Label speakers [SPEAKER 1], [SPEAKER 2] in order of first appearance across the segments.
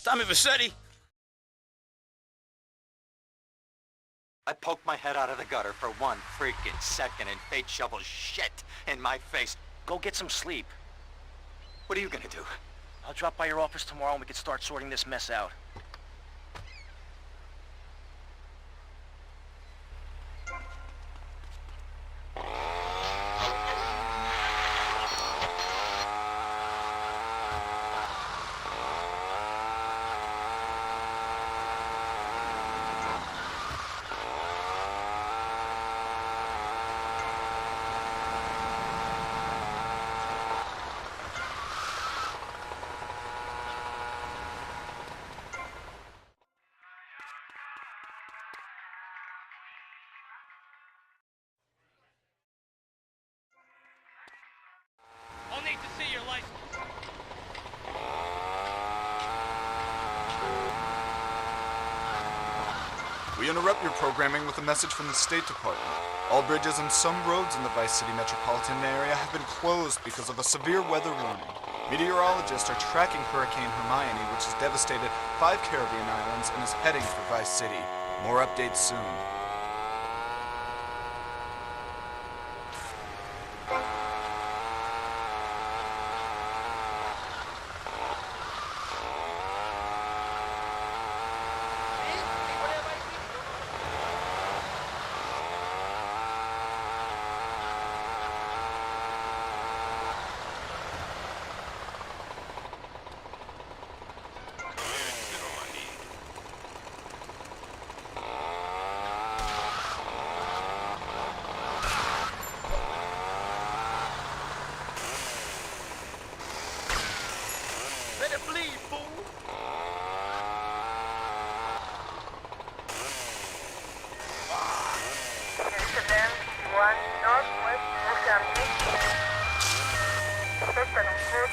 [SPEAKER 1] Tommy Vassetti.
[SPEAKER 2] I poked my head out of the gutter for 1 freaking second and fate shovels shit in my face.
[SPEAKER 3] Go get some sleep.
[SPEAKER 2] What are you gonna do?
[SPEAKER 3] I'll drop by your office tomorrow and we can start sorting this mess out.
[SPEAKER 4] I'll need to see your license.
[SPEAKER 5] We interrupt your programming with a message from the State Department. All bridges and some roads in the Vice City metropolitan area have been closed because of a severe weather warning. Meteorologists are tracking Hurricane Hermione, which has devastated 5 Caribbean islands and is heading for Vice City. More updates soon.
[SPEAKER 1] Let it bleed, fool.
[SPEAKER 6] Amsterdam, 1 Northwest Mozambique. Suspect on foot.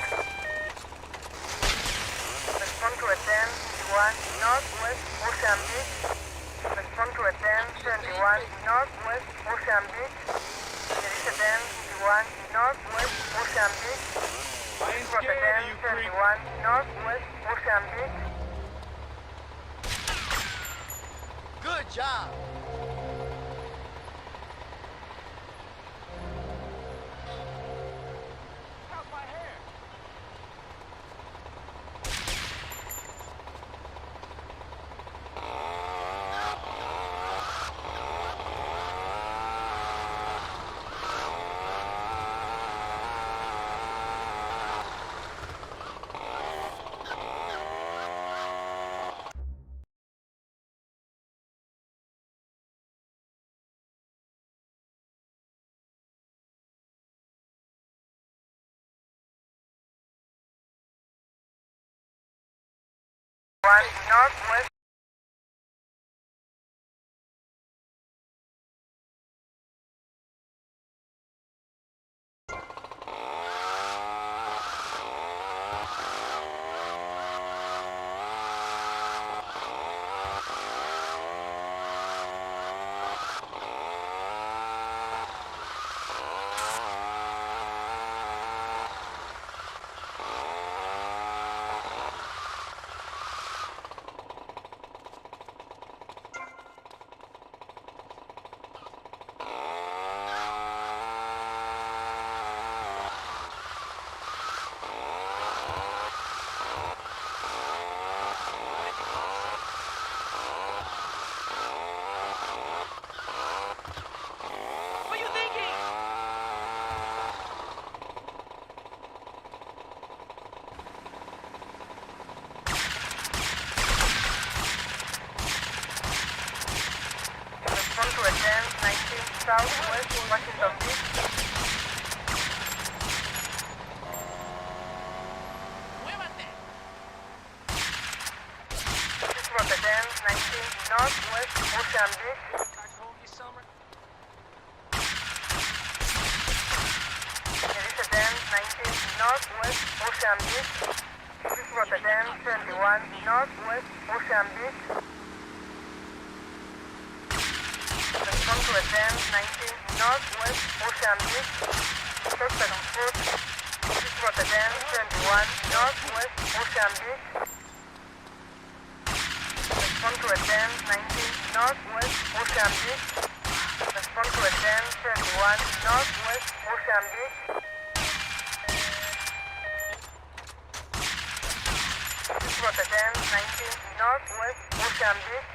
[SPEAKER 6] Respond to attempt 1 Northwest Mozambique. Respond to attempt 21 Northwest Mozambique. Amsterdam, 1 Northwest Mozambique. Rotterdam, 31 Northwest Mozambique.
[SPEAKER 1] Good job.
[SPEAKER 4] Cut my hair.
[SPEAKER 6] One Northwest.
[SPEAKER 4] What are you thinking?
[SPEAKER 6] Respond to attempt 19 Southwest Washington Beach.
[SPEAKER 4] Muévate.
[SPEAKER 6] This is Rotterdam 19 Northwest Mozambique.
[SPEAKER 4] I told you, Summer.
[SPEAKER 6] Amsterdam 19 Northwest Mozambique. This is Rotterdam 31 Northwest Mozambique. Respond to attempt 19 Northwest Mozambique. Suspect on foot. This is Rotterdam 21 Northwest Mozambique. Respond to attend 19 Northwest Mozambique. Respond to attend 31 Northwest Mozambique. Respond to attend 19 Northwest Mozambique.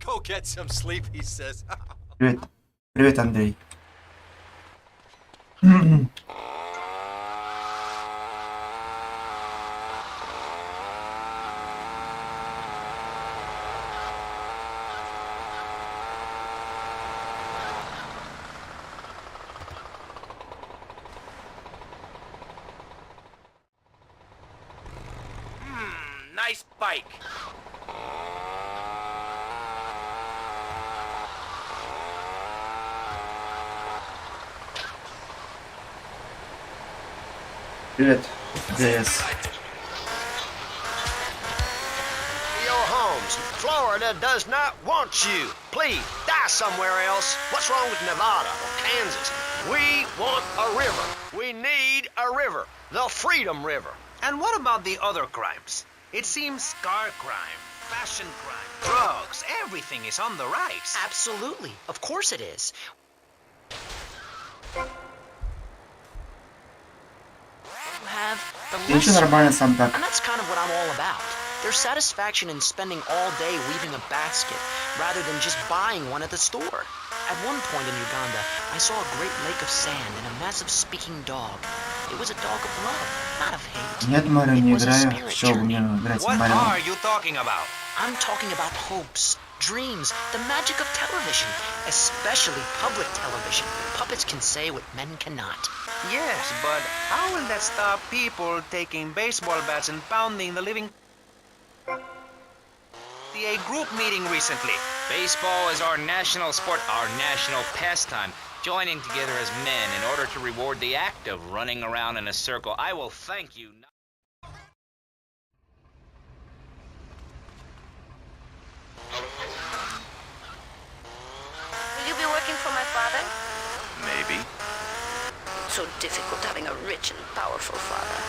[SPEAKER 2] Go get some sleep, he says.
[SPEAKER 7] Привет. Привет, Андрей.
[SPEAKER 3] Nice bike.
[SPEAKER 7] Привет, ДС.
[SPEAKER 1] Your homes. Florida does not want you. Please, die somewhere else. What's wrong with Nevada or Kansas? We want a river. We need a river. The Freedom River.
[SPEAKER 8] And what about the other crimes? It seems car crime, fashion crime, drugs, everything is on the rise.
[SPEAKER 9] Absolutely. Of course it is. You have the
[SPEAKER 7] Ничего,
[SPEAKER 9] less,
[SPEAKER 7] нормально сам так.
[SPEAKER 9] and that's kind of what I'm all about. There's satisfaction in spending all day weaving a basket rather than just buying one at the store. At one point in Uganda, I saw a great lake of sand and a massive speaking dog. It was a dog of love, not of hate.
[SPEAKER 7] Нет, Марио,
[SPEAKER 9] It
[SPEAKER 7] не
[SPEAKER 9] was a
[SPEAKER 7] играю.
[SPEAKER 9] spirit
[SPEAKER 7] Что
[SPEAKER 9] journey.
[SPEAKER 7] мне играть
[SPEAKER 8] What
[SPEAKER 7] Марио?
[SPEAKER 8] are you talking about?
[SPEAKER 9] I'm talking about hopes, dreams, the magic of television, especially public television. Puppets can say what men cannot.
[SPEAKER 8] Yes, but how will that stop people taking baseball bats and pounding the living... A group meeting recently.
[SPEAKER 10] Baseball is our national sport, our national pastime. Joining together as men in order to reward the act of running around in a circle. I will thank you.
[SPEAKER 11] Will you be working for my father?
[SPEAKER 10] Maybe.
[SPEAKER 11] So difficult having a rich and powerful father.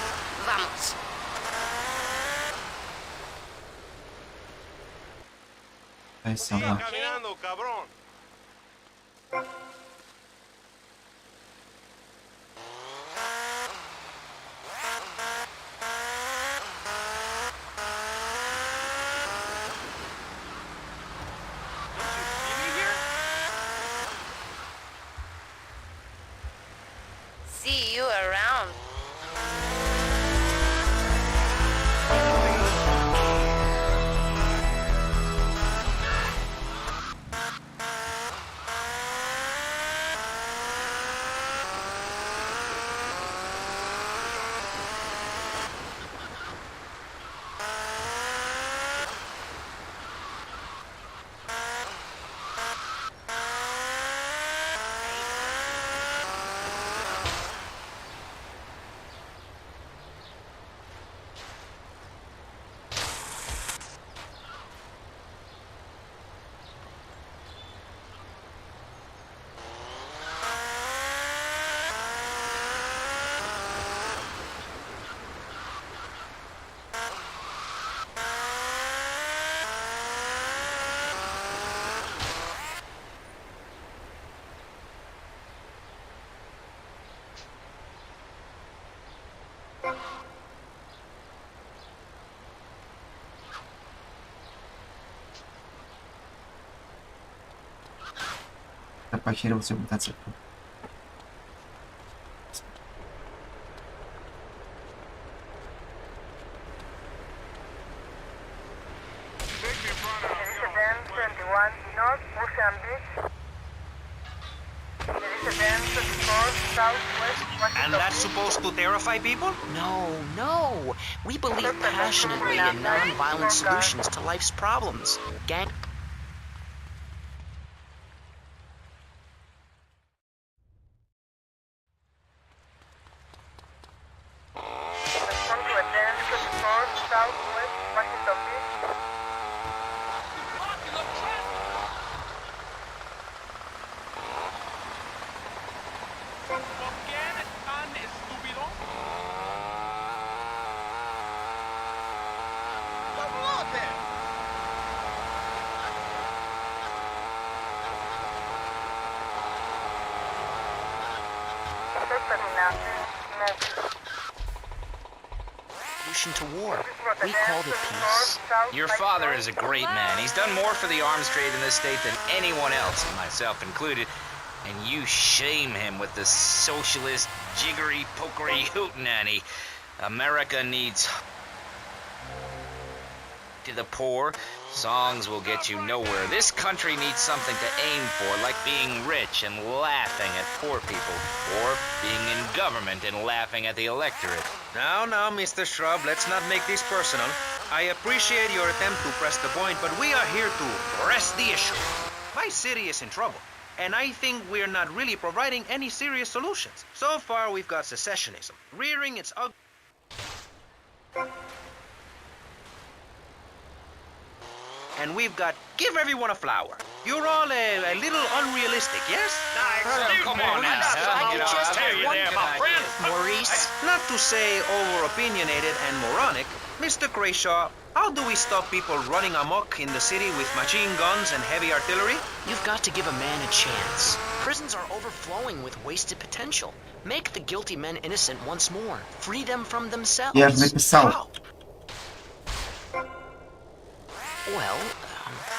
[SPEAKER 11] Vamos.
[SPEAKER 7] Ай, сама.
[SPEAKER 11] See you around.
[SPEAKER 7] Я похерился мотоцикл.
[SPEAKER 6] Elizabeth 21 North Mozambique. Elizabeth 24 Southwest
[SPEAKER 8] And that's supposed to terrify people?
[SPEAKER 9] No. We believe passionately in non-violent solutions to life's problems. Gang... Solution to war. We called it peace.
[SPEAKER 10] Your father is a great man. He's done more for the arms trade in this state than anyone else, myself included. And you shame him with this socialist, jiggery, pokery hootenanny. America needs to the poor. Songs will get you nowhere. This country needs something to aim for, like being rich and laughing at poor people, or being in government and laughing at the electorate.
[SPEAKER 8] Now, Mr. Shrub, let's not make this personal. I appreciate your attempt to press the point, but we are here to press the issue. My city is in trouble, and I think we're not really providing any serious solutions. So far, we've got secessionism, rearing its ugly... And we've got give everyone a flower. You're all a little unrealistic, yes?
[SPEAKER 10] Come on now.
[SPEAKER 9] I just had one Maurice.
[SPEAKER 8] Not to say over-opinionated and moronic, Mr. Crayshaw, how do we stop people running amok in the city with machine guns and heavy artillery?
[SPEAKER 9] You've got to give a man a chance. Prisons are overflowing with wasted potential. Make the guilty men innocent once more. Free them from themselves.
[SPEAKER 7] Я же написал.
[SPEAKER 9] How? Well,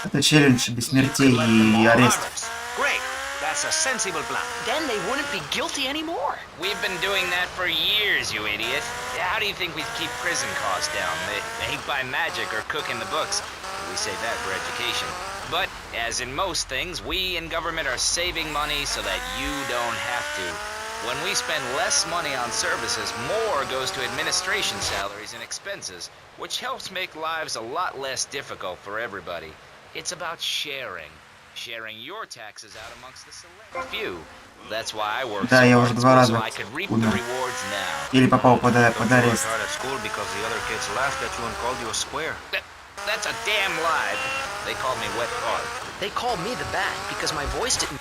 [SPEAKER 7] Это челлендж без смертей и арестов.
[SPEAKER 8] Great. That's a sensible plan.
[SPEAKER 9] then they wouldn't be guilty anymore.
[SPEAKER 10] We've been doing that for years, you idiot. How do you think we keep prison costs down? They ain't by magic or cooking the books. We save that for education. But, as in most things, we in government are saving money so that you don't have to. When we spend less money on services, more goes to administration salaries and expenses, which helps make lives a lot less difficult for everybody. It's about sharing. Sharing your taxes out amongst the select few. That's why I work so
[SPEAKER 7] Да, я уже
[SPEAKER 10] hard
[SPEAKER 7] два раза
[SPEAKER 10] so I could reap the rewards now.
[SPEAKER 7] Или попал под арест.
[SPEAKER 8] Hard at school because the other kids laughed at you and called you a square.
[SPEAKER 10] That's a damn lie. They called me wet fart.
[SPEAKER 9] They called me the bat because my voice didn't...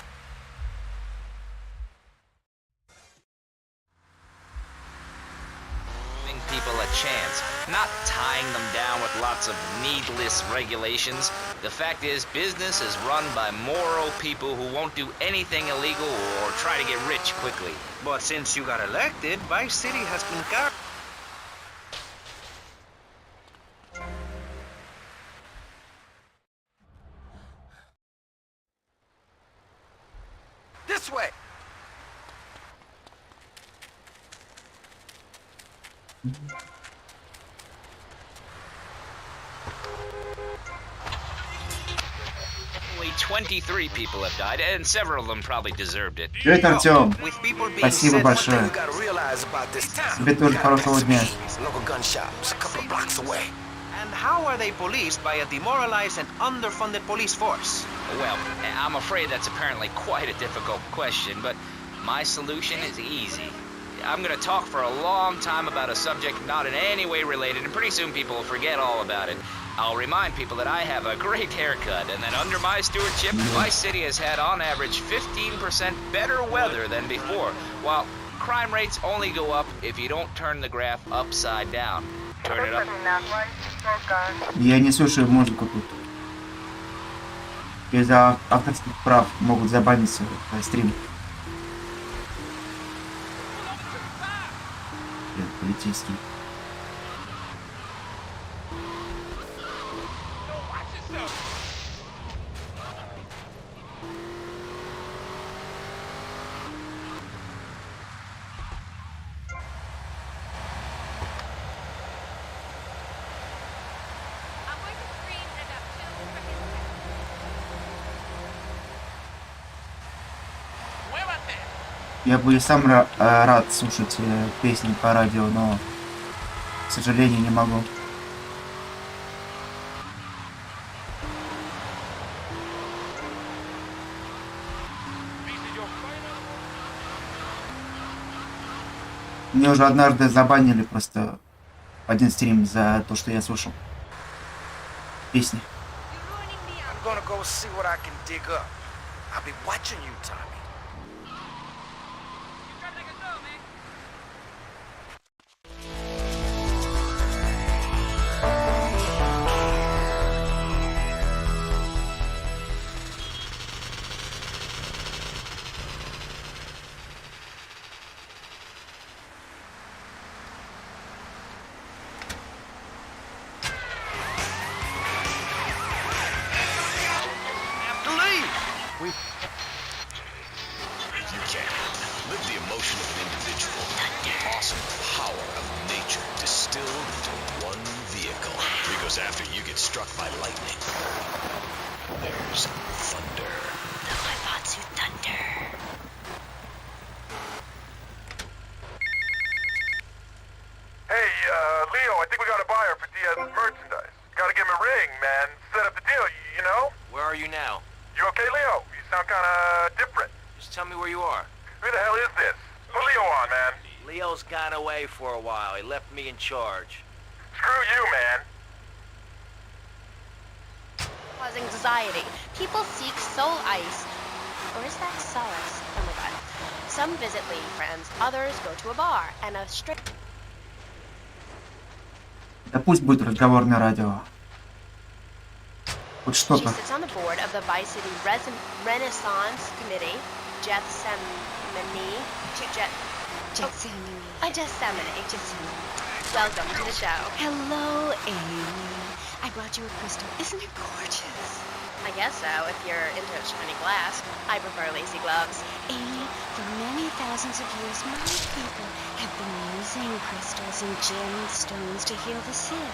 [SPEAKER 10] Giving people a chance, not tying them down with lots of needless regulations. The fact is, business is run by moral people who won't do anything illegal or try to get rich quickly.
[SPEAKER 8] But since you got elected, Vice City has been
[SPEAKER 3] This way!
[SPEAKER 10] Only 23 people have died, and several of them probably deserved it.
[SPEAKER 7] Привет, Артем.
[SPEAKER 8] with people being
[SPEAKER 7] Спасибо
[SPEAKER 8] set
[SPEAKER 7] большое. Тебе тоже хорошего дня.
[SPEAKER 8] And how are they policed by a demoralized and underfunded police force?
[SPEAKER 10] Well, I'm afraid that's apparently quite a difficult question, but my solution is easy. I'm gonna talk for a long time about a subject not in any way related, and pretty soon people will forget all about it. I'll remind people that I have a great haircut, and that under my stewardship, my city has had on average 15% better weather than before, while crime rates only go up if you don't turn the graph upside down. Turn it up.
[SPEAKER 7] Я не слушаю музыку тут. Из-за авторских прав могут забаниться стрим. Полицейский. Я бы и сам рад слушать песни по радио, но, к сожалению, не могу. Мне уже однажды забанили просто один стрим за то, что я слушал песни.
[SPEAKER 1] happens after you get struck by lightning. There's thunder.
[SPEAKER 11] The Waibatsu thunder.
[SPEAKER 12] Hey, Leo, I think we got a buyer for Diaz's merchandise. Gotta give him a ring, man. Set up the deal, you know?
[SPEAKER 3] Where are you now?
[SPEAKER 12] You okay, Leo? You sound kinda different.
[SPEAKER 3] Just tell me where you are.
[SPEAKER 12] Who the hell is this? Put Leo on, man.
[SPEAKER 3] Leo's gone away for a while. He left me in charge.
[SPEAKER 12] Screw you, man.
[SPEAKER 13] Causing anxiety. People seek soul ice. Or is that solace? Oh my god. Some visit lady friends, others go to a bar, and a strict...
[SPEAKER 7] Да пусть будет разговорное радио. Хоть
[SPEAKER 13] She
[SPEAKER 7] что-то.
[SPEAKER 13] sits on the board of the Vice City Renaissance Committee, Gethsemane. Gethsemane. Welcome to the show.
[SPEAKER 14] Hello, Amy. I brought you a crystal. Isn't it gorgeous?
[SPEAKER 13] I guess so, if you're into shiny glass. I prefer lacy gloves.
[SPEAKER 14] Amy, for many thousands of years, my people have been using crystals and gemstones to heal the sick.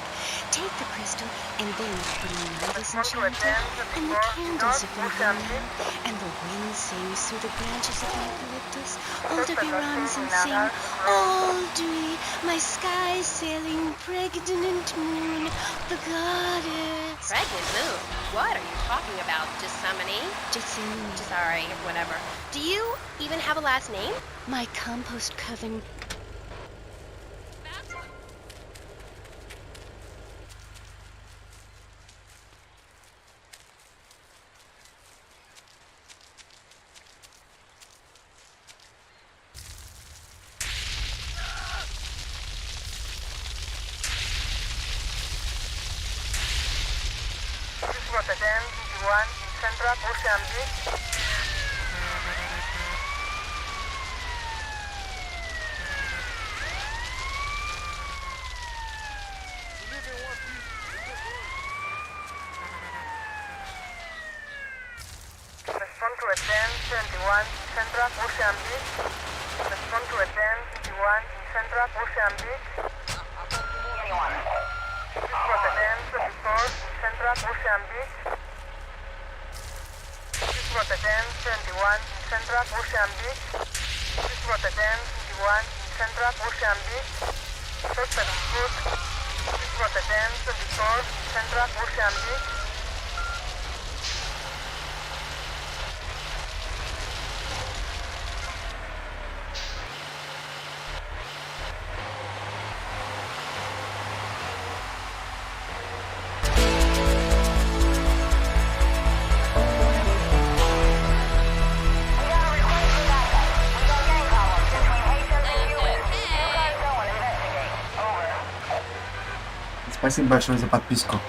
[SPEAKER 14] Take the crystal, and then put in night is enchanted, and the candles have been burning, and the wind sings through the branches of the eucalyptus. Alderby runs and sing, Aldry, my sky sailing pregnant moon, the goddess.
[SPEAKER 13] Pregnant moon? What are you talking about? Gethsemane? Sorry, whatever. Do you even have a last name?
[SPEAKER 14] My compost coven.
[SPEAKER 6] Rotterdam, 21, Central Ocean Beach. Respond to attend 21, Central Ocean Beach. Respond to attend 21, Central Ocean Beach. Rotterdam, 24, Central Ocean Beach. Rotterdam, 21, Central Ocean Beach. Rotterdam, 21, Central Ocean Beach. Suspect food. Rotterdam, 24, Central Ocean Beach.
[SPEAKER 7] Спасибо большое за подписку.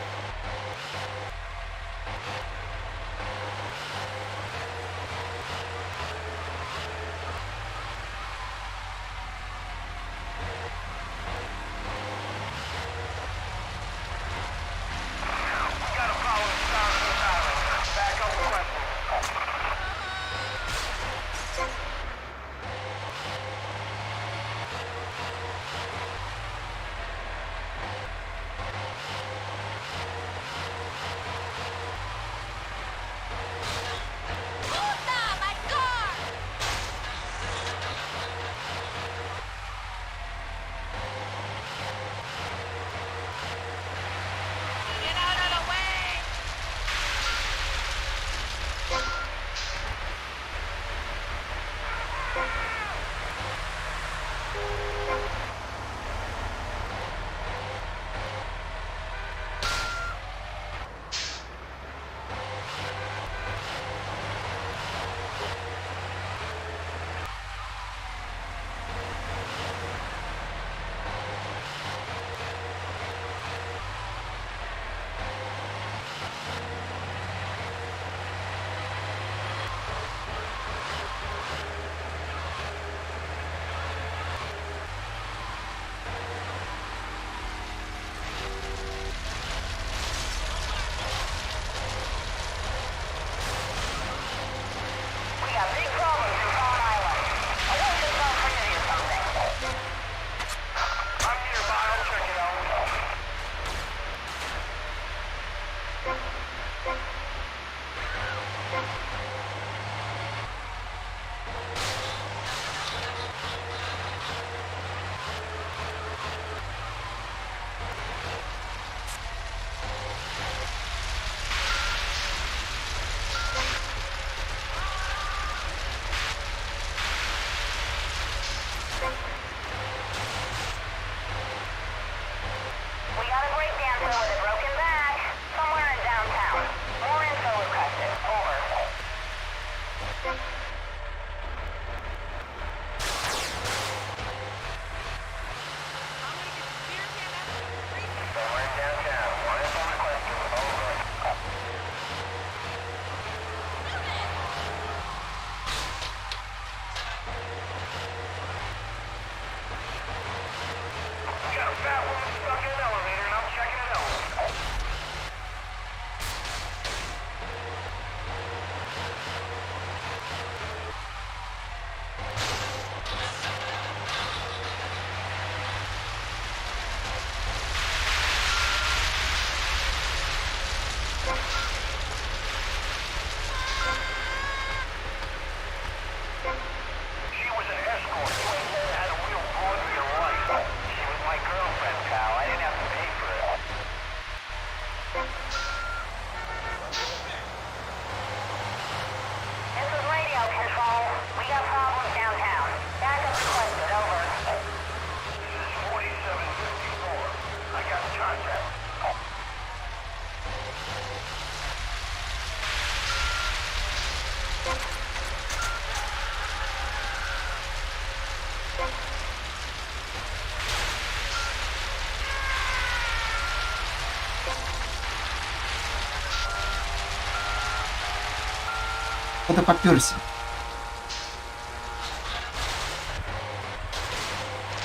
[SPEAKER 7] Куда попёрся?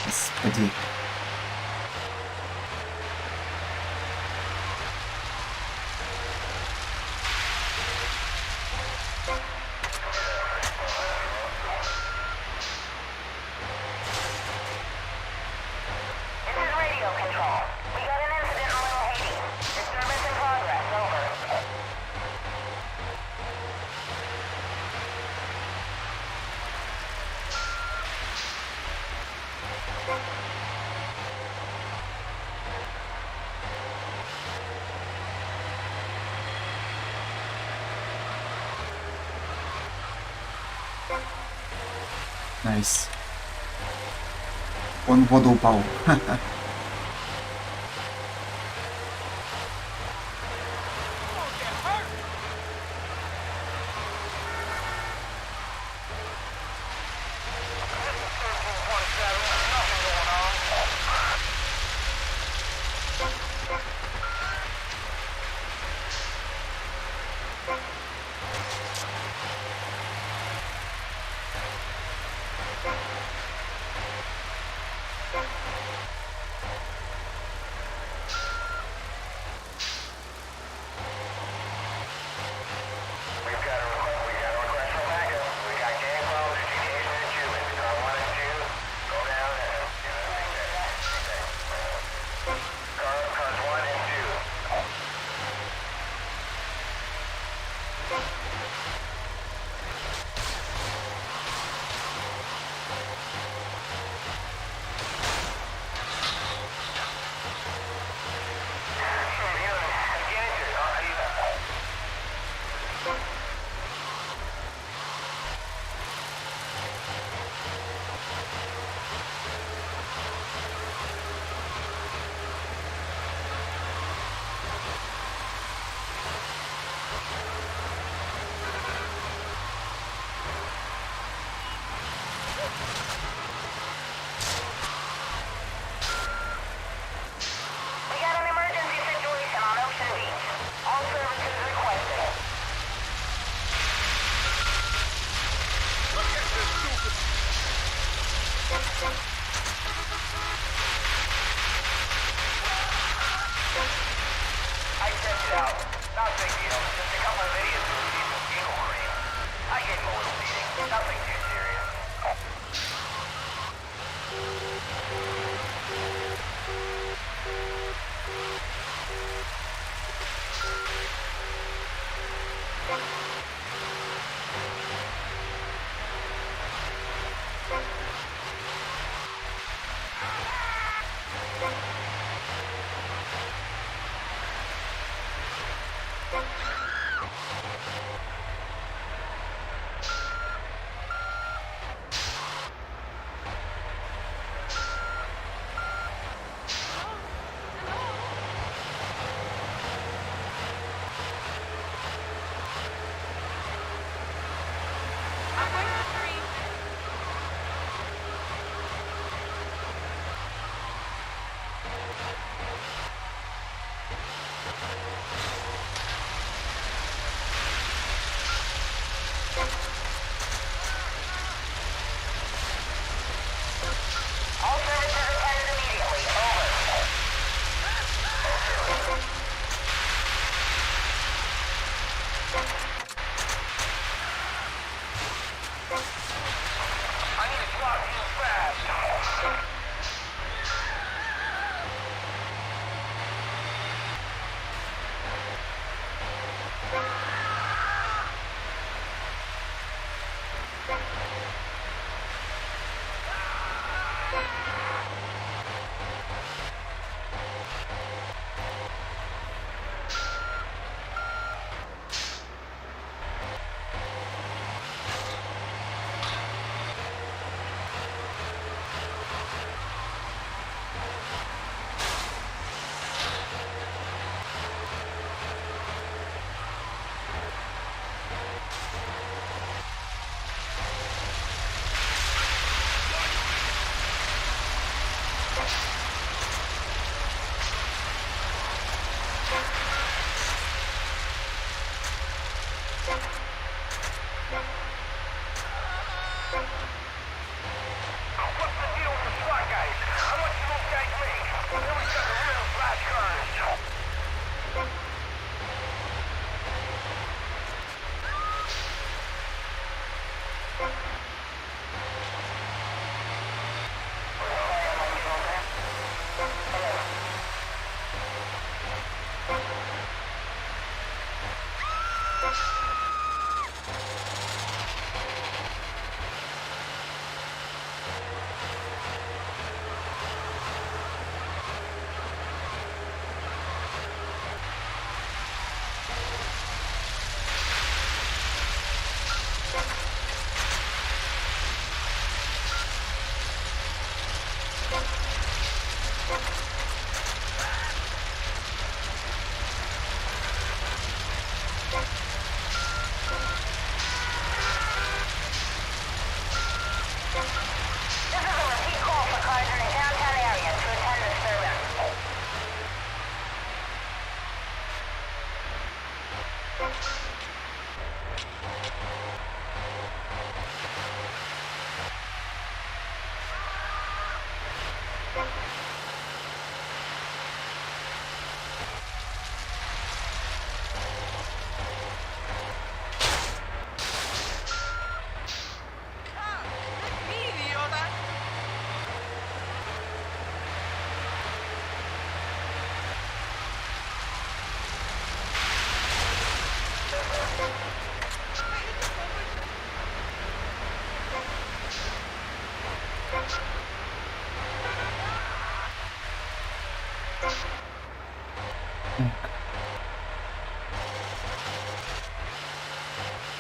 [SPEAKER 7] Господи. Найс. Он в воду упал.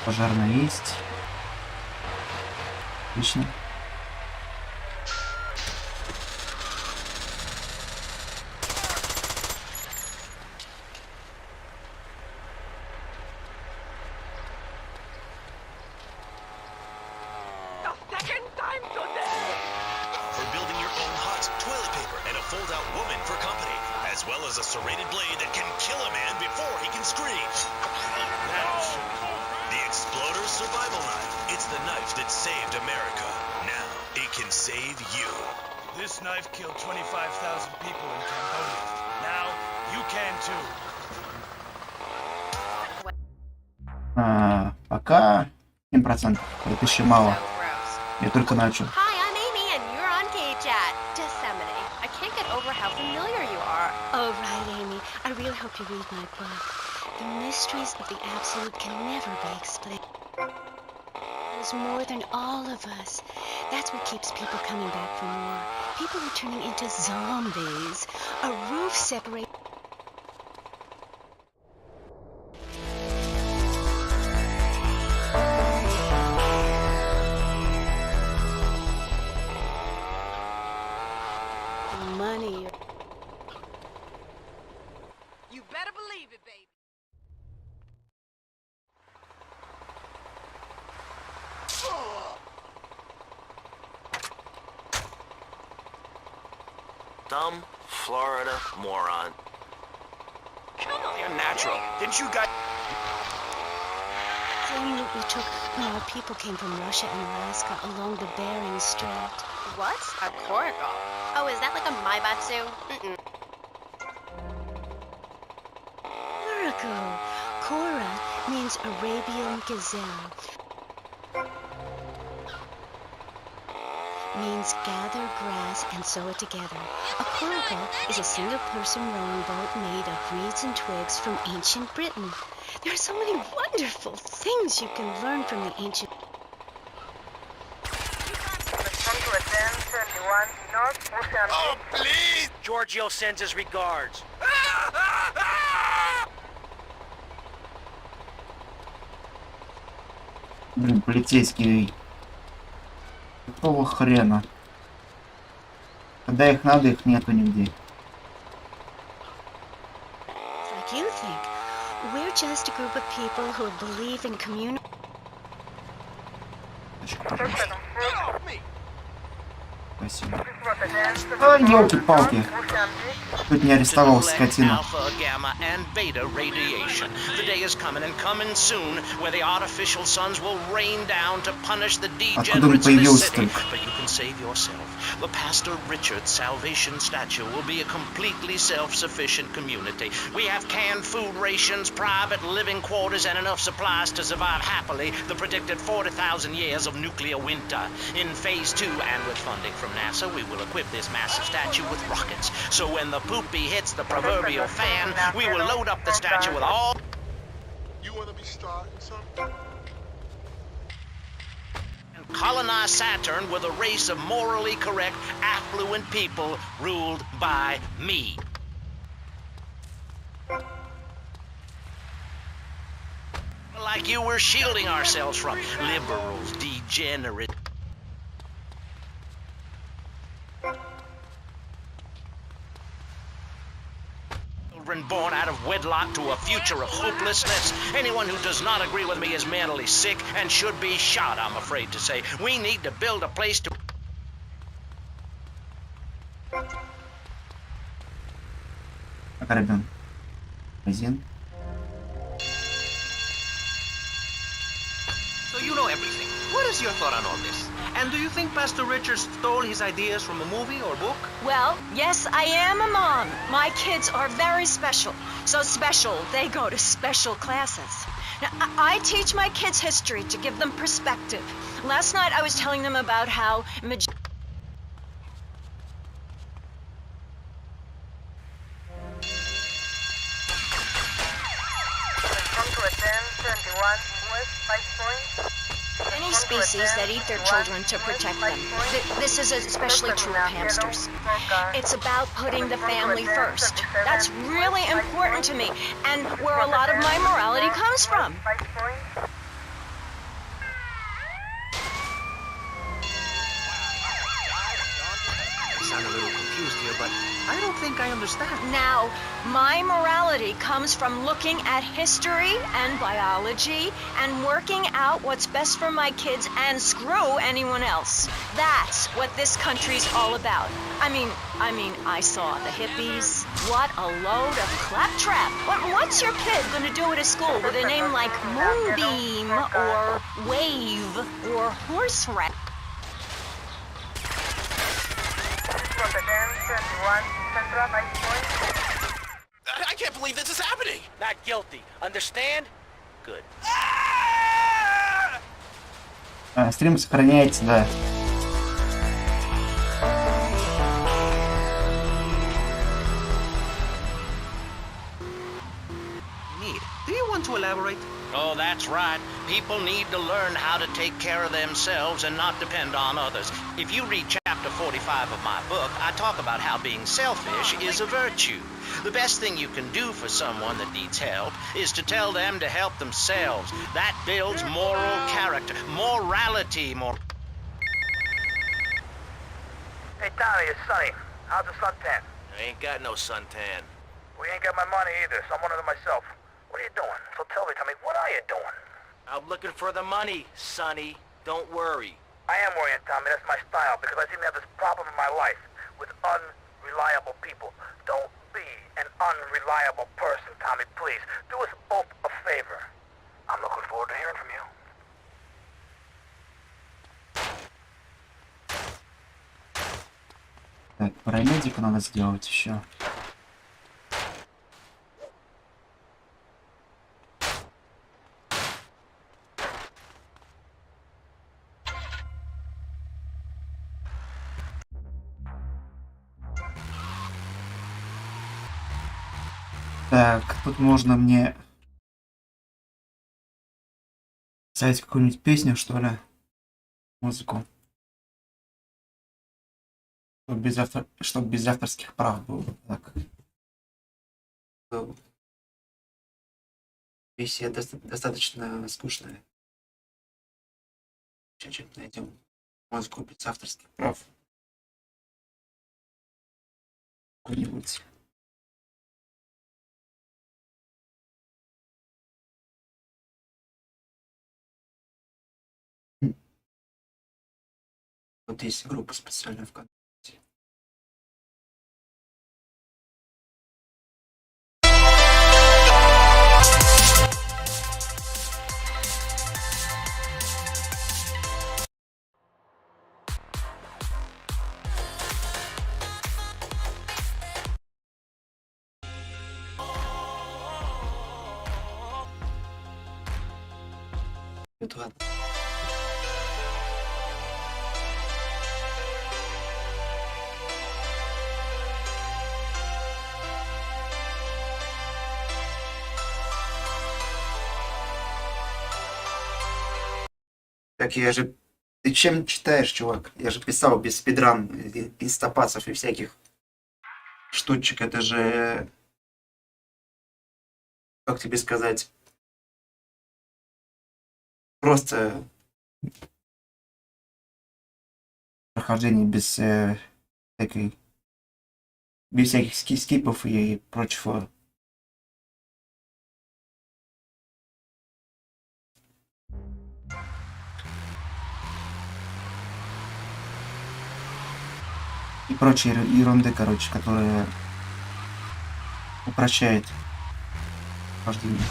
[SPEAKER 7] Пожарная есть. Отлично.
[SPEAKER 15] For building your own hut, toilet paper, and a fold-out woman for company, as well as a serrated blade that can kill a man before he can scream. The Exploder's survival knife. It's the knife that saved America. Now, it can save you.
[SPEAKER 16] This knife killed 25,000 people in Cambodia. Now, you can too.
[SPEAKER 7] Пока 7%. Это еще мало. Я только начал.
[SPEAKER 13] Hi, I'm Amy, and you're on K-Chat. Disseminate. I can't get over how familiar you are.
[SPEAKER 14] Oh, right, Amy. I really hope you read my book. The mysteries of the absolute can never be explained. There's more than all of us. That's what keeps people coming back for more. People are turning into zombies. A roof separates. Money.
[SPEAKER 4] You better believe it, baby.
[SPEAKER 1] Dumb Florida moron.
[SPEAKER 3] You're natural. Didn't you guys...
[SPEAKER 14] Thing that we took when our people came from Russia and Alaska along the Bering Strait.
[SPEAKER 13] What? A coracle? Oh, is that like a maibatsu? Mm-mm.
[SPEAKER 14] Oracle. Cora means Arabian gazelle. Means gather grass and sew it together. A coracle is a single-person rowing boat made of reeds and twigs from ancient Britain. There are so many wonderful things you can learn from the ancient...
[SPEAKER 3] Oh, please! Giorgio sends his regards.
[SPEAKER 7] Блин, полицейские. Какого хрена? Когда их надо, их нету нигде.
[SPEAKER 14] Like you think. We're just a group of people who believe in community.
[SPEAKER 7] Спасибо. А, елки-палки. Тут не арестовал скотину.
[SPEAKER 8] Alpha, gamma, and beta radiation. The day is coming and coming soon where the artificial suns will rain down to punish the degenerates of this city. But you can save yourself. The Pastor Richard Salvation Statue will be a completely self-sufficient community. We have canned food rations, private living quarters, and enough supplies to survive happily the predicted 40,000 years of nuclear winter. In Phase 2, and with funding from NASA, we will equip this massive statue with rockets. So when the poopy hits the proverbial fan, we will load up the statue with all...
[SPEAKER 12] You want to be starting something?
[SPEAKER 8] And colonize Saturn with a race of morally correct, affluent people ruled by me. Like you were shielding ourselves from liberals, degenerate. children born out of wedlock to a future of hopelessness. Anyone who does not agree with me is mentally sick and should be shot, I'm afraid to say. We need to build a place to...
[SPEAKER 7] Ограбим магазин.
[SPEAKER 8] So you know everything. What is your thought on all this? And do you think Pastor Richard stole his ideas from a movie or book?
[SPEAKER 14] Well, yes, I am a mom. My kids are very special. So special, they go to special classes. Now, I teach my kids history to give them perspective. Last night I was telling them about how any species that eat their children to protect them. This is especially true of hamsters. It's about putting the family first. That's really important to me, and where a lot of my morality comes from.
[SPEAKER 8] I sound a little confused here, but I don't think I understand.
[SPEAKER 14] Now, my morality comes from looking at history and biology and working out what's best for my kids and screw anyone else. That's what this country's all about. I mean, I saw the hippies. What a load of claptrap. What's your kid gonna do at a school with a name like Moonbeam or Wave or Horse Rat?
[SPEAKER 3] I can't believe this is happening! Not guilty. Understand? Good.
[SPEAKER 7] Стрим сохраняется, да.
[SPEAKER 8] Do you want to elaborate? Oh, that's right. People need to learn how to take care of themselves and not depend on others. If you read chapter 45 of my book, I talk about how being selfish is a virtue. The best thing you can do for someone that needs help is to tell them to help themselves. That builds moral character, morality,
[SPEAKER 12] Hey, Tommy, it's Sonny. How's the suntan?
[SPEAKER 3] I ain't got no suntan.
[SPEAKER 12] We ain't got my money either, so I'm one of them myself. What are you doing? So tell me, Tommy, what are you doing?
[SPEAKER 3] I'm looking for the money, Sonny. Don't worry.
[SPEAKER 12] I am worrying, Tommy. That's my style, because I seem to have this problem in my life with unreliable people. Don't be an unreliable person, Tommy, please. Do us both a favor. I'm looking forward to hearing from you.
[SPEAKER 7] Так, парамедику надо сделать еще. Так, тут можно мне ставить какую-нибудь песню, что ли? Музыку. Чтобы без авторских прав было. Так. Песня достаточно скучная. Сейчас что-то найдем. Музыку без авторских прав. Какую-нибудь. Вот есть группа специальная ВКонтакте. Это ладно. Так я же... Ты чем читаешь, чувак? Я же писал без спидран, инстапассов и всяких штучек. Это же... Как тебе сказать? Просто... Прохождение без без всяких скипов и прочего и прочей ерунды, короче, которая упрощает прохождение.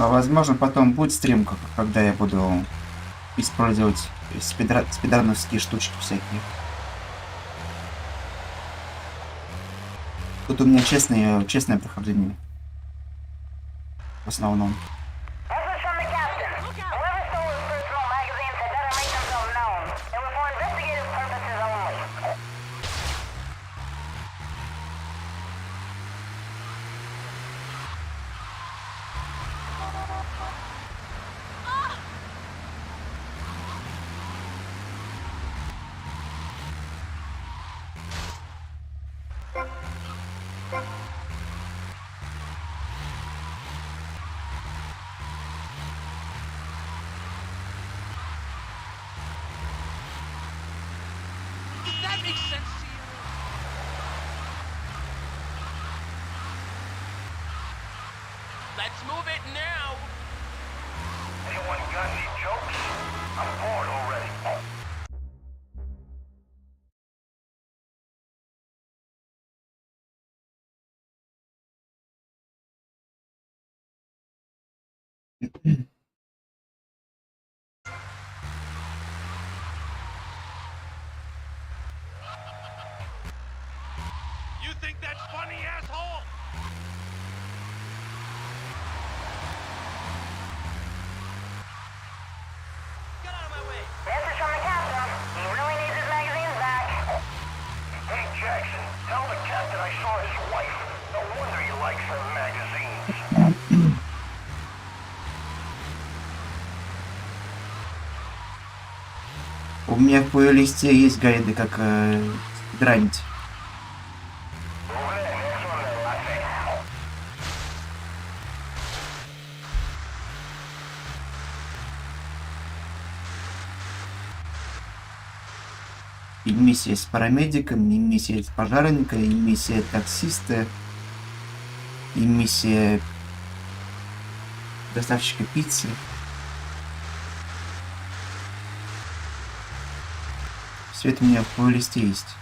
[SPEAKER 7] Возможно, потом будет стрим, когда я буду использовать спидрановские штучки всякие. Тут у меня честное прохождение. В основном.
[SPEAKER 4] That makes sense to you. Let's move it now.
[SPEAKER 12] Anyone got any jokes? I'm bored already.
[SPEAKER 16] You think that's funny, asshole?
[SPEAKER 4] Get out of my way.
[SPEAKER 12] Message from the captain. He really needs his magazines back. Hey, Jackson, tell the captain I saw his wife. No wonder he likes her magazines.
[SPEAKER 7] У меня в плейлисте есть гайды, как спидранить. И миссия с парамедиком, и миссия с пожарником, и миссия таксиста, и миссия доставщика пиццы. Все это у меня в плейлисте есть.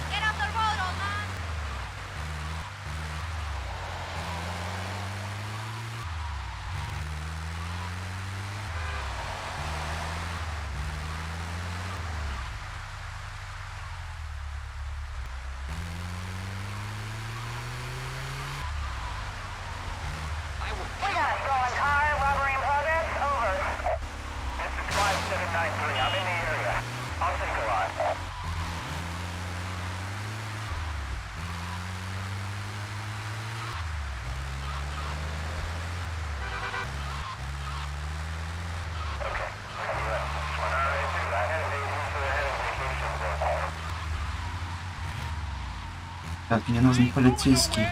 [SPEAKER 4] Get off the road, old man.
[SPEAKER 12] We got a stolen car, robbery in progress, over. This is 5793, I'm in the area. I'll take a ride.
[SPEAKER 7] Так, мне нужен полицейский.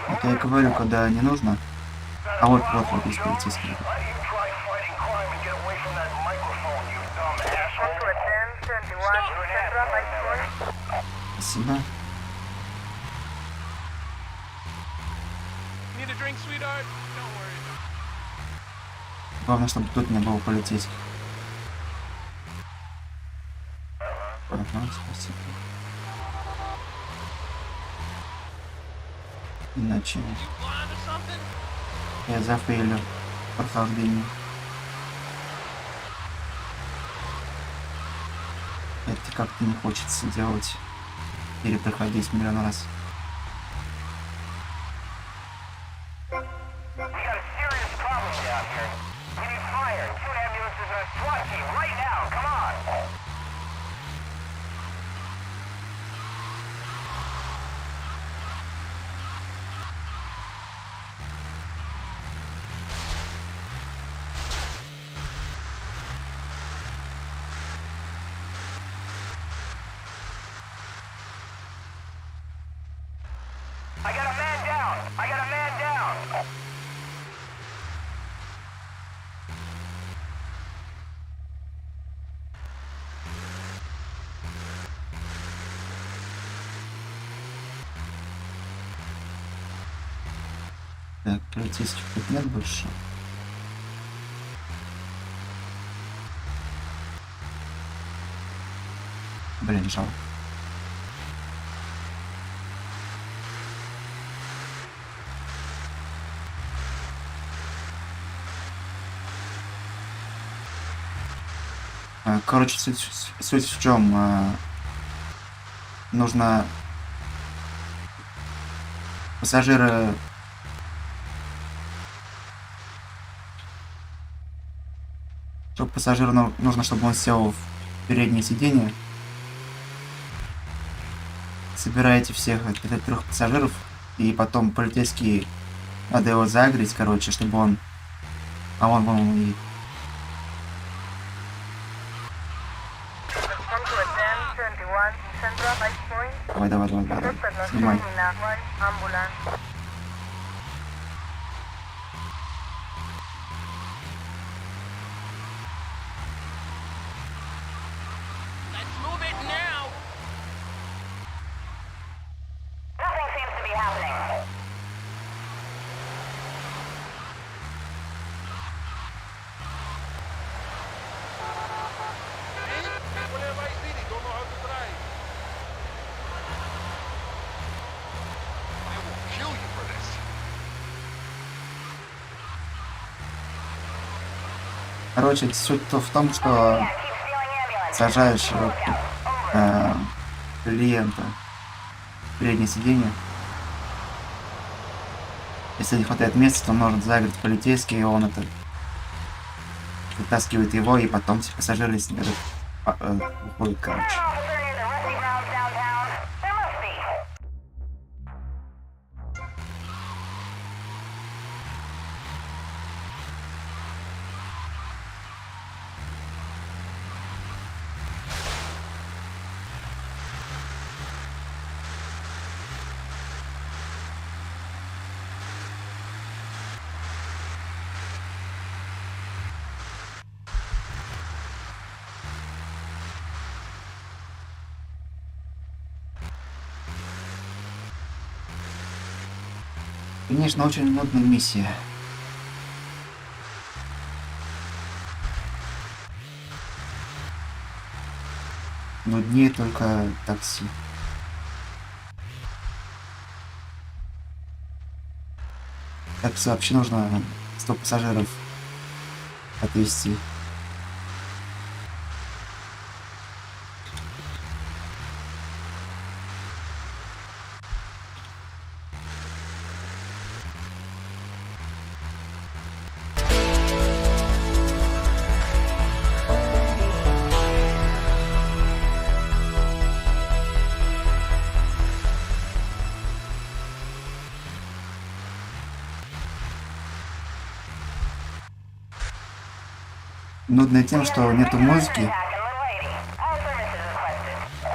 [SPEAKER 7] Это я говорю, когда не нужно. А вот есть полицейский. Спасибо. Главное, чтобы тут не было полицейских. Ага, спасибо. Иначе я зафейлю прохождение. Это как-то не хочется делать. Перепроходить миллион раз. Так, полицейских тут нет больше. Блин, жалко. Короче, суть в чем? Нужно пассажиры пассажиру нужно, чтобы он сел в переднее сиденье. Собираете всех 3 пассажиров, и потом полицейский, надо его загреть, короче, чтобы он... А вон и... Давай. Снимай. Короче, суть-то в том, что сажаешь клиента в переднее сиденье. Если не хватает места, то может загреть полицейский, и он вытаскивает его, и потом все пассажиры с ним уходят, короче. Конечно, очень модная миссия. Нуднее только такси. Такси вообще нужно 100 пассажиров отвезти. Нудно тем, что нету музыки.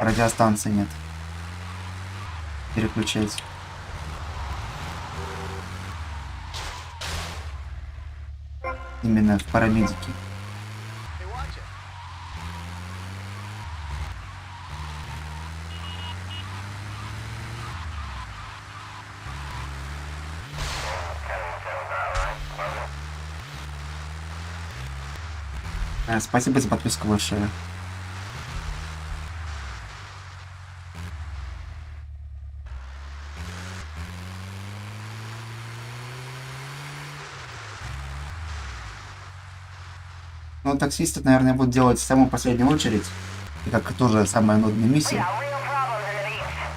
[SPEAKER 7] Радиостанции нет. Переключать. Именно в парамедике. Спасибо за подписку большое. Ну, таксисты, наверное, будут делать в самую последнюю очередь. И как тоже самая нудная миссия.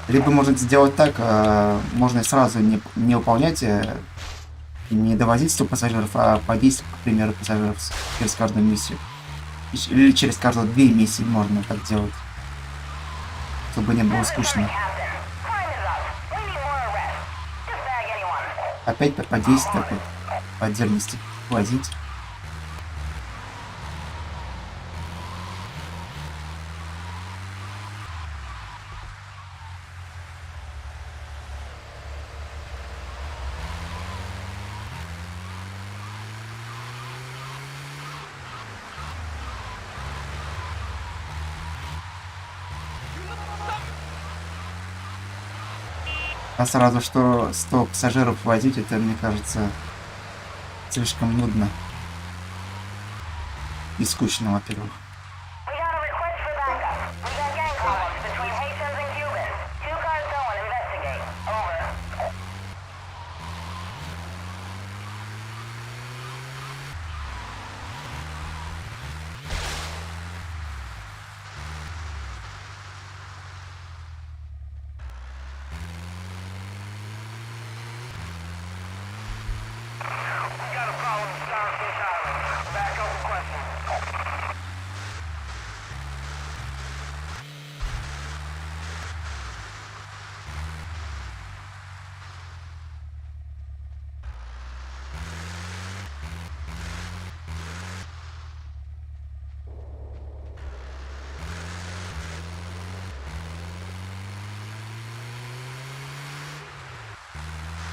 [SPEAKER 7] Либо можно сделать так, можно сразу не выполнять, не довозить 100 пассажиров, а по 10, к примеру, пассажиров через каждую миссию. Или через каждые 2 миссии можно так делать. Чтобы не было скучно. Опять по 10 так вот, по отдельности возить. А сразу что 100 пассажиров возить, это, мне кажется, слишком нудно. И скучно, во-первых.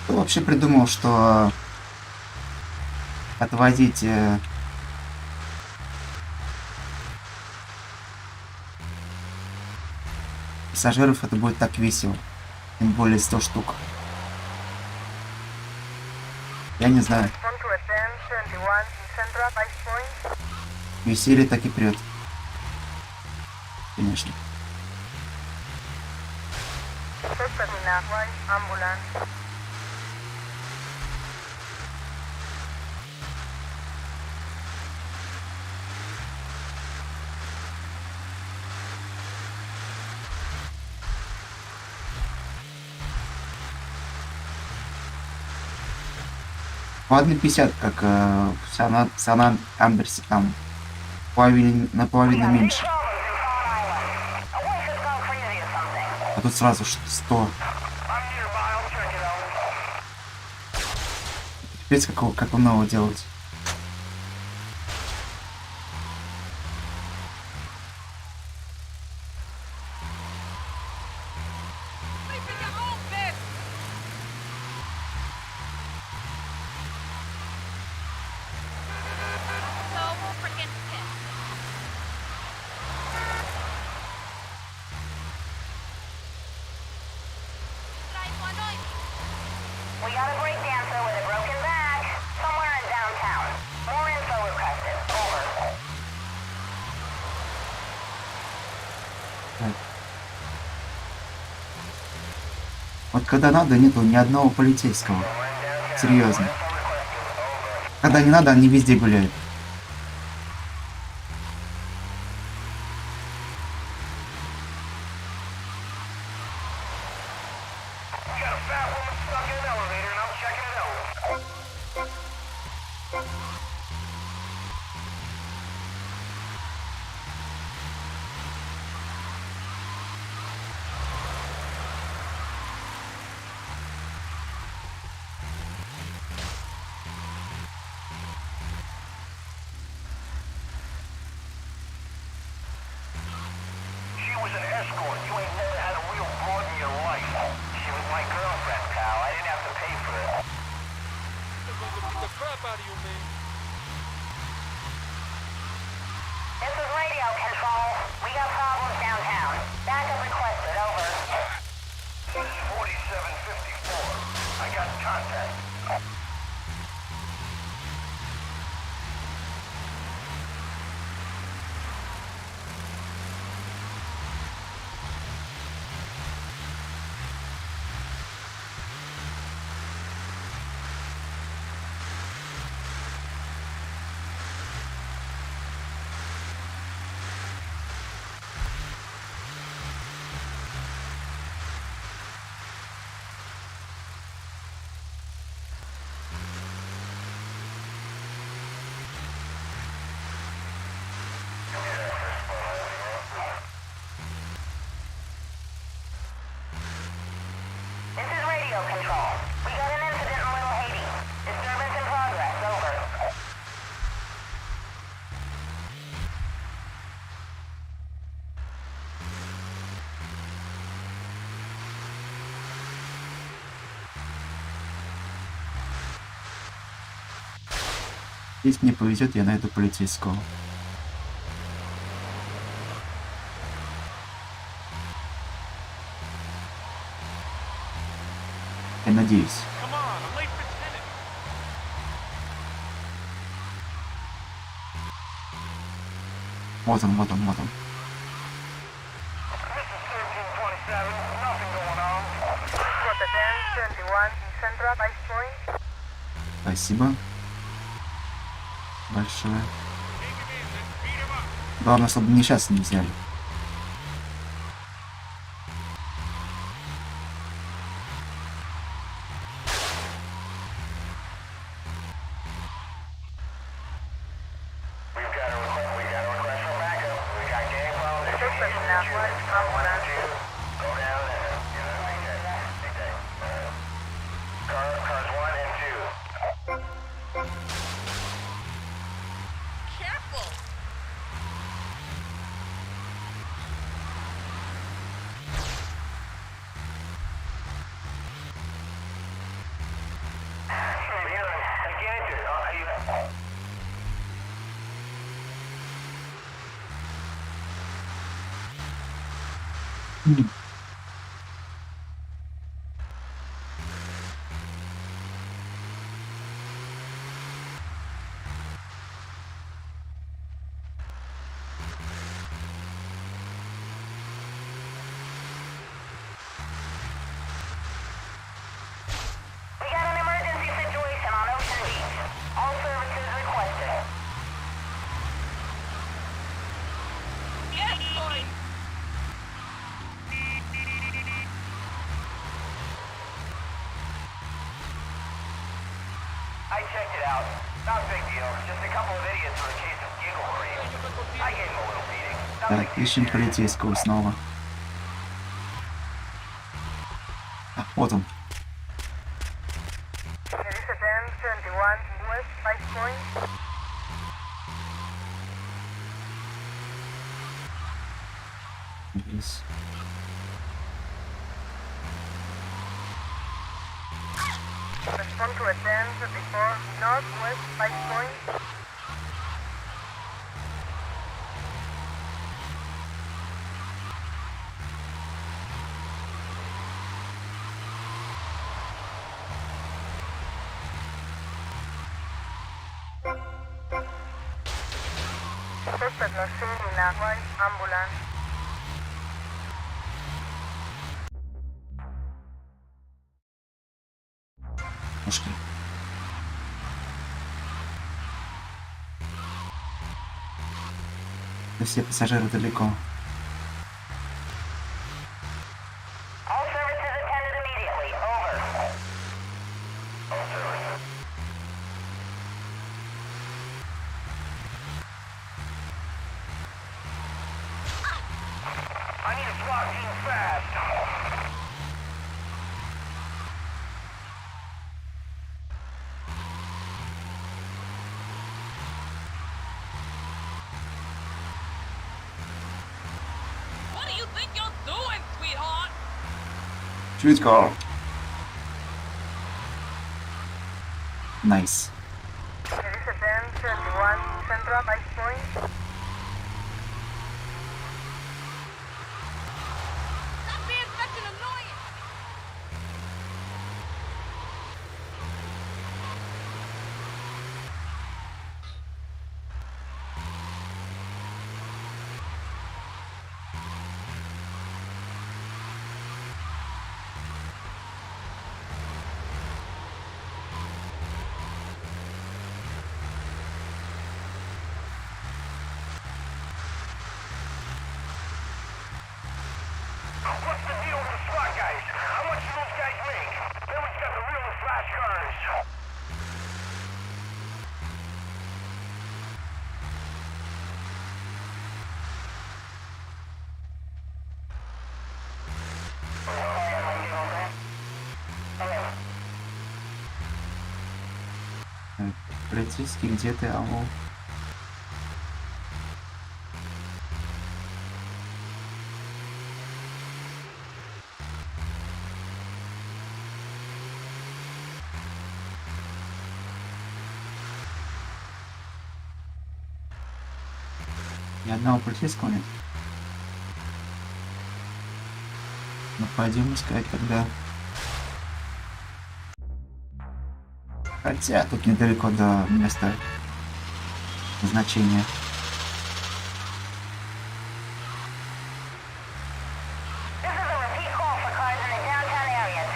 [SPEAKER 7] Кто вообще придумал, что отвозить пассажиров это будет так весело? Тем более 100 штук. Я не знаю. Веселье так и прет. Конечно. По 1,50, как в Сан-Андерсе, там наполовину меньше. А тут сразу 100. Теперь как нового делать? Вот когда надо, нету ни одного полицейского. Серьезно. Когда не надо, они везде гуляют.
[SPEAKER 16] crap out of you, man.
[SPEAKER 6] This is radio control. We got problems downtown. Backup requested, over.
[SPEAKER 12] 4754. I got contact.
[SPEAKER 6] This is radio control. We got an incident in Little Haiti. Disturbance in progress, over.
[SPEAKER 7] Если мне повезет, я найду полицейского. Я надеюсь.
[SPEAKER 16] Come on, I'm late for tennis.
[SPEAKER 7] Вот он, вот он, вот он.
[SPEAKER 12] This is 1327. Nothing going on.
[SPEAKER 6] Rota 1021 Central Ice Point.
[SPEAKER 7] Спасибо. Большое. Главное, чтобы мне сейчас не взяли.
[SPEAKER 6] Suspect in Northwest, ambulance.
[SPEAKER 12] Cars 1 and 2.
[SPEAKER 4] Careful!
[SPEAKER 6] We got an emergency situation on Ocean Beach. All services requested.
[SPEAKER 4] Yes, boy!
[SPEAKER 12] I checked it out. Not a big deal. Just a couple of idiots with a case of giggle cream. I gave him a little beating.
[SPEAKER 7] Так, ищем полицейского снова. А, вот он.
[SPEAKER 6] Melissa 1021 West Ice Point.
[SPEAKER 7] Yes.
[SPEAKER 6] Respond to a 1054 Northwest Ice Point. Suspect no seen in Northwest ambulance.
[SPEAKER 7] Пошли. Да все пассажиры далеко.
[SPEAKER 6] All services attended immediately. Over.
[SPEAKER 12] I need a SWAT team fast.
[SPEAKER 4] What do you think you're doing, sweetheart?
[SPEAKER 7] Чуть-ка. Найс.
[SPEAKER 6] 1031, Central Ice Point.
[SPEAKER 4] Stop being such an annoyance!
[SPEAKER 12] What's the deal with the SWAT guys? How much do those guys make? Then we got the real flash cars.
[SPEAKER 7] Полицейский, где ты, алло? Ни одного полицейского нет. Ну, пойдем искать тогда. Хотя тут недалеко до места назначения.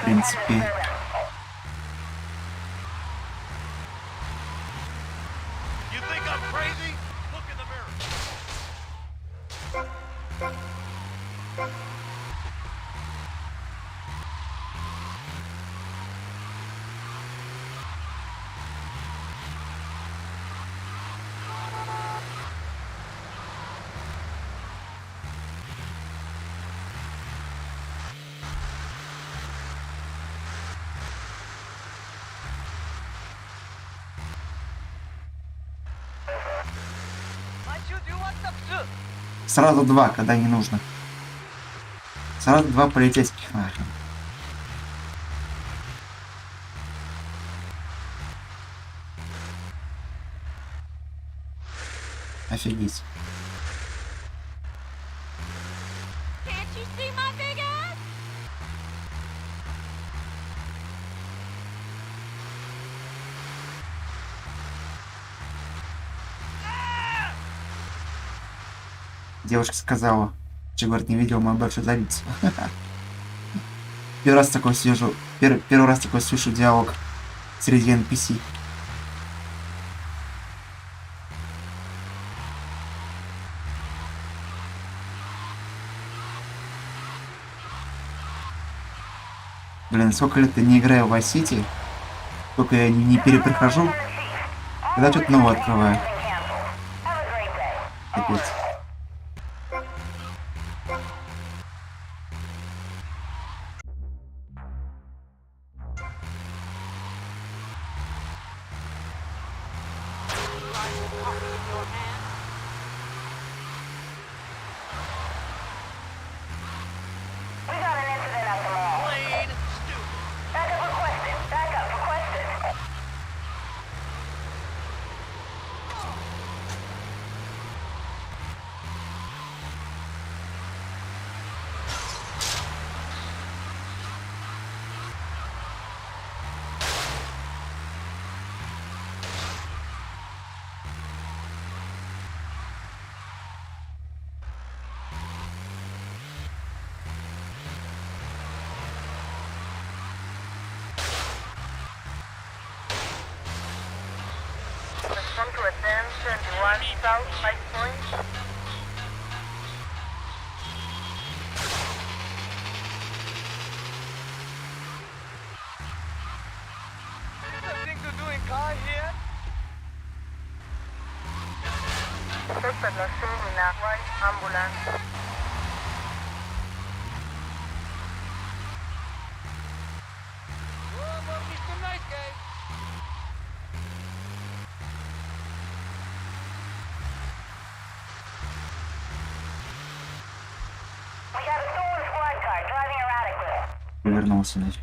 [SPEAKER 7] В принципе,
[SPEAKER 16] You think I'm crazy? Look in the mirror.
[SPEAKER 7] сразу два, когда не нужно. Сразу два полицейских нахрен. Офигеть. Девушка сказала, что, говорит, не видел мою большую задницу. Первый раз такой слышу диалог среди NPC. Блин, сколько лет я не играю в Vice City, только я не перепрохожу, когда что-то новое открываю. Опять.
[SPEAKER 6] Respond to attention 1 South 5 Point.
[SPEAKER 3] Something to do in car here?
[SPEAKER 6] Suspect was seen in a white ambulance.
[SPEAKER 3] Mr. Nice Guy.
[SPEAKER 7] Повернулся нафиг.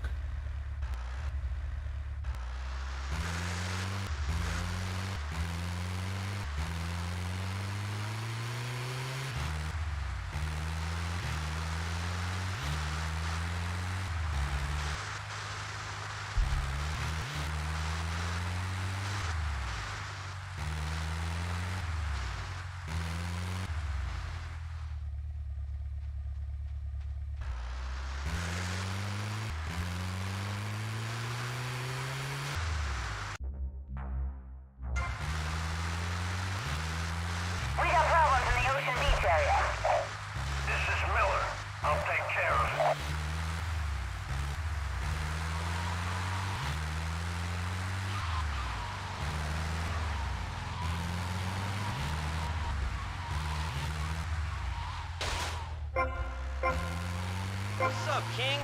[SPEAKER 3] King?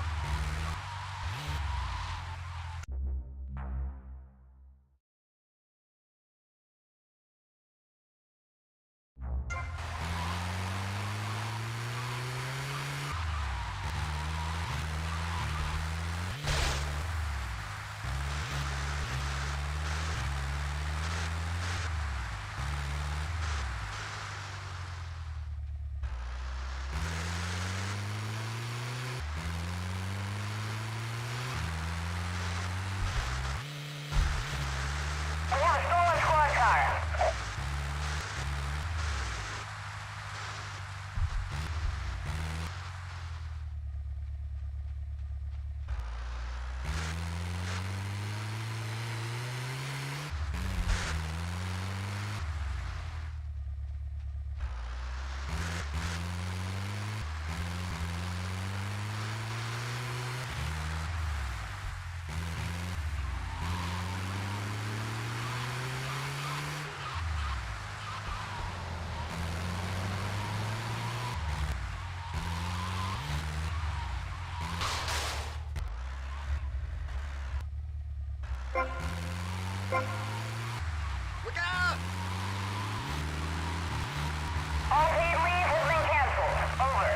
[SPEAKER 12] Look out!
[SPEAKER 6] All paid leave has been canceled. Over.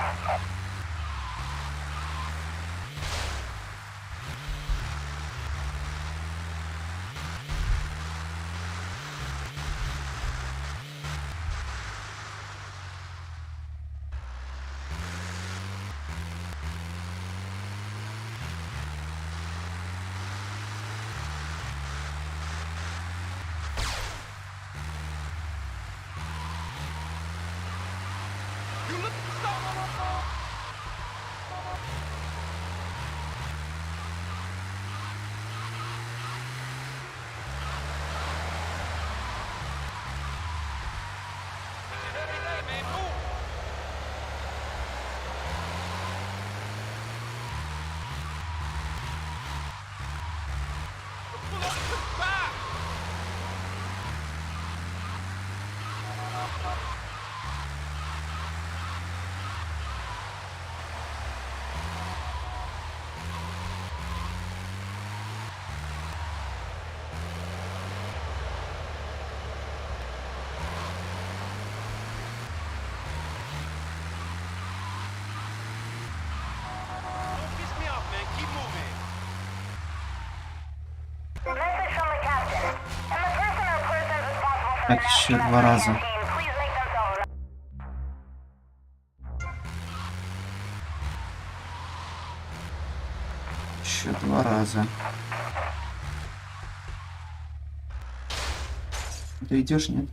[SPEAKER 7] Так, еще 2 раза. Еще 2 раза. Ты идешь, нет?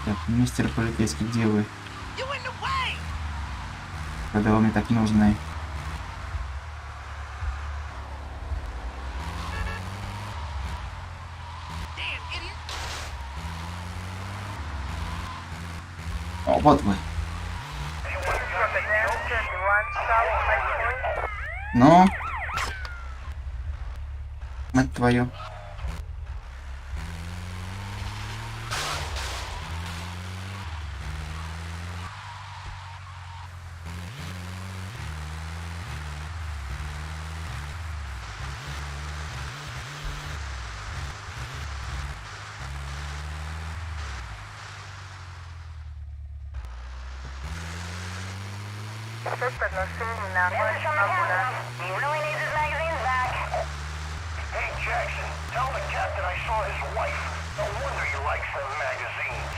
[SPEAKER 7] Так, мистер полицейский, где вы? Когда вы мне так нужны? О, вот вы. Ну? Мать твою.
[SPEAKER 6] Suspect was seen in that one ambulance. He really needs his magazines back.
[SPEAKER 12] Hey, Jackson, tell the captain I saw his wife. No wonder he likes them magazines.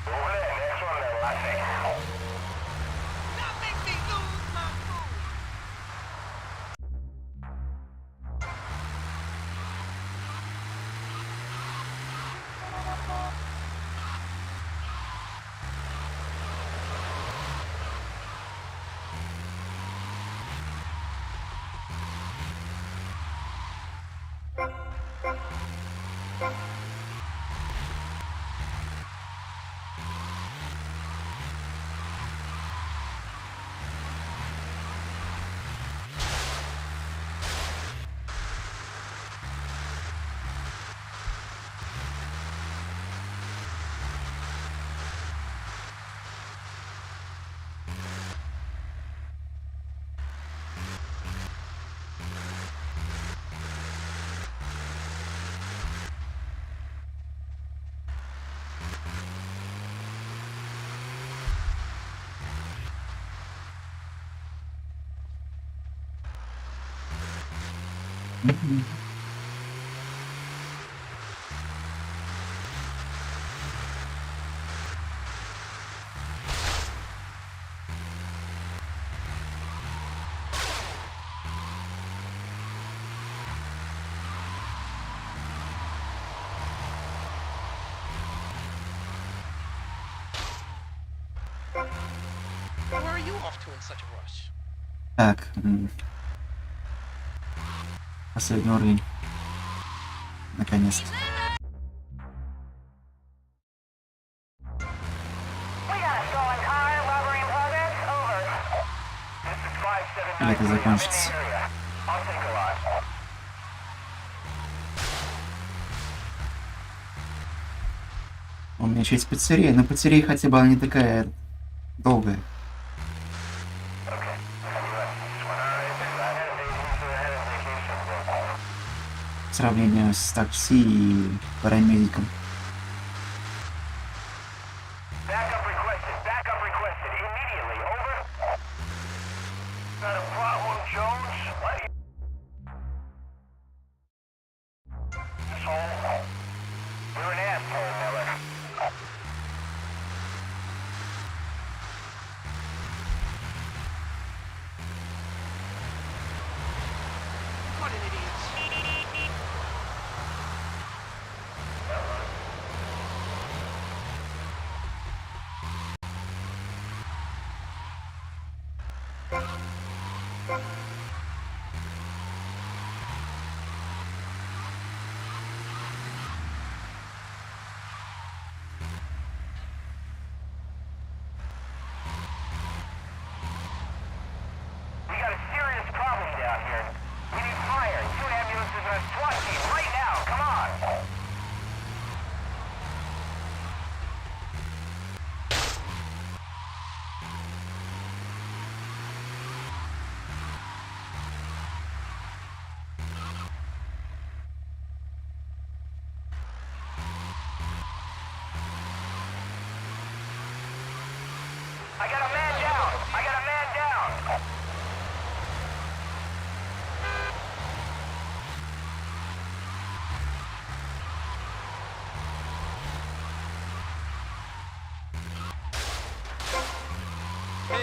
[SPEAKER 12] Over there, next one there, I think. Not make me lose my food.
[SPEAKER 3] Where are you off to in such a rush?
[SPEAKER 7] Так. Последний уровень. Наконец-то. Или это закончится. У меня еще есть пиццерия, но пиццерия хотя бы она не такая долгая. В сравнении с такси и парамедиком.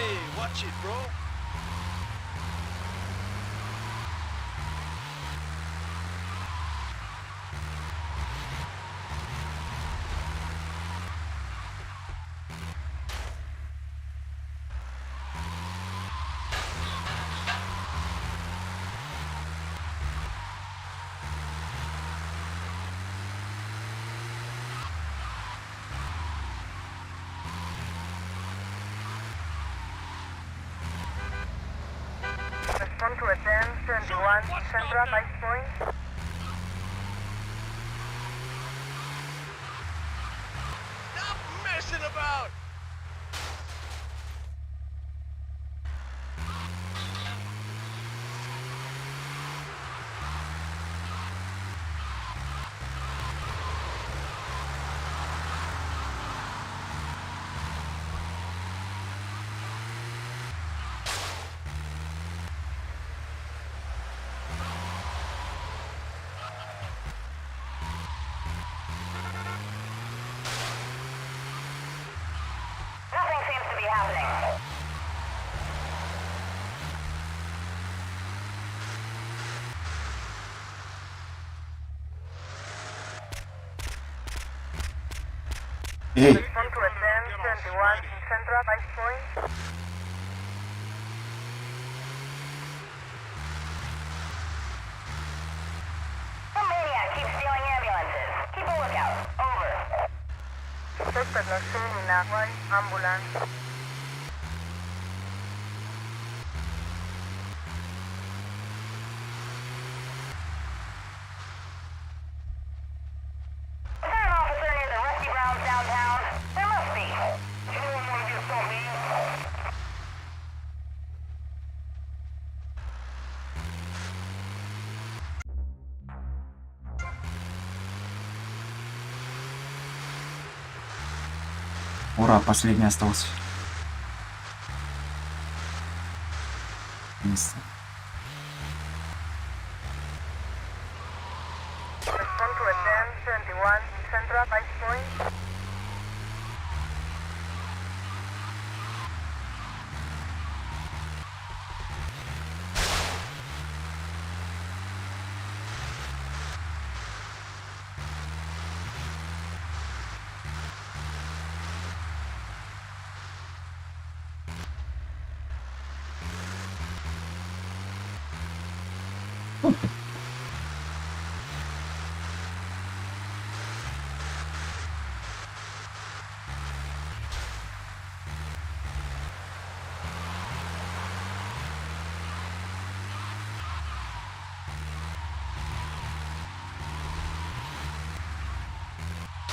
[SPEAKER 16] Hey, watch it, bro.
[SPEAKER 6] Respond to a 1071 Central Vice Point.
[SPEAKER 16] Stop messing about!
[SPEAKER 6] Nothing seems to be happening.
[SPEAKER 7] Эй,
[SPEAKER 6] Respond to a 1071 Central Vice Point. Some maniac keeps stealing ambulances. Keep a lookout. Over. Suspect not seen in a white ambulance. Is there an officer near the Rusty Browns downtown? There must be. Anyone want to get something?
[SPEAKER 7] ура, последний остался. Место.
[SPEAKER 6] Respond to a 1071 Central Vice Point.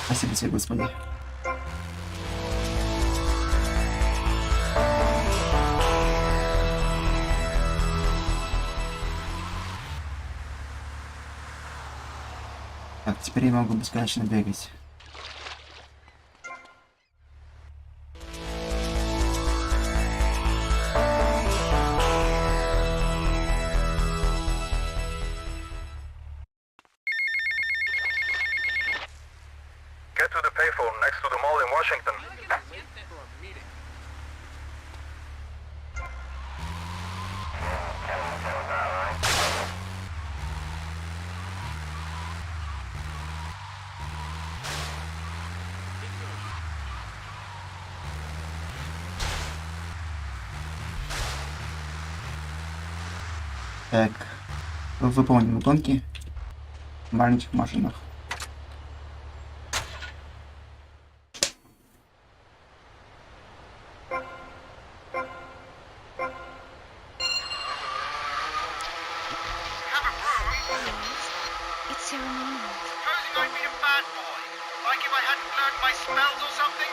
[SPEAKER 7] Спасибо тебе, Господи. Так, теперь я могу бесконечно бегать.
[SPEAKER 12] Get to the payphone next to the mall in Washington.
[SPEAKER 7] Так, выполним гонки в маленьких машинах.
[SPEAKER 14] It's ceremonial.
[SPEAKER 1] Supposing I'd been a bad boy, like if I hadn't learned my spells or something,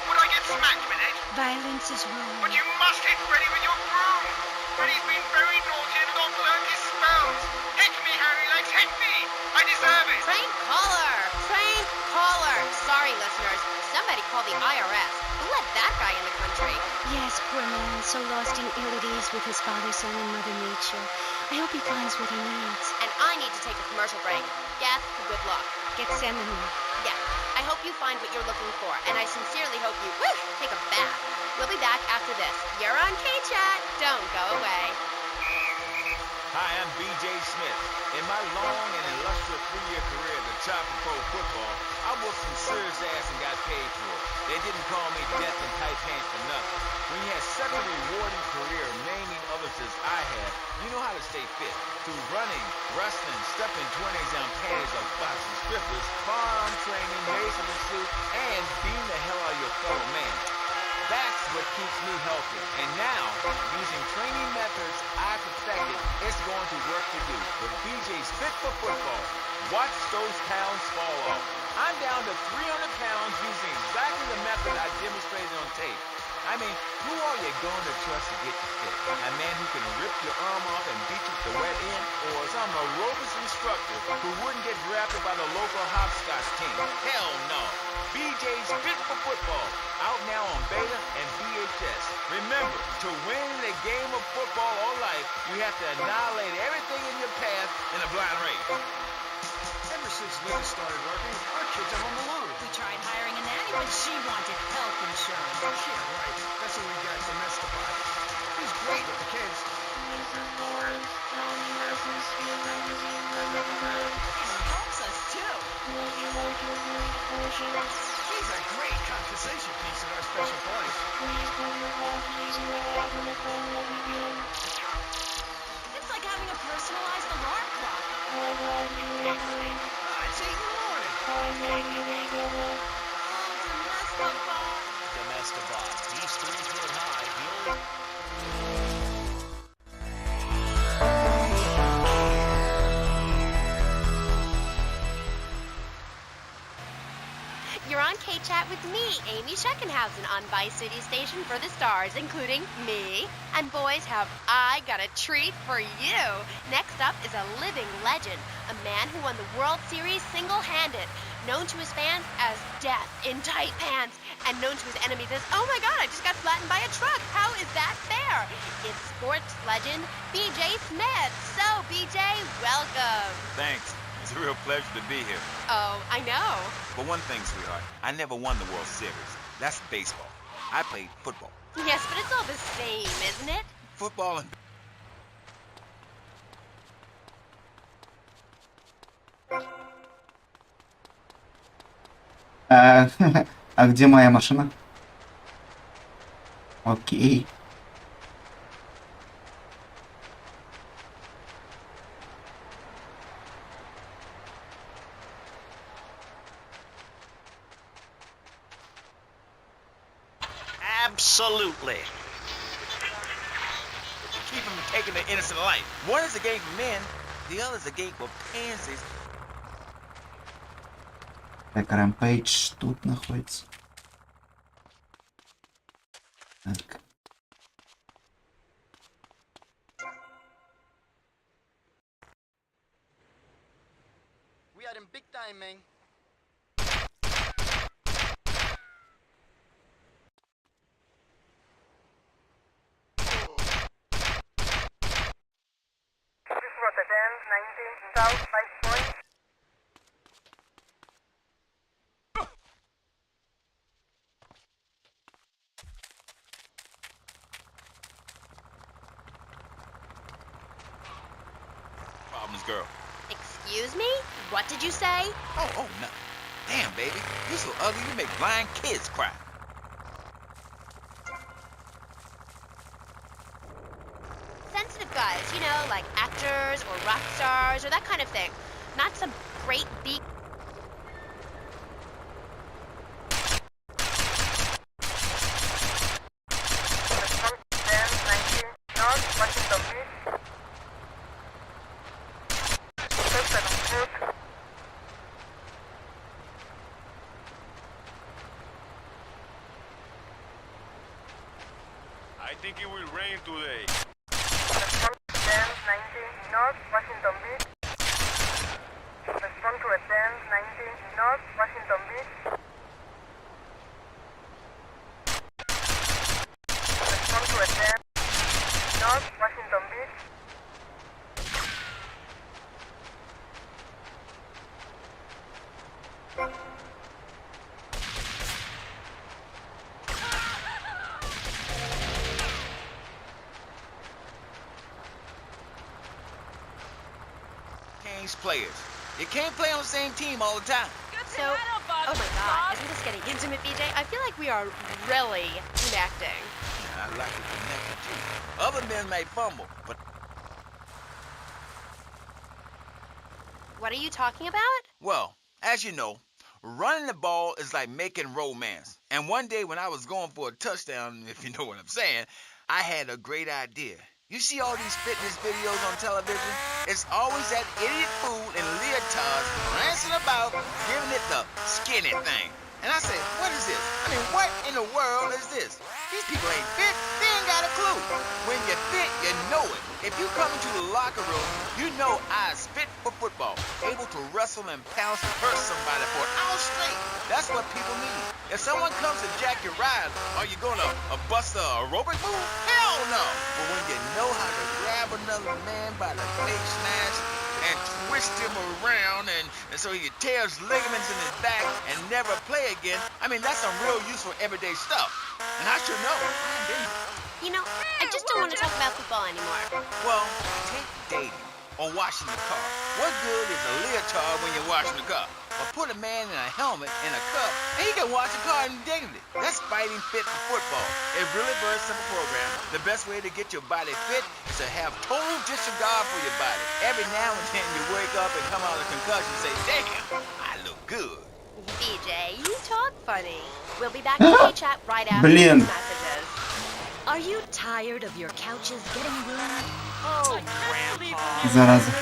[SPEAKER 1] would I get smacked with it?
[SPEAKER 14] Violence is wrong.
[SPEAKER 1] But you must hit Freddy with your broom! Freddy's been very naughty and not learned his spells! Hit me, Harry Legs, hit me! I deserve it!
[SPEAKER 13] Train caller! Train caller! Sorry, listeners. Somebody call the IRS. Who let that guy in the country?
[SPEAKER 14] Yes, poor man, so lost in ill at ease with his father, son, and Mother Nature. I hope he finds what he needs.
[SPEAKER 13] And I need to take a commercial break. Geth, good luck.
[SPEAKER 14] Get Sam and me.
[SPEAKER 13] Yeah, I hope you find what you're looking for, and I sincerely hope you take a bath. We'll be back after this. You're on K-Chat. Don't go away.
[SPEAKER 17] Hi, I'm B.J. Smith. In my long and illustrious 3-year career at the top of pro football, I whooped some serious ass and got paid for it. They didn't call me death in tight pants for nothing. When you have such a rewarding career naming others as I have, you know how to stay fit. Through running, wrestling, stepping 20s on panties of boxing strippers, firearm training, masonry suit, and beating the hell out of your fellow man. That's what keeps me healthy. And now, using training methods I perfected, it's going to work to do. With BJ's Fit for Football, watch those pounds fall off. I'm down to 300 pounds using exactly the method I demonstrated on tape. I mean, who are you going to trust to get you fit? A man who can rip your arm off and beat you with the wet end? Or some aerobics instructor who wouldn't get drafted by the local hopscotch team? Hell no. BJ's Fit for Football, out now on beta and VHS. Remember, to win the game of football or life, you have to annihilate everything in your path in a blind race.
[SPEAKER 18] Ever since Lynn started working, our kids are home alone.
[SPEAKER 4] We tried hiring a nanny, but she wanted health insurance.
[SPEAKER 18] Yeah, right. That's when we got domesticated. He's great with the kids.
[SPEAKER 4] Helps us too.
[SPEAKER 18] He's a great conversation piece at our special place.
[SPEAKER 4] It's like having a personalized alarm clock.
[SPEAKER 18] It's 8 in the morning.
[SPEAKER 15] Domestabot. He's 3 foot high. The only...
[SPEAKER 13] You're on K-Chat with me, Amy Scheckenhausen, on Vice City Station for the stars, including me. And boys, have I got a treat for you. Next up is a living legend, a man who won the World Series single-handed, known to his fans as Death in Tight Pants, and known to his enemies as, oh my god, I just got flattened by a truck. How is that fair? It's sports legend BJ Smith. So, BJ, welcome.
[SPEAKER 17] Thanks. It's a real pleasure to be here.
[SPEAKER 13] Oh, I know.
[SPEAKER 17] But one thing, sweetheart, I never won the World Series. That's baseball. I played football.
[SPEAKER 13] Yes, but it's all the same, isn't it?
[SPEAKER 17] Football and...
[SPEAKER 7] А где моя машина? Окей.
[SPEAKER 1] Absolutely.
[SPEAKER 17] Keep them taking the innocent life. One is a game for men, the other is a game for pansies.
[SPEAKER 7] Так, Rampage тут находится. Так.
[SPEAKER 3] We had him big time, man.
[SPEAKER 6] This was a 10, 90, south, 5 points.
[SPEAKER 17] Problems, girl.
[SPEAKER 13] Excuse me? What did you say?
[SPEAKER 17] Oh, no. Damn, baby. You're so ugly, you make blind kids cry.
[SPEAKER 13] Sensitive guys, you know, like actors or rock stars or that kind of thing. Not some great big...
[SPEAKER 6] North, Washington Beach.
[SPEAKER 16] I think it will rain today.
[SPEAKER 6] 10, 90, North, Washington Beach. Respond to a 10, 90, North, Washington Beach. Respond to a 10, North, Washington Beach.
[SPEAKER 17] change players. You can't play on the same team all the time.
[SPEAKER 13] So, oh my god, isn't this getting intimate, BJ? I feel like we are really connecting.
[SPEAKER 17] I like to connect with you. Other men may fumble, but...
[SPEAKER 13] What are you talking about?
[SPEAKER 17] Well, as you know, running the ball is like making romance. And one day when I was going for a touchdown, if you know what I'm saying, I had a great idea. You see all these fitness videos on television? It's always that idiot fool in leotards prancing about, giving it the skinny thing. And I said, what is this? I mean, what in the world is this? These people ain't fit. They ain't got a clue. When you're fit, you know it. If you come into the locker room, you know I's fit for football. Able to wrestle and pounce and hurt somebody for an hour straight. That's what people need. If someone comes to jack your ride, are you gonna bust a aerobic move? Hell no. But when you know how to grab another man by the face snatch and twist him around and so he tears ligaments in his back and never play again, I mean, that's some real useful everyday stuff. And I should know.
[SPEAKER 13] You know, I just don't want to talk about football anymore.
[SPEAKER 17] Well, take dating or washing the car. What good is a leotard when you're washing the car? Or put a man in a helmet in a cup and he can wash the car in dignity. That's fighting fit for football. A really very simple program. The best way to get your body fit is to have total disregard for your body. Every now and then you wake up and come out of concussion and say, damn, I look good.
[SPEAKER 13] BJ, you talk funny. We'll be back in K-Chat right after these messages.
[SPEAKER 14] Are you tired of your couches getting ruined?
[SPEAKER 3] Oh, Grandpa.
[SPEAKER 7] Зараза.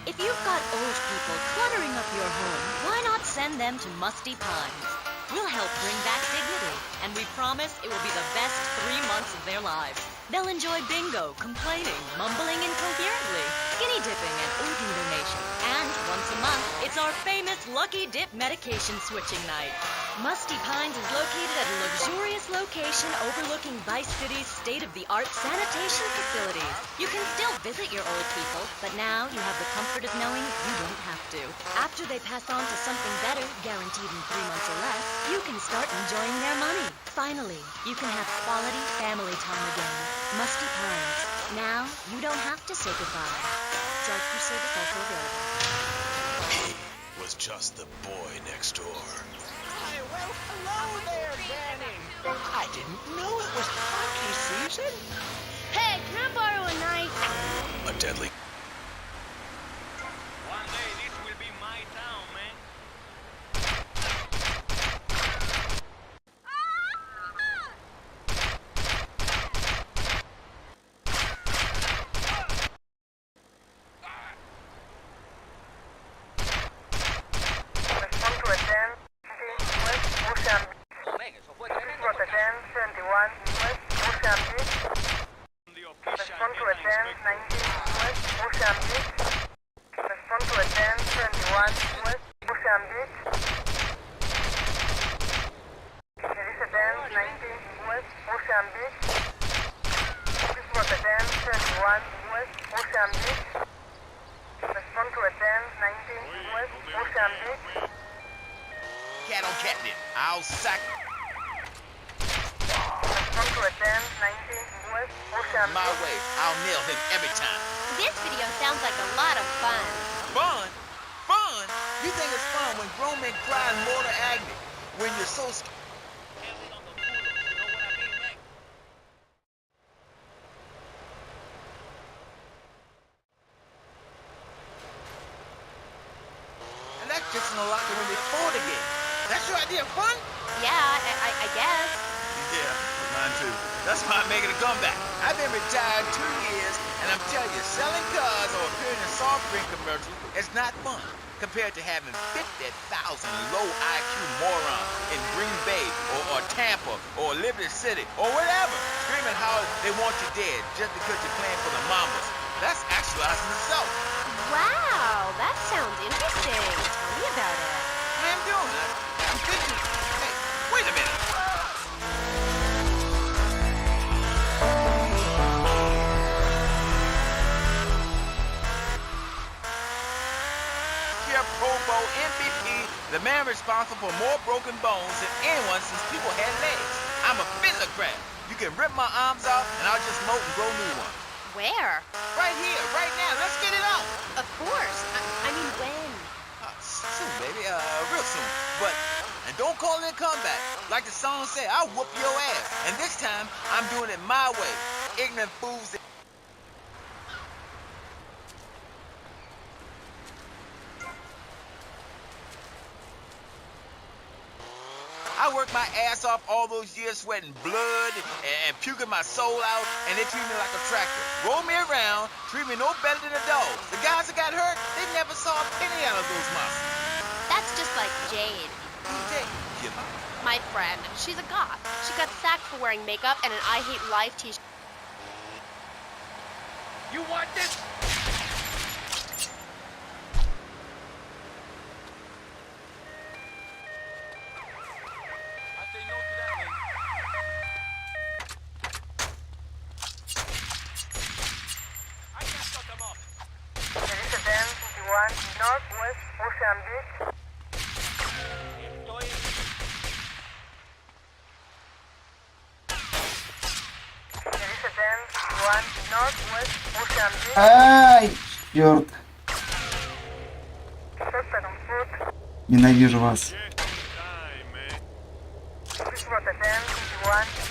[SPEAKER 14] If you've got old people cluttering up your home, why not send them to Musty Pines? We'll help bring back dignity, and we promise it will be the best 3 months of their lives. They'll enjoy bingo, complaining, mumbling incoherently, skinny dipping, and organ donation. And once a month, it's our famous Lucky Dip medication switching night. Musty Pines is located at a luxurious location overlooking Vice City's state-of-the-art sanitation facilities. You can still visit your old people, but now you have the comfort of knowing you don't have to. After they pass on to something better, guaranteed in 3 months or less, you can start enjoying their money. Finally, you can have quality family time again. Musty Pines. Now, you don't have to say goodbye. Drive-through service also available.
[SPEAKER 15] He was just the boy next door.
[SPEAKER 3] Well, hello there, Danny. I didn't know it was hockey season.
[SPEAKER 13] Hey, can I borrow a knife?
[SPEAKER 15] A deadly...
[SPEAKER 17] One day this will be my town, man.
[SPEAKER 6] Respond to attend. West Ocean. Protegen 71 West Ocean Beach. Respond to attend 19 West Ocean Beach. Respond to attend 21 West Ocean Beach. Service attend 19 West Ocean Beach. Please attend 21 West Ocean Beach. Respond to attend 19 West Ocean Beach.
[SPEAKER 17] Cat on catnip. I'll sack...
[SPEAKER 6] Respond to attend 19 West Ocean
[SPEAKER 17] My way. I'll nail him every time.
[SPEAKER 13] This video sounds like a lot of fun.
[SPEAKER 17] Fun? Fun? You think it's fun when grown men cry in mortal agony? When you're so scared? And that's just in the locker room before the game. That's your idea of fun?
[SPEAKER 13] Yeah, I guess.
[SPEAKER 17] Yeah, mine too. That's why I'm making a comeback. I've been retired 2 years, and I'm telling you, selling cars or appearing in soft drink commercials is not fun compared to having 50,000 low IQ morons in Green Bay or Tampa or Liberty City or whatever screaming how they want you dead just because you're playing for the Mambas. That's actualizing itself.
[SPEAKER 13] Wow, that sounds interesting. Tell me about it.
[SPEAKER 17] I'm doing it. I'm thinking. Hey, wait a minute. Pro Bowl MVP, the man responsible for more broken bones than anyone since people had legs. I'm a physicrat. You can rip my arms off and I'll just mold and grow new ones.
[SPEAKER 13] Where?
[SPEAKER 16] Right here, right now. Let's get it on.
[SPEAKER 13] Of course. I mean, when?
[SPEAKER 16] Soon, baby. Real soon. But, and don't call it a comeback. Like the song said, I'll whoop your ass. And this time, I'm doing it my way. Ignorant fools. I worked my ass off all those years, sweating blood and puking my soul out, and they treat me like a tractor. Roll me around, treat me no better than a dog. The guys that got hurt, they never saw a penny out of those monsters.
[SPEAKER 13] That's just like Jade.
[SPEAKER 16] Jade?
[SPEAKER 13] My friend. She's a goth. She got sacked for wearing makeup and an I Hate Life t-shirt.
[SPEAKER 16] You want this?
[SPEAKER 6] Northwest Mozambique. Northwest Mozambique.
[SPEAKER 7] Ай, черт. Ненавижу вас.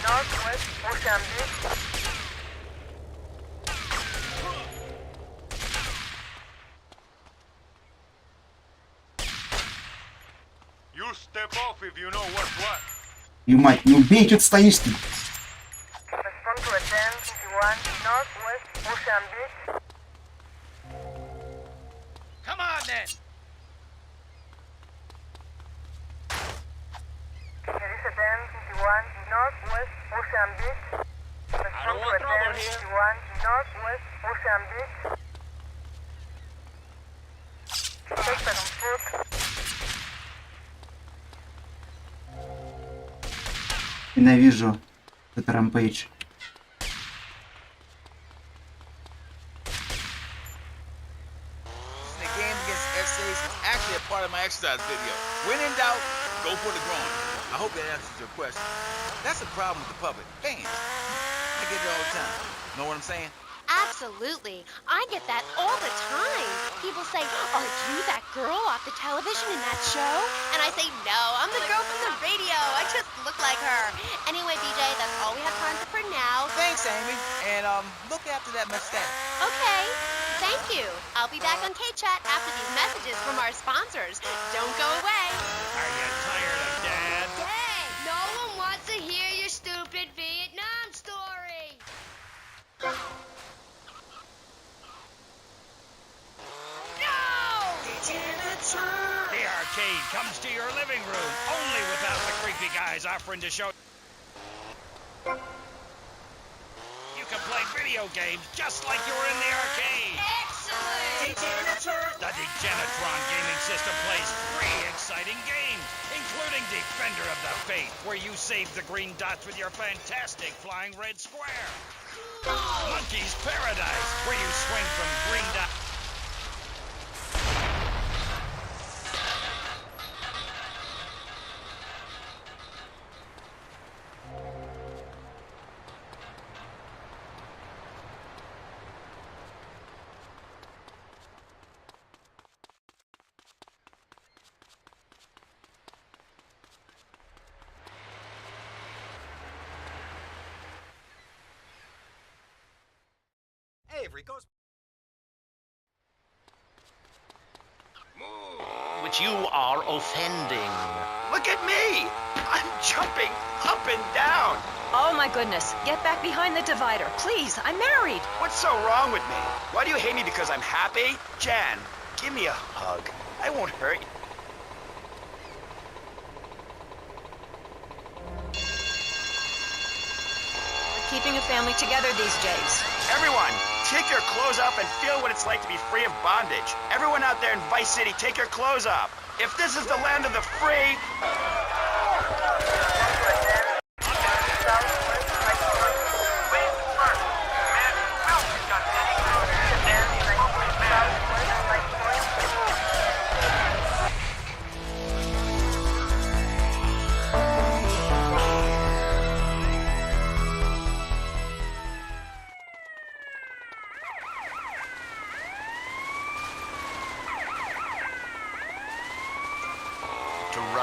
[SPEAKER 6] Northwest Mozambique.
[SPEAKER 17] You step off if you know what's what.
[SPEAKER 7] И мать, не убей, что ты стоишь ты?
[SPEAKER 6] Respond to a 10-51 Northwest Mozambique.
[SPEAKER 16] Come on then.
[SPEAKER 6] There is a 10-51 Northwest Mozambique. Respond to a 10-51 Northwest Mozambique. Take that on foot.
[SPEAKER 7] Ненавижу этот рампейдж.
[SPEAKER 16] The game against FCs is actually a part of my exercise video. When in doubt, go for the groin. I hope that answers your question. That's a problem with the public. Fans. I get it all the time. Know what I'm saying?
[SPEAKER 13] Absolutely. I get that all the time. People say, are you that girl off the television in that show? And I say, no, I'm the girl from the radio. I just look like her. Anyway, BJ, that's all we have time for now.
[SPEAKER 16] Thanks, Amy. And, look after that mustache.
[SPEAKER 13] Okay. Thank you. I'll be back on K-Chat after these messages from our sponsors. Don't go away.
[SPEAKER 16] Are you tired of Dad?
[SPEAKER 13] Hey, no one wants to hear your stupid Vietnam story.
[SPEAKER 18] The arcade comes to your living room, only without the creepy guys offering to show. You can play video games just like you were in the arcade.
[SPEAKER 13] Excellent!
[SPEAKER 18] The Degenitron gaming system plays 3 exciting games, including Defender of the Faith, where you save the green dots with your fantastic flying red square. Monkey's Paradise, where you swing from green dots.
[SPEAKER 8] Avery goes. Which you are offending. Look at me! I'm jumping up and down.
[SPEAKER 4] Oh my goodness, get back behind the divider, please, I'm married.
[SPEAKER 8] What's so wrong with me? Why do you hate me because I'm happy? Jan, give me a hug. I won't hurt you.
[SPEAKER 4] We're keeping a family together these days.
[SPEAKER 8] Everyone, take your clothes off and feel what it's like to be free of bondage. Everyone out there in Vice City, take your clothes off. If this is the land of the free...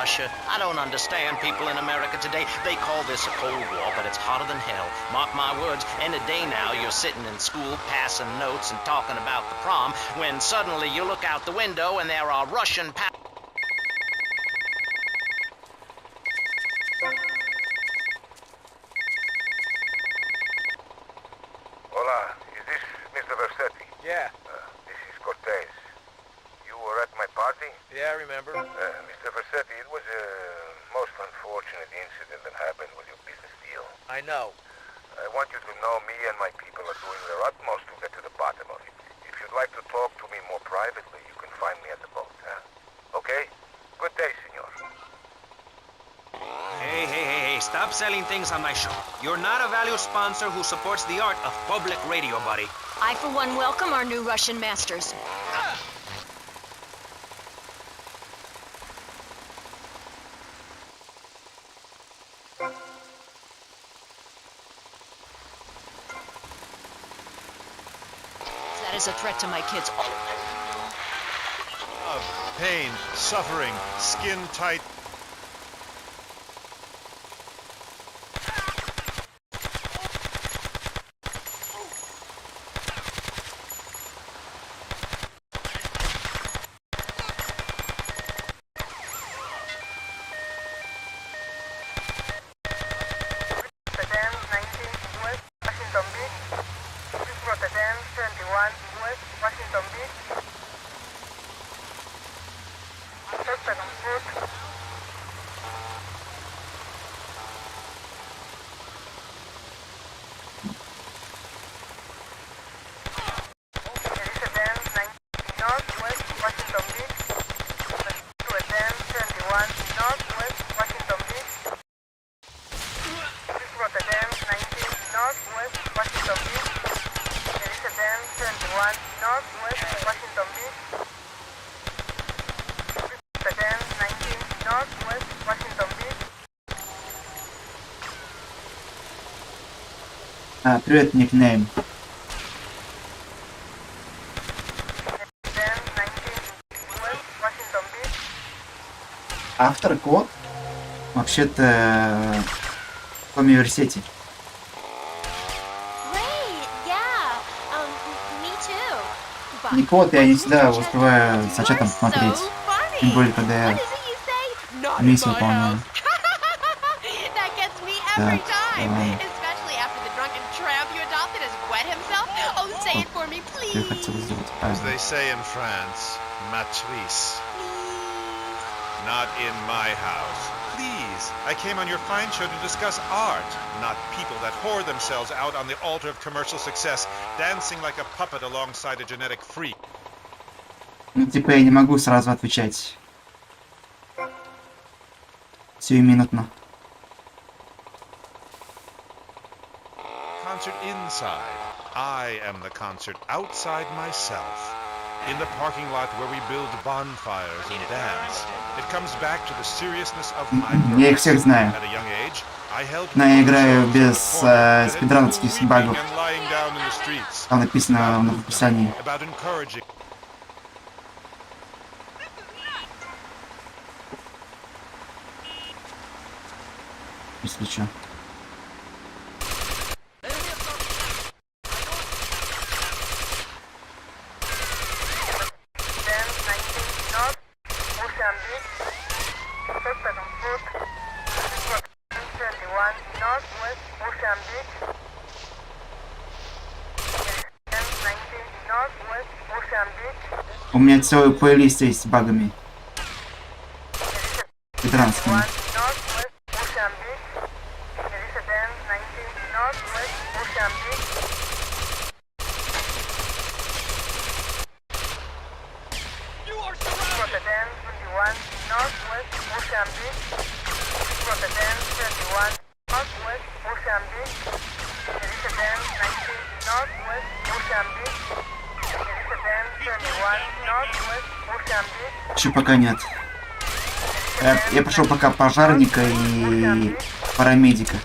[SPEAKER 9] Russia. I don't understand people in America today. They call this a Cold War, but it's hotter than hell. Mark my words, any day now you're sitting in school passing notes and talking about the prom, when suddenly you look out the window and there are Russian
[SPEAKER 12] Hola, is this Mr. Versetti?
[SPEAKER 3] Yeah.
[SPEAKER 12] This is Cortez. You were at my party?
[SPEAKER 3] Yeah, I remember.
[SPEAKER 12] Mr. Versetti, it was a most unfortunate incident that happened with your business deal.
[SPEAKER 3] I know.
[SPEAKER 12] I want you to know me and my people are doing their utmost to get to the bottom of it. If you'd like to talk to me more privately, you can find me at the boat, huh? Okay? Good day, senor.
[SPEAKER 8] Hey, stop selling things on my show. You're not a valued sponsor who supports the art of public radio, buddy.
[SPEAKER 19] I, for one, welcome our new Russian masters. That is a threat to my kids.
[SPEAKER 15] Of pain, suffering, skin tight.
[SPEAKER 7] Привет, никнейм. Автор код? Вообще-то в университете. Не код, я не всегда успеваю с чатом смотреть. Тем более, когда я миссию выполняю. Так, давай. Я хотел сделать
[SPEAKER 15] As they say in France, matrice. Not in my house. Please, I came on your fine show to discuss art, not people that whore themselves out on the altar of commercial success, dancing like a puppet alongside a genetic freak.
[SPEAKER 7] Ну, типа, я не могу сразу отвечать. Сиюминутно.
[SPEAKER 15] Concert inside. I am the concert outside myself. In the parking lot where we build bonfires and dance. It comes back to the seriousness of my
[SPEAKER 7] Я их всех знаю.
[SPEAKER 15] At a young age, I held
[SPEAKER 7] Но я играю без спидрановских багов. Там написано в описании. Если что. У меня целый плейлист есть с багами. Спидранскими. Еще пока нет. Я пошел пока пожарника и парамедика.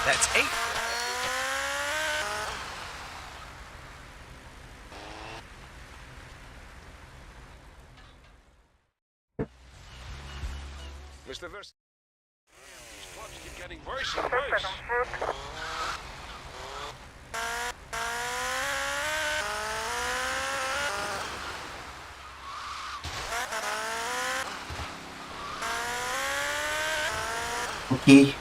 [SPEAKER 8] That's 8.
[SPEAKER 17] Mr. Vers... These clubs keep getting worse and worse.
[SPEAKER 7] Окей.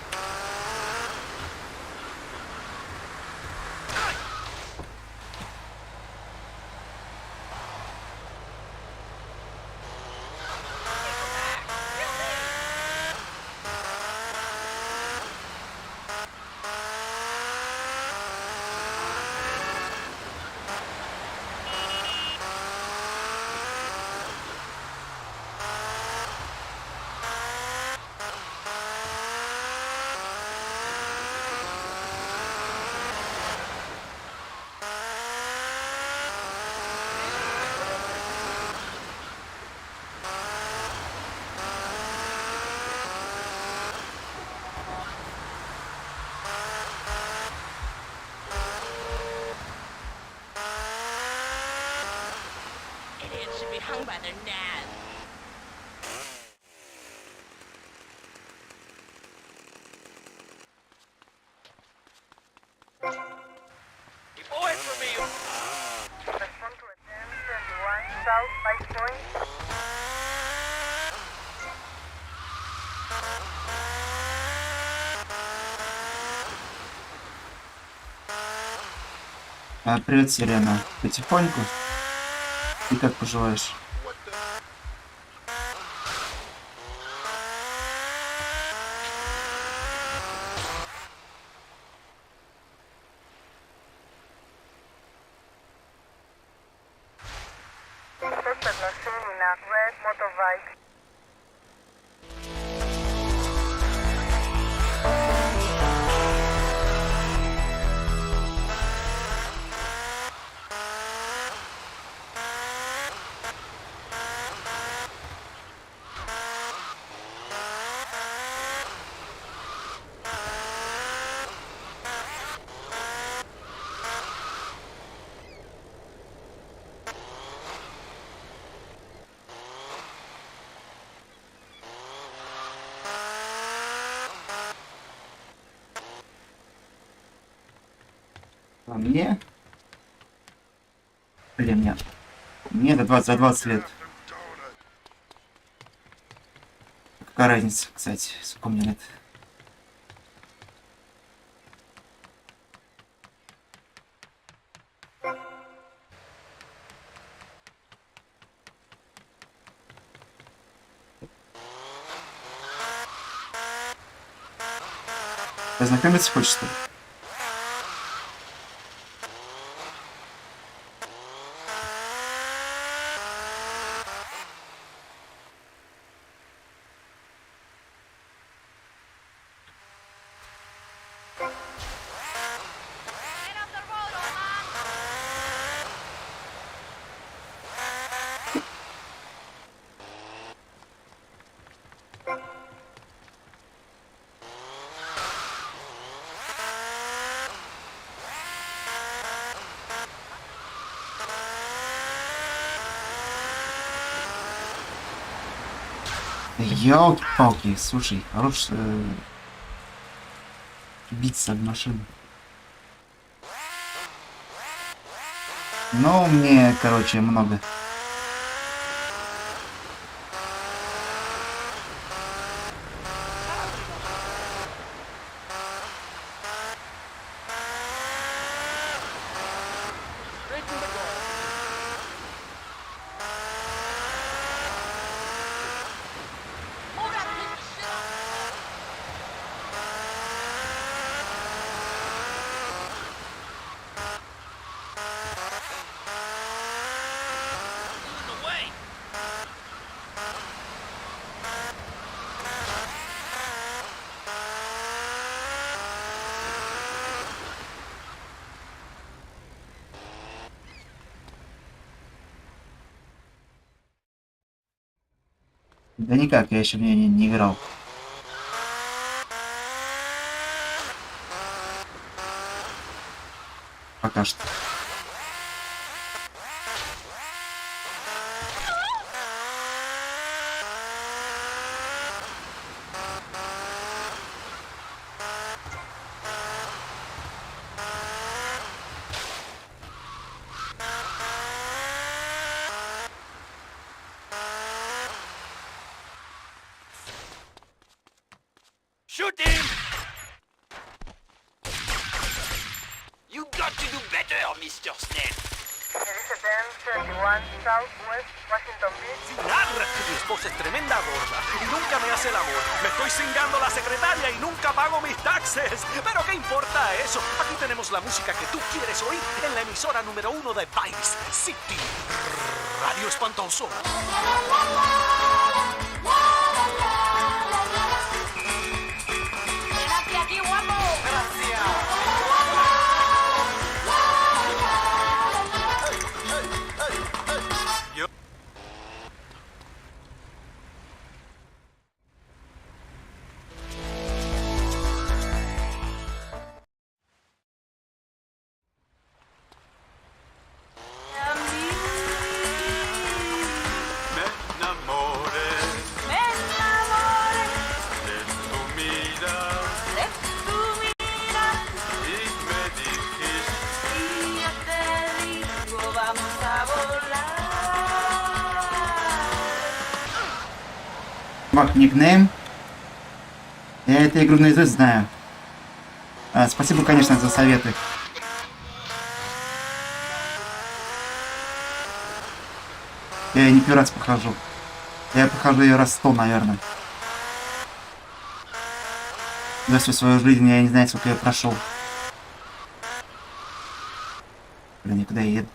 [SPEAKER 11] Idiots should be hung by their nads.
[SPEAKER 17] Keep away from me!
[SPEAKER 6] Respond to attempt 21 South 5 Point.
[SPEAKER 7] Привет, Сирена. Потихоньку? Ты как поживаешь?
[SPEAKER 6] Suspect was seen in a red motorbike.
[SPEAKER 7] А мне? Блин, нет. Мне до 20 лет. Какая разница, кстати, сколько мне лет? Познакомиться хочешь, что ли? Ёлки-палки, слушай, хорош биться об машину. Ну, мне, короче, много. Да никак, я еще в нее не играл. пока что.
[SPEAKER 2] Shoot him! You got to do better, Mr. Snell.
[SPEAKER 6] Dirige 1031 Southwest Washington Beach.
[SPEAKER 3] Narra que mi esposa es tremenda gorda y nunca me hace el amor. Me estoy cingando la secretaria y nunca pago mis taxes. Pero ¿qué importa eso? Aquí tenemos la música que tú quieres oír en la emisora número 1 de Vice City. Radio Espantoso.
[SPEAKER 4] Quédate aquí, guapo.
[SPEAKER 7] Мак никнейм. Я эту игру наизусть знаю. Спасибо, конечно, за советы. Я не первый раз прохожу. Я прохожу ее раз 100, наверное. За всю свою жизнь я не знаю, сколько я прошел. Блин, никуда я еду.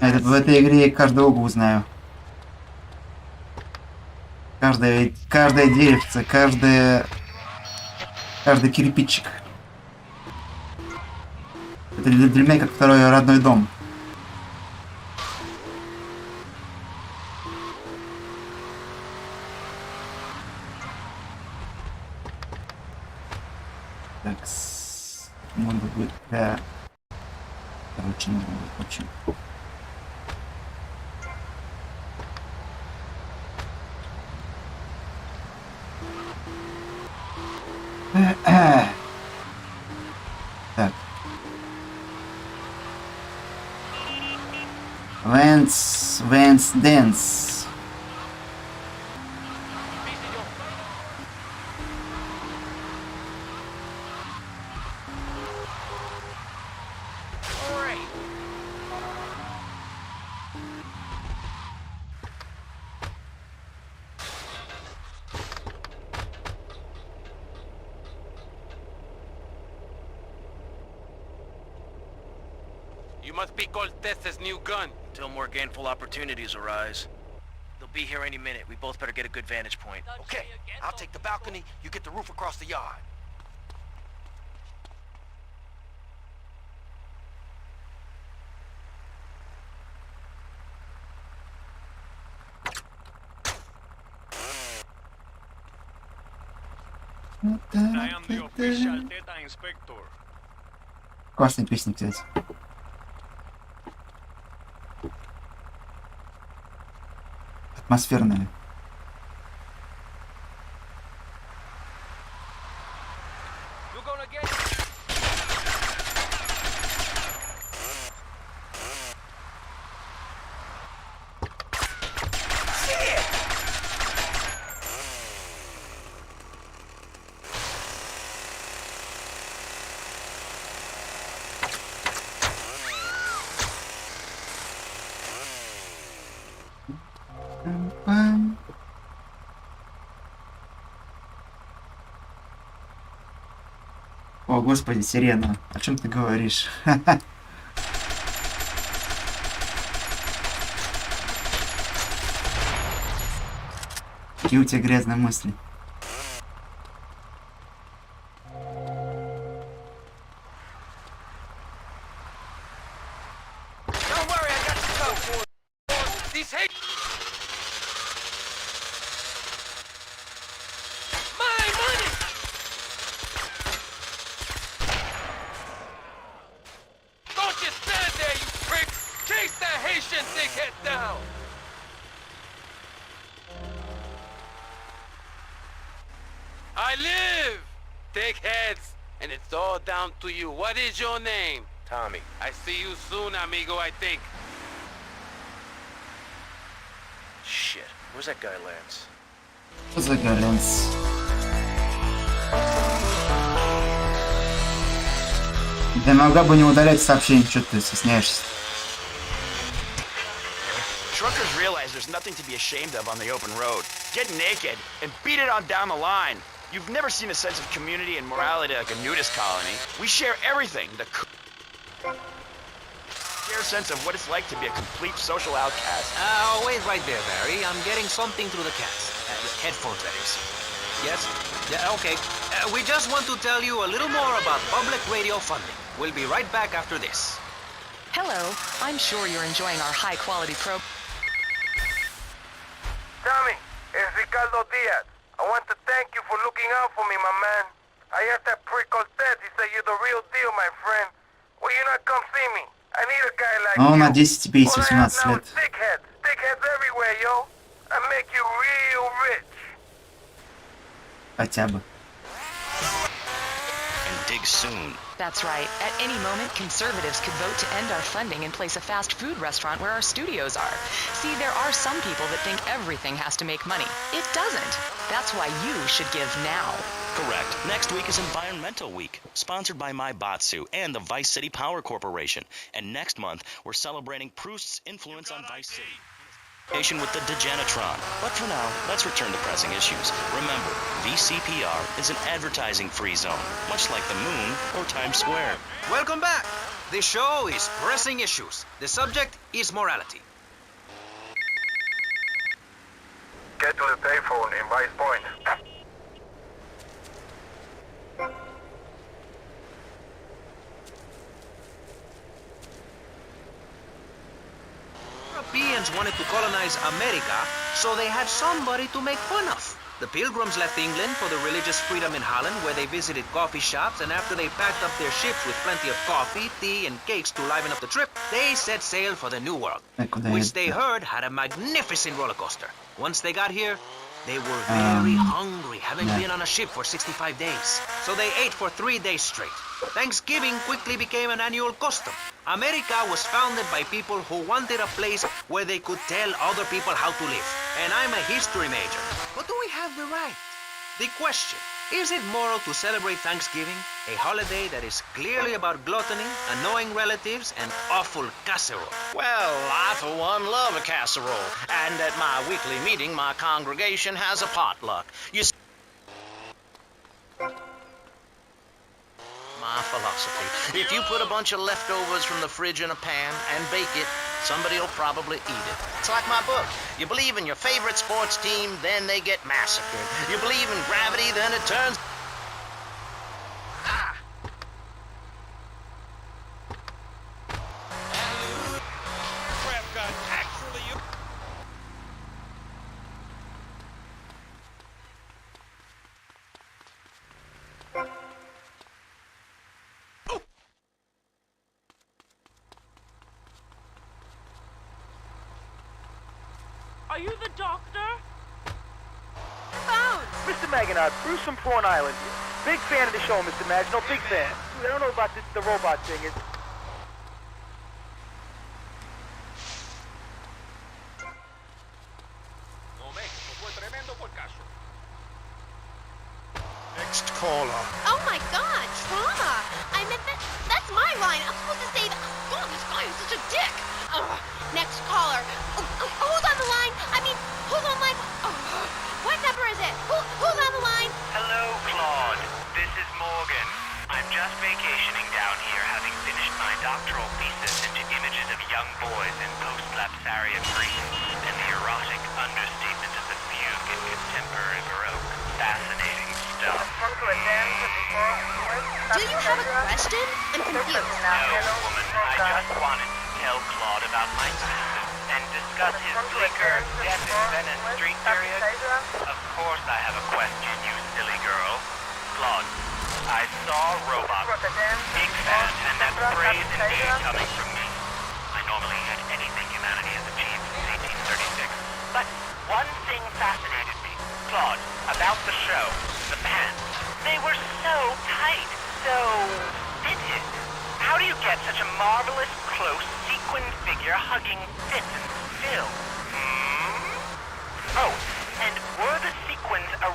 [SPEAKER 7] В этой игре я каждый угол знаю. Каждое деревце, каждый кирпичик. Это для меня как второй родной дом. Так, надо будет короче, нужно будет почему. Так. Вэнс Дэнс.
[SPEAKER 3] You must be Cortez's new gun. Until more gainful opportunities arise. They'll be here any minute. We both better get a good vantage point.
[SPEAKER 2] Okay, I'll take the balcony, you get the roof across the yard.
[SPEAKER 7] Классная песня, кстати. Атмосферная. О, господи, сирена. О чем ты говоришь? Какие у тебя грязные мысли?
[SPEAKER 20] these hate... My money! Don't just stand there, you prick! Chase that Haitian dickhead down! I live, dickheads! And it's all down to you. What is your name? Tommy. I see you soon, amigo, I think.
[SPEAKER 8] Shit, where's that guy, Lance?
[SPEAKER 7] What's that guy, Lance? Да могла бы не удалять сообщение, что ты стесняешься.
[SPEAKER 3] Truckers realize there's nothing to be ashamed of on the open road. Get naked and beat it on down the line. You've never seen a sense of community and morality like a nudist colony. We share everything. Share a sense of what it's like to be a complete social outcast.
[SPEAKER 8] Wait right there, Barry. I'm getting something through the cats. Headphones, that is. Yes? Yeah, okay. We just want to tell you a little more about public radio funding. We'll be right back after this.
[SPEAKER 21] Hello. I'm sure you're enjoying our high-quality program.
[SPEAKER 12] Tommy, it's Ricardo Diaz. I want to thank you for looking out for me, my man. I asked that prick Cortez. He said you're the real deal, my friend. Will you not come see me? I need a guy like
[SPEAKER 7] Ну,
[SPEAKER 12] you.
[SPEAKER 7] надеюсь, тебе есть
[SPEAKER 12] All I have
[SPEAKER 7] 18
[SPEAKER 12] now
[SPEAKER 7] лет.
[SPEAKER 12] is dickheads. Dickheads everywhere, yo. I make you real rich.
[SPEAKER 7] Хотя бы.
[SPEAKER 3] And dig soon.
[SPEAKER 21] That's right. At any moment, conservatives could vote to end our funding and place a fast food restaurant where our studios are. See, there are some people that think everything has to make money. It doesn't. That's why you should give now.
[SPEAKER 22] Correct. Next week is Environmental Week, sponsored by My Batsu and the Vice City Power Corporation. And next month, we're celebrating Proust's influence on Vice City. With the Degenitron. But for now, let's return to pressing issues. Remember, VCPR is an advertising-free zone, much like the moon or Times Square.
[SPEAKER 8] Welcome back. The show is Pressing Issues. The subject is morality.
[SPEAKER 12] Get to the payphone in Vice Point.
[SPEAKER 8] Europeans wanted to colonize America, so they had somebody to make fun of. The Pilgrims left England for the religious freedom in Holland, where they visited coffee shops, and after they packed up their ships with plenty of coffee, tea, and cakes to liven up the trip, they set sail for the New World, which they heard had a magnificent roller coaster. Once they got here, they were very hungry, having been on a ship for 65 days. So they ate for 3 days straight. Thanksgiving quickly became an annual custom. America was founded by people who wanted a place where they could tell other people how to live. And I'm a history major. But do we have the right? The question, is it moral to celebrate Thanksgiving, a holiday that is clearly about gluttony, annoying relatives, and awful casserole?
[SPEAKER 1] Well, I for one love a casserole, and at my weekly meeting my congregation has a potluck. You see, my philosophy, if you put a bunch of leftovers from the fridge in a pan and bake it, somebody will probably eat it. It's like my book. You believe in your favorite sports team, then they get massacred. You believe in gravity, then it turns...
[SPEAKER 17] Crap got actually...
[SPEAKER 4] Are you the doctor?
[SPEAKER 6] Bounce!
[SPEAKER 12] Mr. Maginot, Bruce from Prawn Island. Big fan of the show, Mr. Maginot, big fan. Dude, I don't know about the robot thing.
[SPEAKER 5] Next caller.
[SPEAKER 13] Oh my god, trauma! I meant that's my line. I'm supposed to say that. Oh god, this guy is such a dick! Ugh. Next caller. Who's on the line? I mean, who's on line? What number is it? Who's on the line?
[SPEAKER 23] Hello, Claude. This is Morgan. I'm just vacationing down here, having finished my doctoral thesis into images of young boys in post-lapsarian Greece and the erotic understatement of the fugue in contemporary Baroque. Fascinating stuff.
[SPEAKER 13] Do you have a question? I'm confused.
[SPEAKER 23] No, woman. I just wanted to tell Claude about my thesis and discuss his bleaker death in Venice street period? Of course I have a question, you silly girl. Claude, I saw robots. Big fan, and that phrase indeed coming from me. I normally hit anything humanity has achieved since 1836. But one thing fascinated me, Claude, about the show. The pants. They were so tight, so fitted. How do you get such a marvelous, close, sequined figure hugging fit and fill? Oh, and were the sequins a...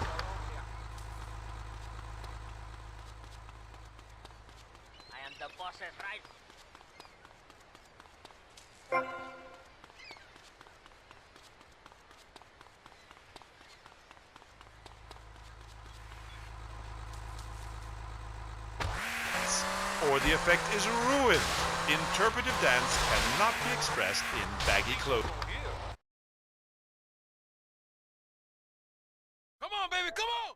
[SPEAKER 10] I am the boss's right.
[SPEAKER 15] Or the effect is ruined. Interpretive dance cannot be expressed in baggy clothing.
[SPEAKER 20] Come on, baby, come on!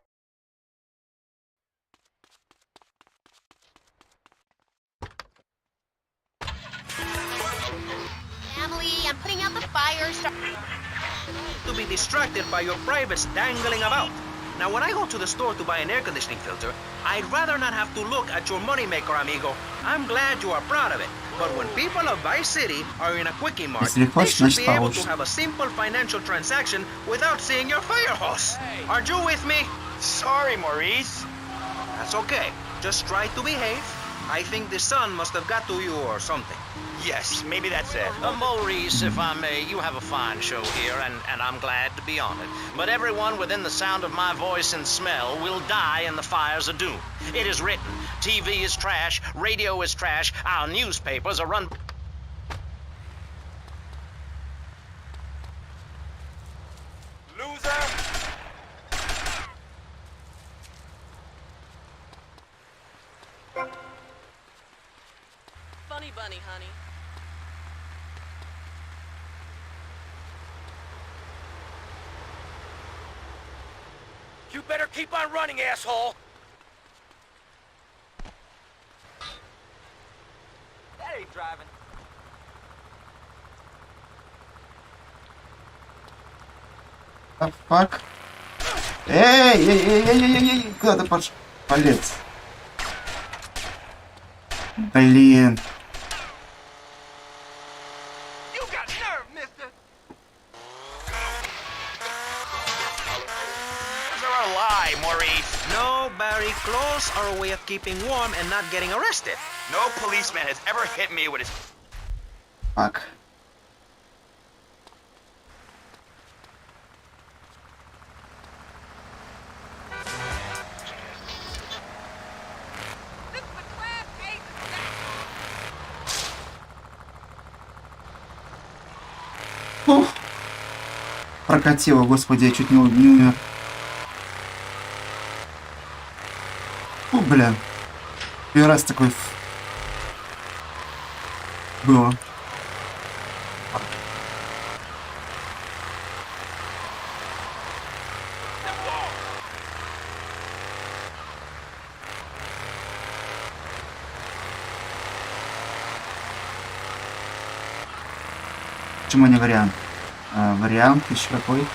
[SPEAKER 13] Emily, I'm putting out the fire.
[SPEAKER 8] To be distracted by your privates dangling about. Now, when I go to the store to buy an air conditioning filter, I'd rather not have to look at your moneymaker, amigo. I'm glad you are proud of it. But when people of Vice City are in a quickie mart, they should be able to have a simple financial transaction without seeing your fire hose. Are you with me?
[SPEAKER 2] Sorry, Maurice.
[SPEAKER 8] That's okay. Just try to behave. I think the sun must have got to you or something.
[SPEAKER 2] Yes, maybe that's it.
[SPEAKER 10] Maurice, if I may, you have a fine show here, and I'm glad to be on it. But everyone within the sound of my voice and smell will die in the fires of doom. It is written, TV is trash, radio is trash, our newspapers are run...
[SPEAKER 2] Loser!
[SPEAKER 4] Funny bunny, honey.
[SPEAKER 20] You better keep on running, asshole!
[SPEAKER 2] That ain't driving.
[SPEAKER 7] The fuck? Эй, куда ты полез? Блин.
[SPEAKER 8] No, Barry, clothes are a way of keeping warm and not getting arrested.
[SPEAKER 2] No policeman has ever hit me with his...
[SPEAKER 7] Fuck. Фух. Прокатило, господи, я чуть не умер. Фу, бля. Первый раз такой было. Почему не вариант? Вариант еще какой?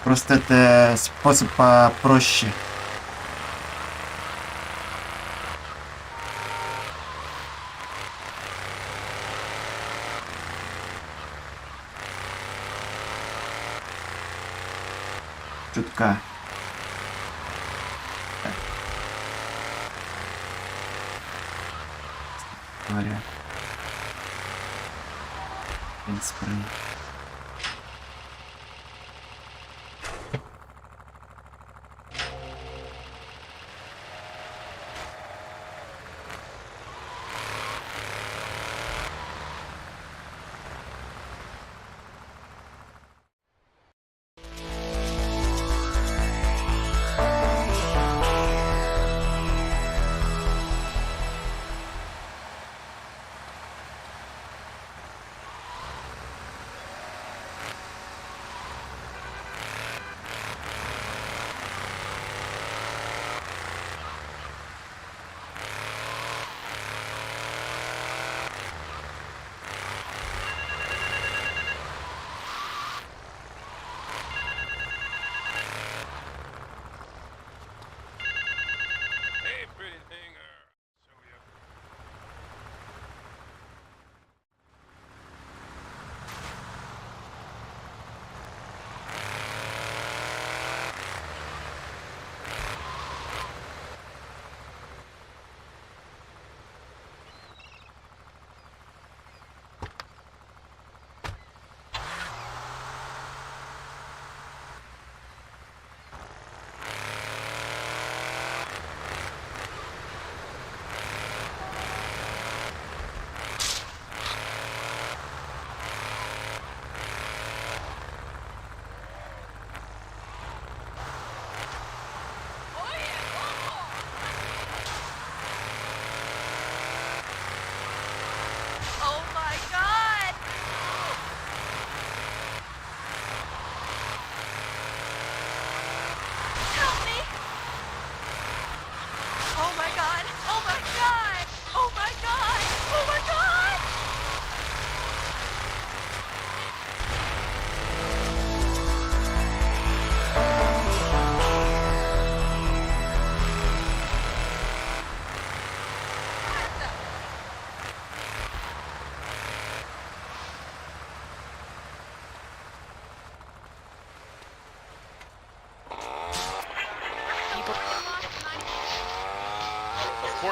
[SPEAKER 7] Просто это способ попроще. Чутка. Говоря. Спрей.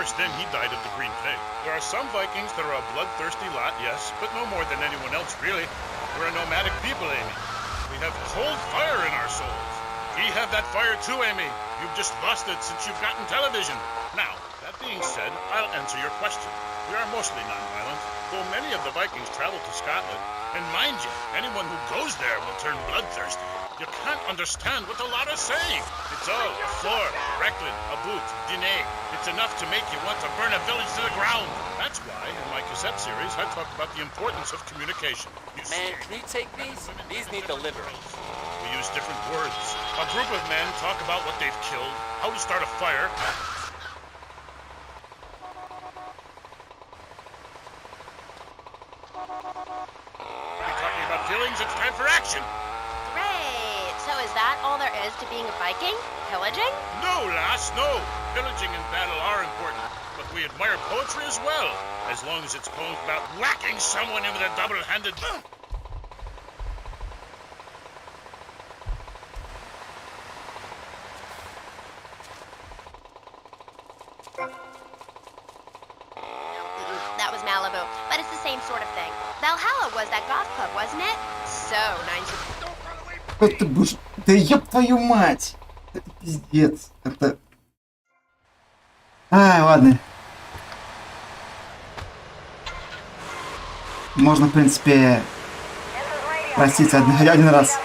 [SPEAKER 14] course, then he died of the green plague. There are some Vikings that are a bloodthirsty lot, yes, but no more than anyone else, really. We're a nomadic people, Amy. We have cold fire in our souls. We have that fire too, Amy. You've just lost it since you've gotten television. Now, that being said, I'll answer your question. We are mostly non-violent, though many of the Vikings travel to Scotland. And mind you, anyone who goes there will turn bloodthirsty. You can't understand what the lot is saying. It's all a floor, a recklin, a boot, dîner. It's enough to make you want to burn a village to the ground. That's why, in my cassette series, I talk about the importance of communication.
[SPEAKER 20] Man, can you take these? These need delivery.
[SPEAKER 14] We use different words. A group of men talk about what they've killed, how to start a fire. We're talking about feelings, it's time for action.
[SPEAKER 13] Great. So is that all there is to being a Viking? Pillaging?
[SPEAKER 14] No, lass, no. Pillaging and battle are important, but we admire poetry as well, as long as it's poems about whacking someone in with a double-handed...
[SPEAKER 13] That was Malibu, but it's the same sort of thing. Valhalla was that goth club, wasn't it? So 90...
[SPEAKER 7] Вот ты будешь... Да ёб твою мать! Это пиздец. Это... Ладно. Можно, в принципе, проститься один раз.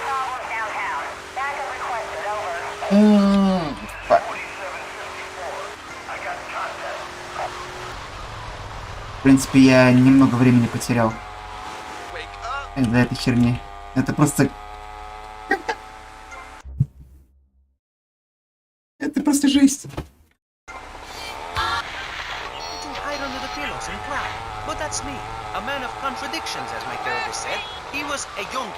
[SPEAKER 7] В принципе, я немного времени потерял из-за этой херни. Это просто... Это просто жесть.
[SPEAKER 8] To hide under the pillows and cry. But that's me, a man of contradictions, as my therapist said. He was a youngie.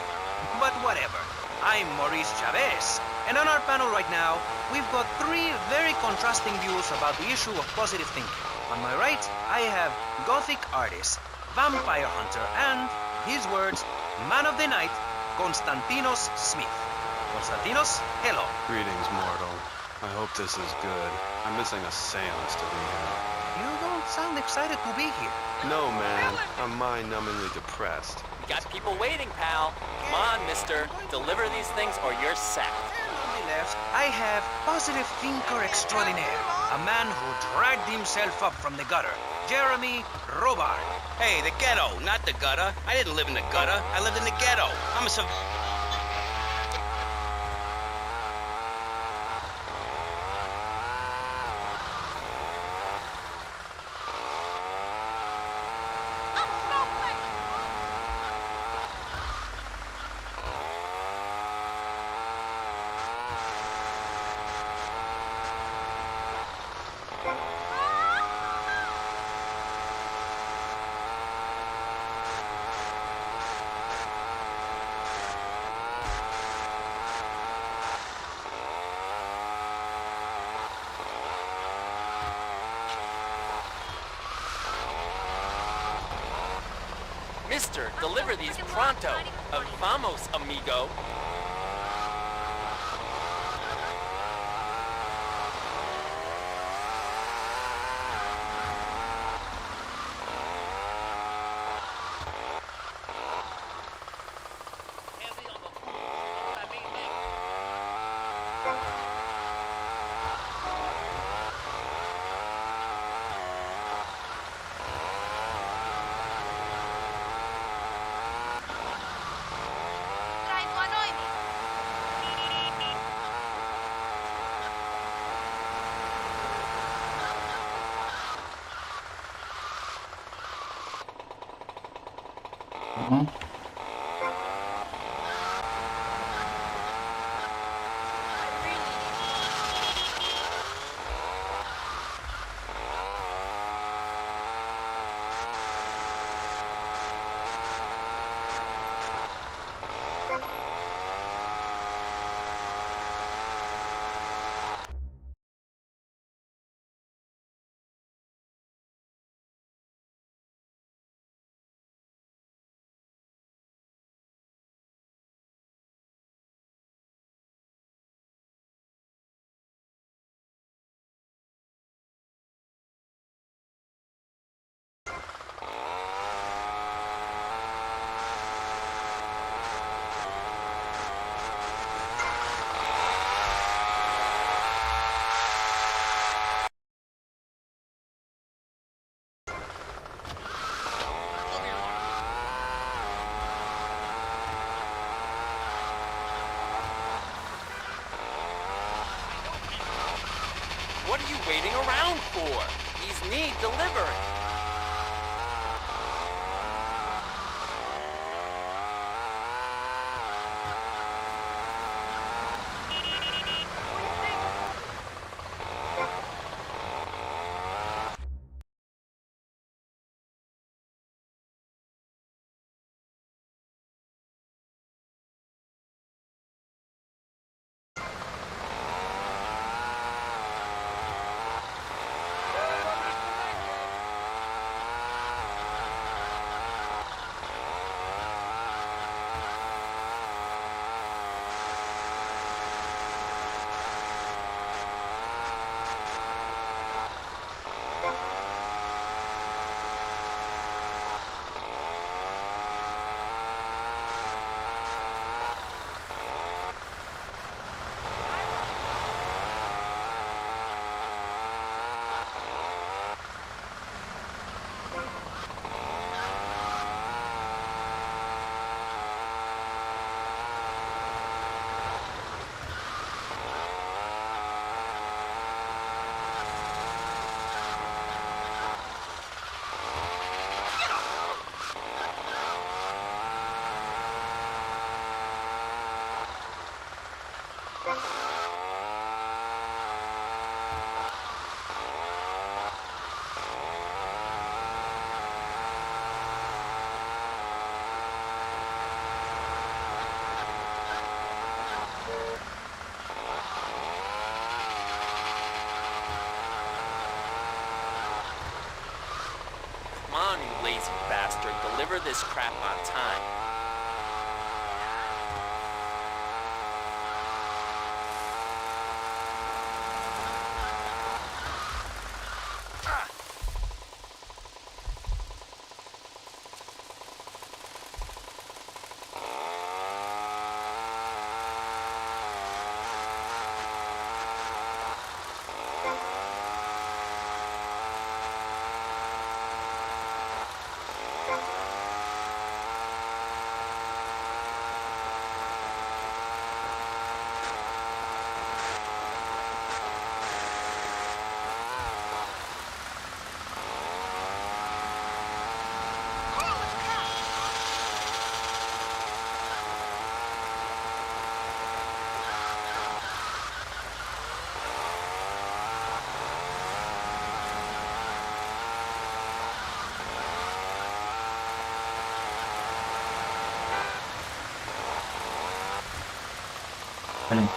[SPEAKER 8] But whatever. I'm Maurice Chavez. And on our panel right now, we've got three very contrasting views about the issue of positive thinking. On my right, I have Gothic artist, vampire hunter, and, his words, man of the night, Konstantinos Smith. Konstantinos, hello.
[SPEAKER 16] Greetings, mortal. I hope this is good. I'm missing a seance to be here.
[SPEAKER 8] You don't sound excited to be here.
[SPEAKER 16] No, man. I'm mind-numbingly depressed.
[SPEAKER 20] We got people waiting, pal. Come on, mister. Deliver these things or you're sacked.
[SPEAKER 8] On the left, I have positive thinker extraordinaire, a man who dragged himself up from the gutter, Jeremy Robart.
[SPEAKER 18] Hey, the ghetto, not the gutter. I didn't live in the gutter. I lived in the ghetto. I'm a
[SPEAKER 20] Mister, deliver these pronto. Vamos, amigo. What are you waiting around for? These need delivering. Come on, you lazy bastard. Deliver this crap on time.
[SPEAKER 7] Блин.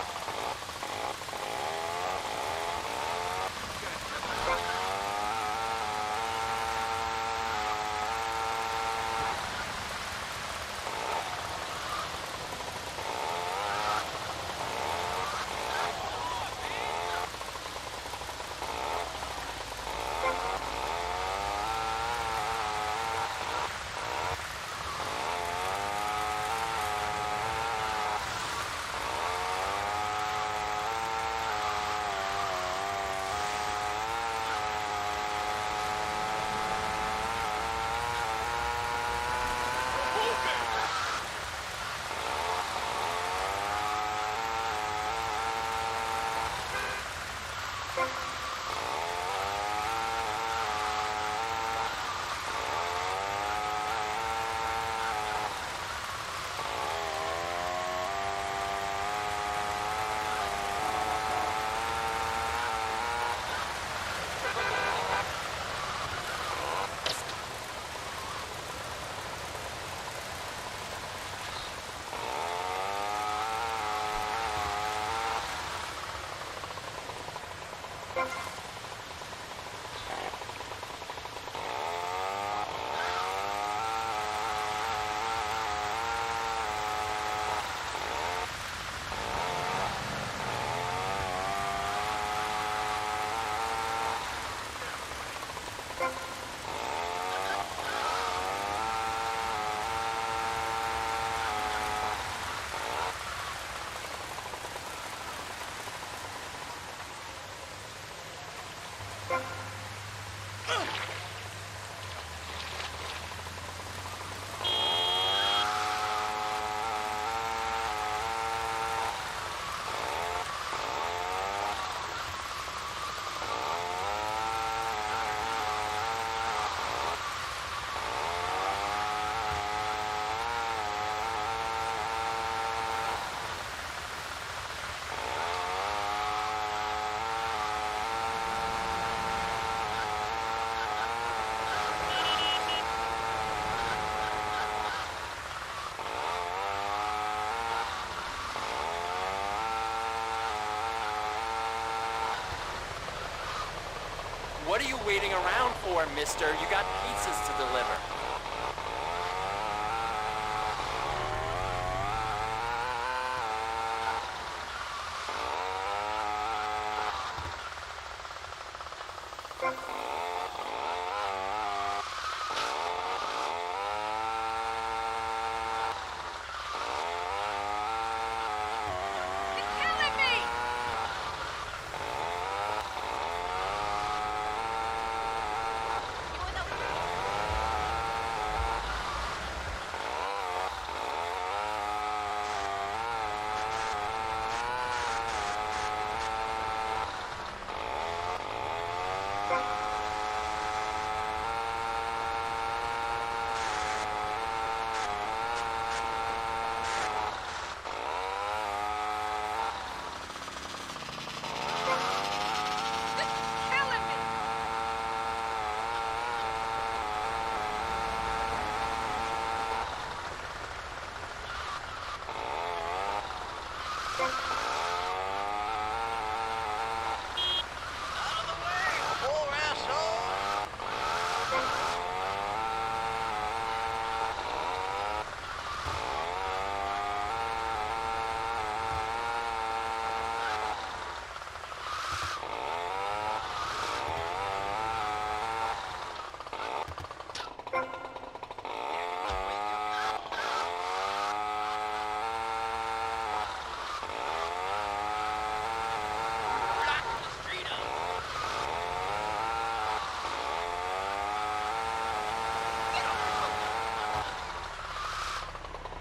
[SPEAKER 9] What are you waiting around for, mister? You got pizzas to deliver.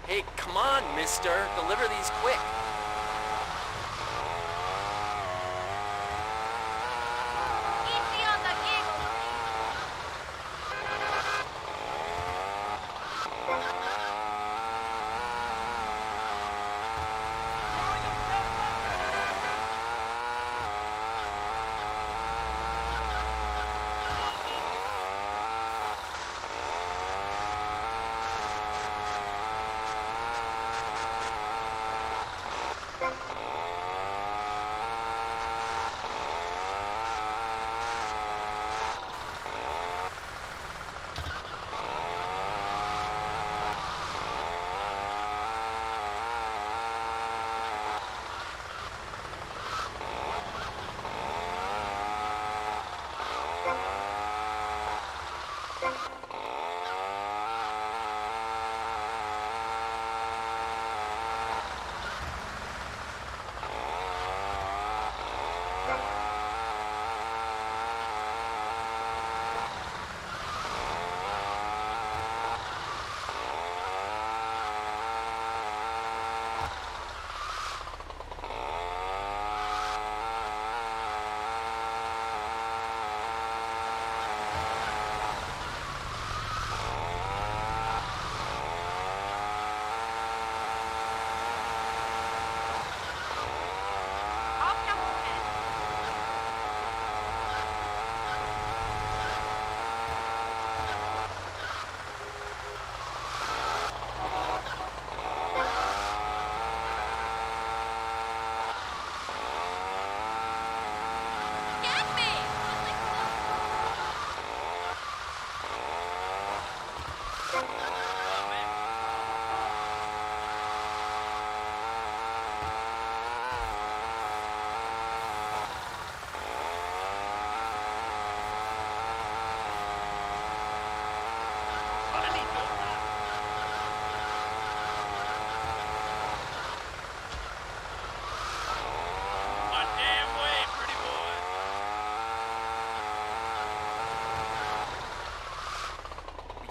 [SPEAKER 9] Hey, come on, mister. Deliver these quick.
[SPEAKER 13] Easy on the giggle,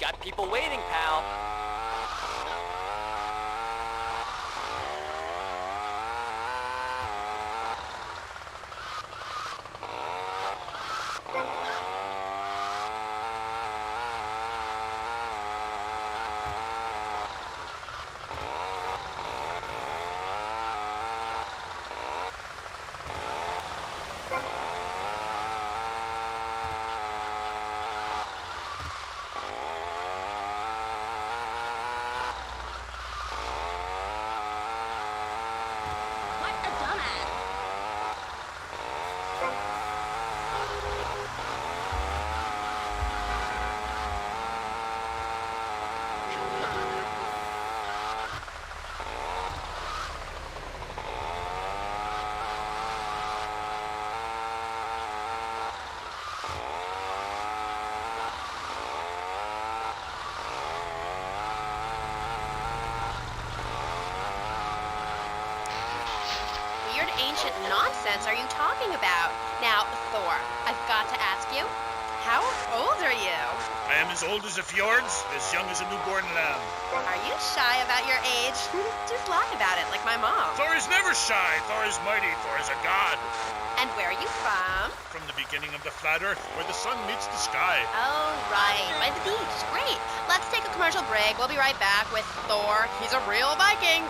[SPEAKER 9] got people waiting, pal.
[SPEAKER 13] ancient nonsense are you talking about? Now, Thor, I've got to ask you, how old are you?
[SPEAKER 14] I am as old as a fjords, as young as a newborn lamb.
[SPEAKER 13] Are you shy about your age? Just lie about it, like my mom.
[SPEAKER 14] Thor is never shy. Thor is mighty. Thor is a god.
[SPEAKER 13] And where are you from?
[SPEAKER 14] From the beginning of the flat earth, where the sun meets the sky.
[SPEAKER 13] Oh, right. By the beach. Great. Let's take a commercial break. We'll be right back with Thor. He's a real Viking.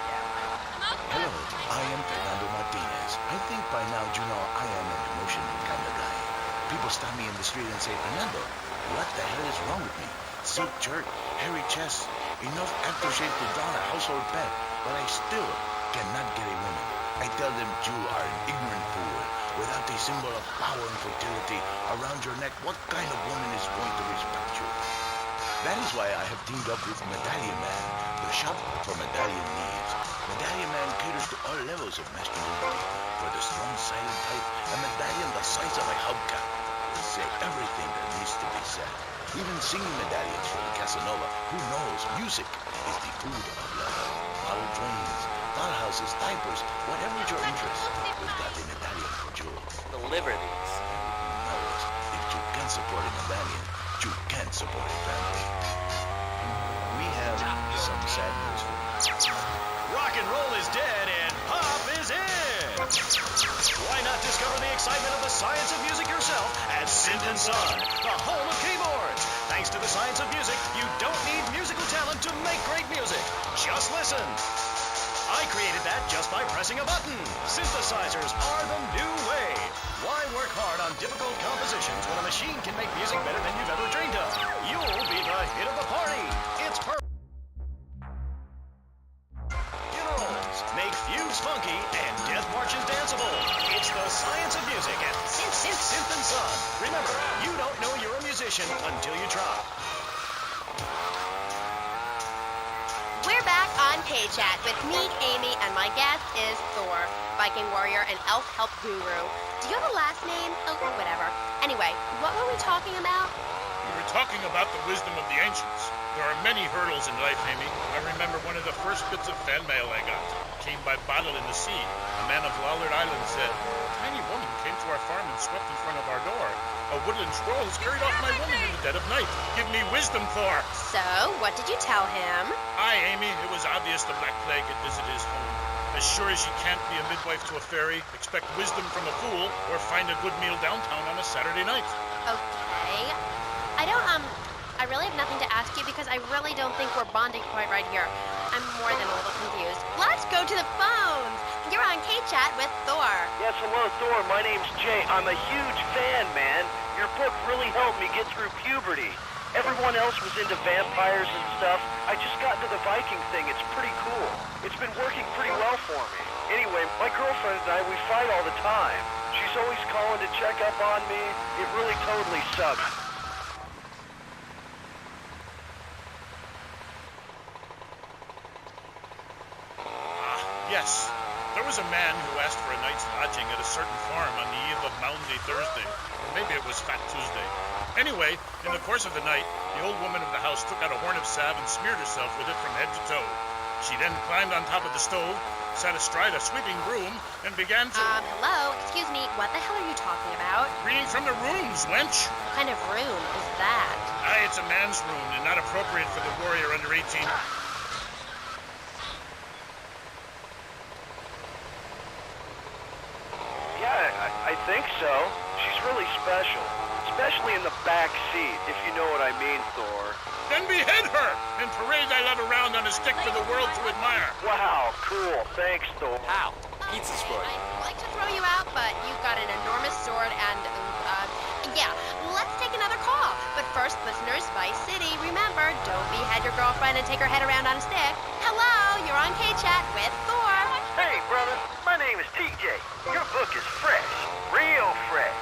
[SPEAKER 3] Hello, I am Fernando Martinez. I think by now you know I am an emotional kind of guy. People stop me in the street and say, Fernando, what the hell is wrong with me? Silk shirt, hairy chest, enough aftershave to drown a household pet, but I still cannot get a woman. I tell them you are an ignorant fool. Without a symbol of power and fertility around your neck, what kind of woman is going to respect you? That is why I have teamed up with Medallion Man, the shop for medallion needs. Medallion Man caters to all levels of masculinity. For the strong, silent type, a medallion the size of a hubcap will say everything that needs to be said. Even singing medallions for the Casanova, who knows music is the food of love. Model trains, dollhouses, diapers, whatever your interest, we've got a medallion for you.
[SPEAKER 9] Deliver these.
[SPEAKER 3] Knows if you can support a medallion, you can support a family. We have some sad news for you.
[SPEAKER 11] Rock and roll is dead and pop is in! Why not discover the excitement of the science of music yourself at Synth & Son, the home of keyboards? Thanks to the science of music, you don't need musical talent to make great music. Just listen. I created that just by pressing a button. Synthesizers are the new way. Why work hard on difficult compositions when a machine can make music better than you've ever dreamed of? You'll be the hit of the party. It's perfect. Funerals make fugues funky and death marches danceable. It's the science of music at Synth & Son. Remember, you don't know you're a musician until you try.
[SPEAKER 13] We're back on K-Chat with me, Amy, and my guest is Thor, Viking warrior and elf help guru. Do you have a last name? Oh, whatever. Anyway, what were we talking about?
[SPEAKER 14] We were talking about the wisdom of the ancients. There are many hurdles in life, Amy. I remember one of the first bits of fan mail I got. Came by bottle in the sea. A man of Lollard Island said, "A tiny woman came to our farm and swept in front of our door. A woodland squirrel has carried off my woman in the dead of night. Give me wisdom, Thor."
[SPEAKER 13] So, what did you tell him?
[SPEAKER 14] Aye, Amy, it was obvious the Black Plague had visited his home. As sure as you can't be a midwife to a fairy, expect wisdom from a fool, or find a good meal downtown on a Saturday night.
[SPEAKER 13] Okay. I really have nothing to ask you because I really don't think we're bonding quite right here. I'm more than a little confused. Let's go to the phones. You're on K-Chat with Thor.
[SPEAKER 19] Yes, hello, Thor. My name's Jay. I'm a huge fan, man. Your book really helped me get through puberty. Everyone else was into vampires and stuff. I just got into the Viking thing. It's pretty cool. It's been working pretty well for me. Anyway, my girlfriend and I, we fight all the time. She's always calling to check up on me. It really totally sucks.
[SPEAKER 14] Yes. There was a man who asked for a night's lodging at a certain farm on the eve of Maundy Thursday. Or maybe it was Fat Tuesday. Anyway, in the course of the night, the old woman of the house took out a horn of salve and smeared herself with it from head to toe. She then climbed on top of the stove, sat astride a sweeping broom, and began to...
[SPEAKER 13] Hello? Excuse me, what the hell are you talking about?
[SPEAKER 14] Reading from the rooms, wench.
[SPEAKER 13] What kind of room is that?
[SPEAKER 14] Aye, it's a man's room, and not appropriate for the warrior under 18.
[SPEAKER 19] I think so. She's really special. Especially in the back seat, if you know what I mean, Thor.
[SPEAKER 14] Then behead her and parade thy love around on a stick for the world to admire.
[SPEAKER 19] Wow, cool. Thanks, Thor.
[SPEAKER 9] How? Pizza's for you.
[SPEAKER 13] I'd like to throw you out, but you've got an enormous sword and, yeah. Let's take another call. But first, listeners, Vice City, remember, don't behead your girlfriend and take her head around on a stick. Hello, you're on K-Chat with Thor.
[SPEAKER 19] Hey, brother. My name is TJ. Your book is fresh. Real fresh.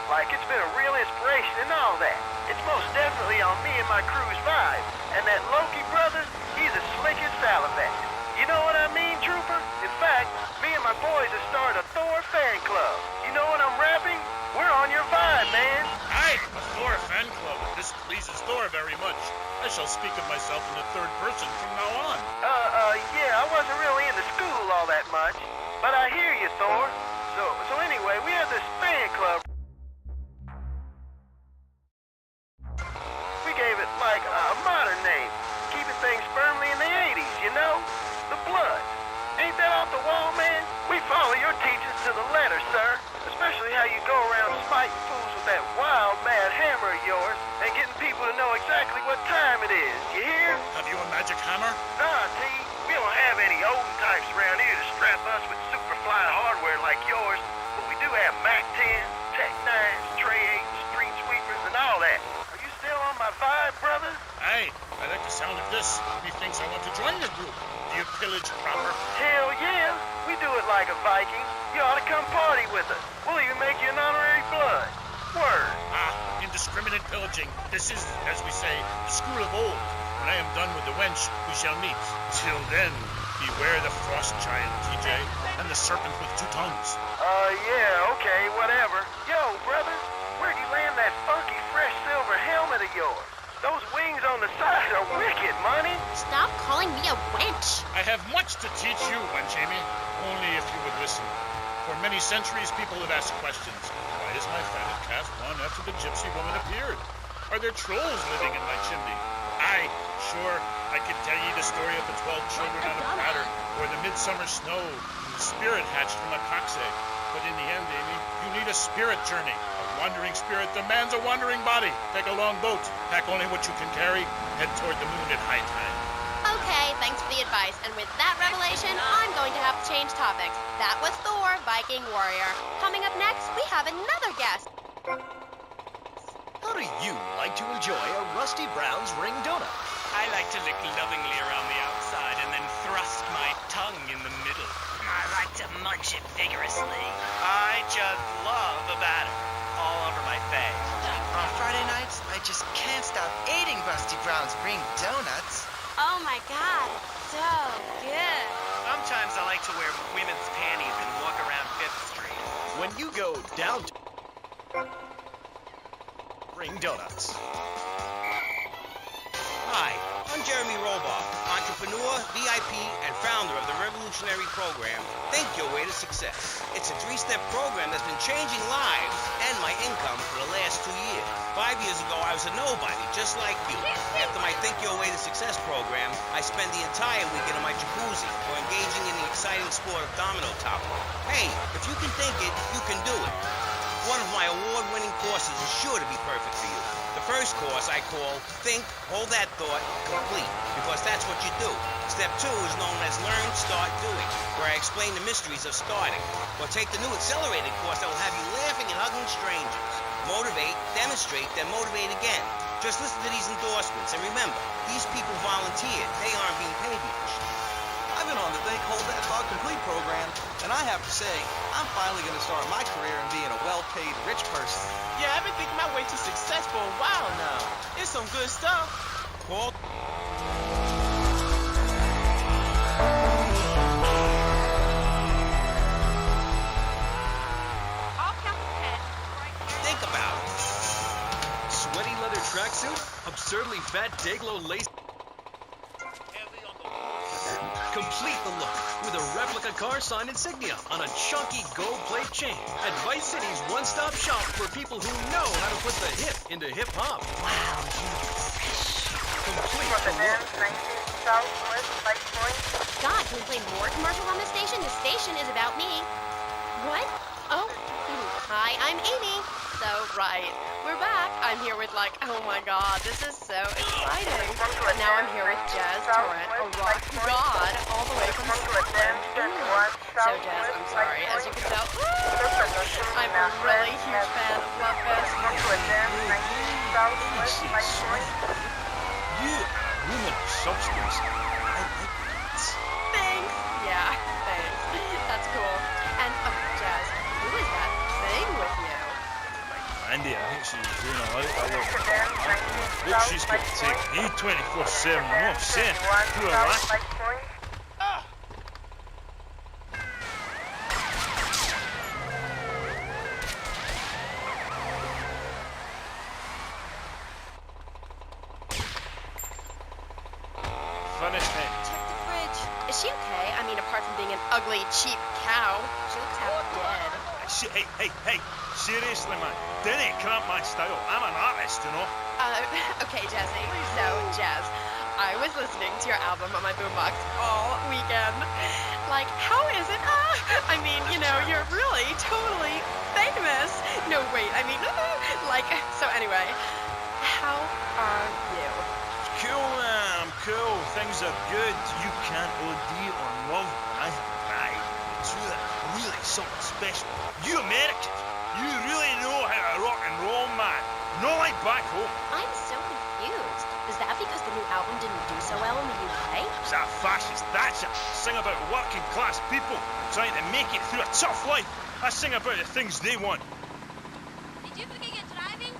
[SPEAKER 19] Like it's been a real inspiration and all that. It's most definitely on me and my crew's vibe. And that Loki brother, he's as slick as Salivax. You know what I mean, Trooper? In fact, me and my boys have started a Thor fan club. You know what I'm rapping? We're on your vibe, man.
[SPEAKER 14] Aye, a Thor fan club. This pleases Thor very much. I shall speak of myself in the third person from now on.
[SPEAKER 19] Yeah, I wasn't really into school all that much. But I hear you, Thor. So anyway, we had this fan club. We gave it like a modern name, keeping things firmly in the 80s, you know? The Blood. Ain't that off the wall, man? We follow your teachings to the letter, sir. Especially how you go around smiting fools with that wild, mad hammer of yours and getting people to know exactly what time it is. You hear?
[SPEAKER 14] Have you a magic hammer?
[SPEAKER 19] Nah, T. We don't have any olden types around here to strap us with super fly hardware like yours, but we do have Mac 10s, Tech 9s, Tray 8s, street sweepers, and all that. Are you still on my vibe, brother?
[SPEAKER 14] Aye, I like the sound of this. Methinks I want to join the group. Do you pillage proper?
[SPEAKER 19] Hell yeah! We do it like a Viking. You ought to come party with us. We'll even make you an honorary blood. Word.
[SPEAKER 14] Ah, indiscriminate pillaging. This is, as we say, the school of old. When I am done with the wench, we shall meet. Till then, beware the frost giant, TJ, and the serpent with 2 tongues.
[SPEAKER 19] Yeah, okay, whatever. Yo, brother, where'd you land that funky, fresh silver helmet of yours? Those wings on the side are wicked, money.
[SPEAKER 13] Stop calling me a wench.
[SPEAKER 14] I have much to teach you, wench Amy. Only if you would listen. For many centuries, people have asked questions. Why is my fatted calf gone after the gypsy woman appeared? Are there trolls living in my chimney? Aye, sure, I could tell ye the story of the 12 children on a platter, or the midsummer snow, and the spirit hatched from a cock's egg. But in the end, Amy, you need a spirit journey. A wandering spirit demands a wandering body. Take a long boat, pack only what you can carry, head toward the moon at high tide.
[SPEAKER 13] Okay, thanks for the advice. And with that revelation, I'm going to have to change topics. That was Thor, Viking warrior. Coming up next, we have another guest.
[SPEAKER 11] How do you like to enjoy a Rusty Brown's ring donut?
[SPEAKER 23] I like to lick lovingly around the outside and then thrust my tongue in the middle.
[SPEAKER 1] I like to munch it vigorously.
[SPEAKER 23] I just love the batter all over my face.
[SPEAKER 21] On Friday nights, I just can't stop eating Rusty Brown's ring donuts.
[SPEAKER 13] Oh my god, so good.
[SPEAKER 23] Sometimes I like to wear women's panties and walk around 5th Street.
[SPEAKER 11] When you go down to ring donuts.
[SPEAKER 18] Hi, I'm Jeremy Robar, entrepreneur, VIP, and founder of the revolutionary program, Think Your Way to Success. It's a 3-step program that's been changing lives and my income for the last 2 years. 5 years ago, I was a nobody, just like you. After my Think Your Way to Success program, I spent the entire weekend in my jacuzzi or engaging in the exciting sport of domino topping. Hey, if you can think it, you can do it. One of my award-winning courses is sure to be perfect for you. The first course I call Think, Hold That Thought, Complete, because that's what you do. Step 2 is known as Learn, Start, Doing, where I explain the mysteries of starting. Or take the new accelerated course that will have you laughing and hugging strangers. Motivate, demonstrate, then motivate again. Just listen to these endorsements, and remember, these people volunteered. They aren't being paid much.
[SPEAKER 22] I've been on the Think, Hold That Thought Complete program, and I have to say, I'm finally going to start my career in being a well-paid rich person.
[SPEAKER 9] Yeah, I've been thinking my way to success for a while now. It's some good stuff.
[SPEAKER 18] Call. Think about it.
[SPEAKER 11] Sweaty leather tracksuit, absurdly fat Dayglow lace. Complete the look with a replica car sign insignia on a chunky gold plate chain at Vice City's one-stop shop for people who know how to put the hip into hip-hop.
[SPEAKER 6] Wow,
[SPEAKER 11] Complete the look.
[SPEAKER 13] God, can we play more commercials on this station? The station is about me. What? Oh, hi, I'm Amy. So, right, we're back. I'm here with oh my god, this is so exciting. Now I'm here with Jazz Torrent, a rock god, all the way from Scotland, England. So, Jazz, I'm sorry, as you can tell, I'm a really huge fan of Love Fest.
[SPEAKER 11] Yeah, woman of substance.
[SPEAKER 13] Thanks. Yeah, thanks. That's cool. And, Jazz, who is that thing with you?
[SPEAKER 14] Andy, I think she's doing a lot of work. Look, she's going to take me 24/7, no sin. Do a lot. Finish me.
[SPEAKER 13] Check the fridge. Is she okay? I mean, apart from being an ugly, cheap cow, she looks half dead.
[SPEAKER 14] Hey, seriously, man, didn't cramp my style. I'm an artist, you know.
[SPEAKER 13] Okay, Jesse. So, Jazz, I was listening to your album on my boombox all weekend. Like, how is it? I mean, you know, you're really totally famous. No, wait, I mean, like, so anyway, how are you?
[SPEAKER 14] Cool, man, I'm cool. Things are good. You can't OD on love. It's really something special. You Americans, you really know how to rock and roll, man. Not like back home.
[SPEAKER 13] I'm so confused. Is that because the new album didn't do so well in the UK?
[SPEAKER 14] It's that fascist Thatcher sing about working class people trying to make it through a tough life. I sing about the things they want.
[SPEAKER 13] Did you forget your driving?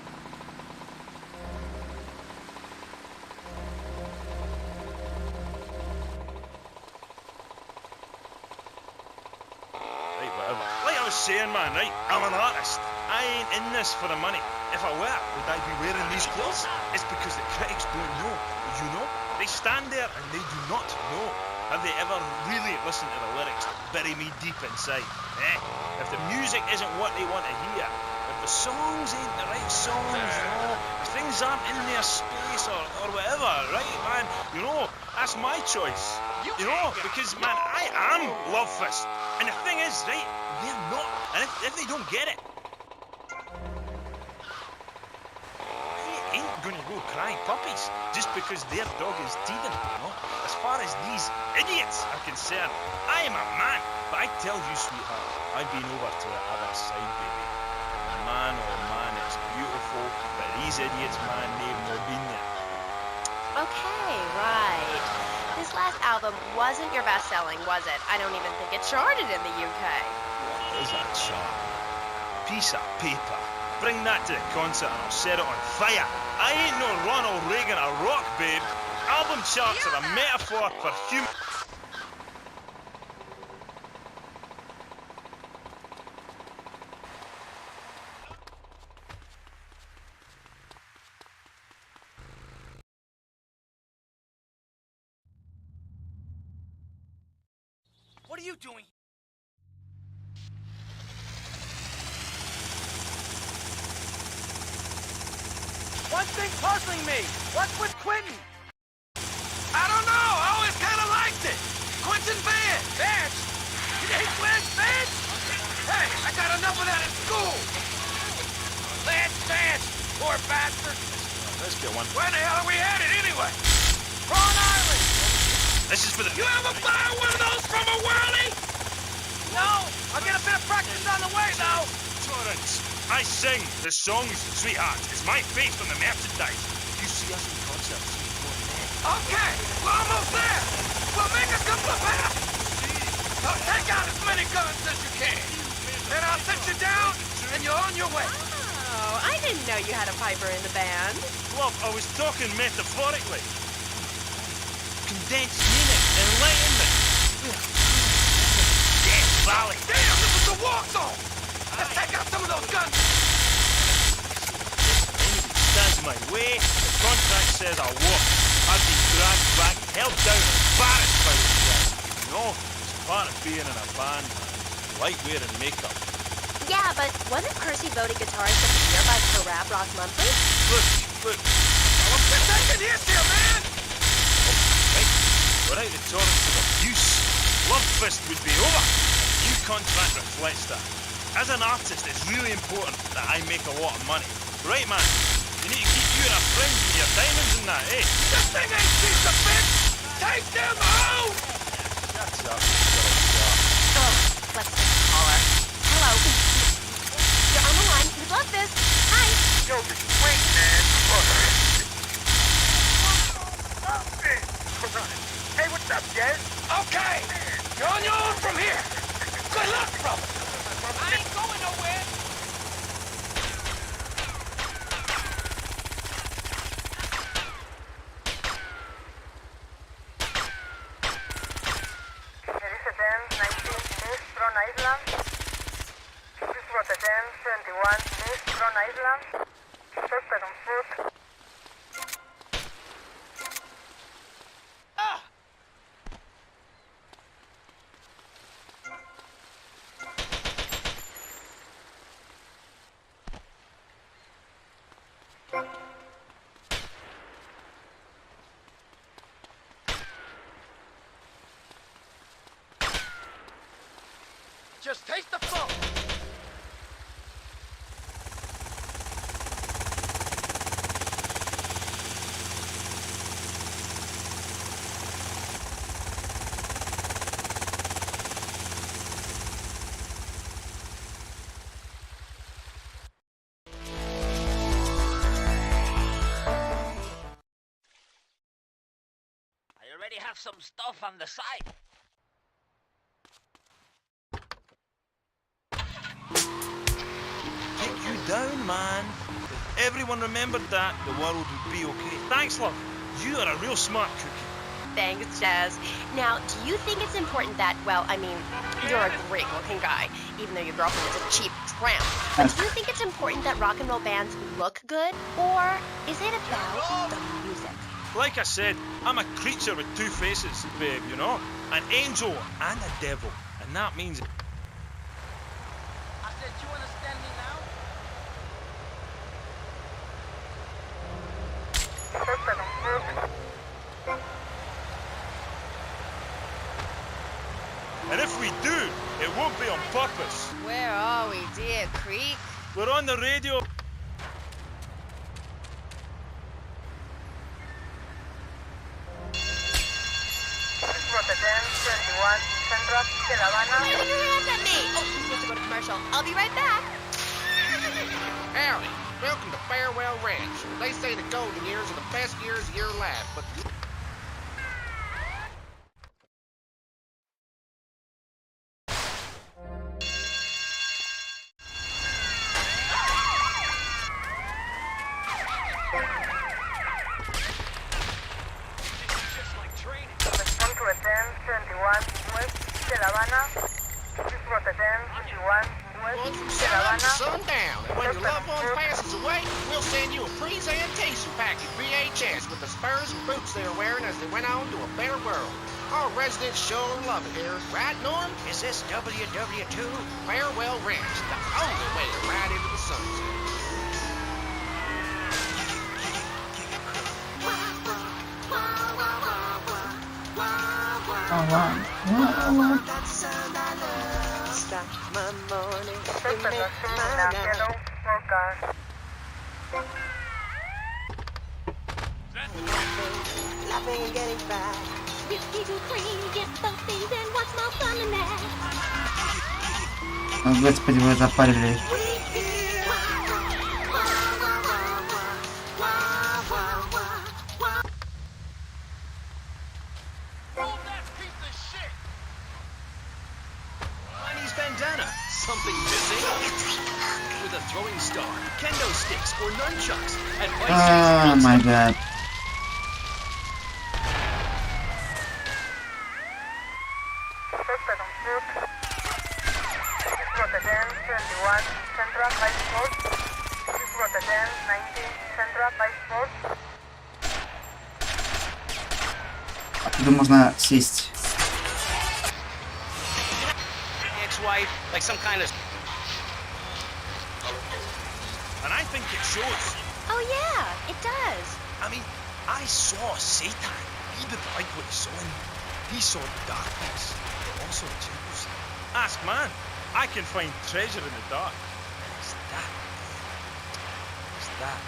[SPEAKER 14] Right, whatever. Like I was saying, man, right? I'm an artist. I ain't in this for the money. If I were, would I be wearing these clothes? It's because the critics don't know. You know? They stand there and they do not know. Have they ever really listened to the lyrics that bury me deep inside? If the music isn't what they want to hear, if the songs ain't the right songs, you know, if things aren't in their space or whatever, right, man, you know, that's my choice. You know, because, man, I am Love Fist. And the thing is, right, they're not. And if they don't get it, ain't gonna go crying puppies just because their dog is teething, you know? As far as these idiots are concerned, I am a man. But I tell you, sweetheart, I've been over to the other side, baby. And man, oh man, it's beautiful. But these idiots, man, they've not been there.
[SPEAKER 13] Okay, right. This last album wasn't your best-selling, was it? I don't even think it charted in the UK.
[SPEAKER 14] What is that chart? Piece of paper. Bring that to the concert and I'll set it on fire. I ain't no Ronald Reagan or rock, babe. Album charts are a metaphor for human...
[SPEAKER 18] What are you doing? One thing puzzling me. What's with Quentin?
[SPEAKER 20] I don't know. I always kind of liked it. Quentin Vance.
[SPEAKER 18] Vance? You hate Clarence Vance?
[SPEAKER 20] Hey, I got enough of that at school.
[SPEAKER 18] Vance. Poor bastard.
[SPEAKER 14] Let's get one.
[SPEAKER 20] Where the hell are we headed anyway?
[SPEAKER 18] Prawn Island.
[SPEAKER 14] This is for the...
[SPEAKER 20] You ever buy one of those from a whirly?
[SPEAKER 18] No. I'll get a bit of practice on the way, though.
[SPEAKER 14] Torrance, I sing the songs, sweetheart. It's my face on the merchandise. You see us in concert,
[SPEAKER 20] Okay, we're almost there. We'll make a couple of pass. So take out as many guns as you can. Then I'll set you down, and you're on your way.
[SPEAKER 13] Oh, I didn't know you had a piper in the band.
[SPEAKER 14] Love, I was talking metaphorically. Condensed meaning, enlightenment. Death Valley.
[SPEAKER 20] Damn, this is the war zone. Let's take out some of those guns.
[SPEAKER 14] Anybody stands in my way, the contract says I'll walk. I've been dragged back, held down, embarrassed by this guy. You know, it's part of being in a band, man. Like wearing makeup.
[SPEAKER 13] Yeah, but wasn't Percy voted guitarist of the year by Rap Rock Monthly?
[SPEAKER 14] Look.
[SPEAKER 20] I'm taking hits here, man.
[SPEAKER 14] Right, we're out of torrents of abuse. Love Fist would be over. The new contract reflects that. As an artist, it's really important that I make a lot of money. Right, man? You need to keep you and our friends and your diamonds and that, eh?
[SPEAKER 20] This thing ain't piece of bitch. Take them out.
[SPEAKER 14] Shut up,
[SPEAKER 13] Oh, let's call her. Hello. You're on the line. We'd love this. Hi.
[SPEAKER 19] Yo, this is great, man. Hey, what's up, Jez?
[SPEAKER 20] Okay, you're on your own from here. Good luck, brother.
[SPEAKER 18] I ain't going nowhere.
[SPEAKER 6] Mercedes-Benz 19 East Tron Island. This was the 1071 East Tron Island. Suspect on foot.
[SPEAKER 20] Just taste the funk.
[SPEAKER 1] I already have some stuff on the side.
[SPEAKER 9] Take you down, man. If everyone remembered that, the world would be okay. Thanks, love. You are a real smart cookie.
[SPEAKER 13] Thanks, Jazz. Now, do you think it's important that, well, I mean, you're a great-looking guy, even though your girlfriend is a cheap tramp. But do you think it's important that rock and roll bands look good, or is it about the music?
[SPEAKER 9] Like I said, I'm a creature with two faces, babe, you know? An angel and a devil. And that means...
[SPEAKER 20] I said, you understand me now?
[SPEAKER 9] And if we do, it won't be on purpose.
[SPEAKER 13] Where are we, dear Creek?
[SPEAKER 9] We're on the radio.
[SPEAKER 13] Waving your hands at me! Oh, I'm supposed to go to commercial. I'll be right back.
[SPEAKER 5] Howdy. Welcome to Farewell Ranch. They say the golden years are the best years of your life, but...
[SPEAKER 6] Respond to attend 21 West de La Habana. Please not attend 21 West de La Habana.
[SPEAKER 5] Sundown, and when your loved one passes away, we'll send you a presentation packet VHS with the spurs and boots they were wearing as they went on to a better world. Our residents sure love it here, right, Norm?
[SPEAKER 10] Is this WW2?
[SPEAKER 5] Farewell Ranch, the only way to ride into the sunset.
[SPEAKER 13] Laughing and getting fat. Whiskey and cream, get those things and what's more fun than that?
[SPEAKER 7] О, господи, вы запарили.
[SPEAKER 11] Chinese bandana, something missing? With a throwing star, kendo sticks, or nunchucks.
[SPEAKER 7] Oh my god. Оттуда можно сесть.
[SPEAKER 10] Ex-wife, like some kind of...
[SPEAKER 9] And I think it shows.
[SPEAKER 13] Oh yeah, it does.
[SPEAKER 9] I mean, I saw Satan. He didn't like what he saw in me. He saw the darkness, but also Jesus. Ask man. I can find treasure in the dark. And it's that. It's that.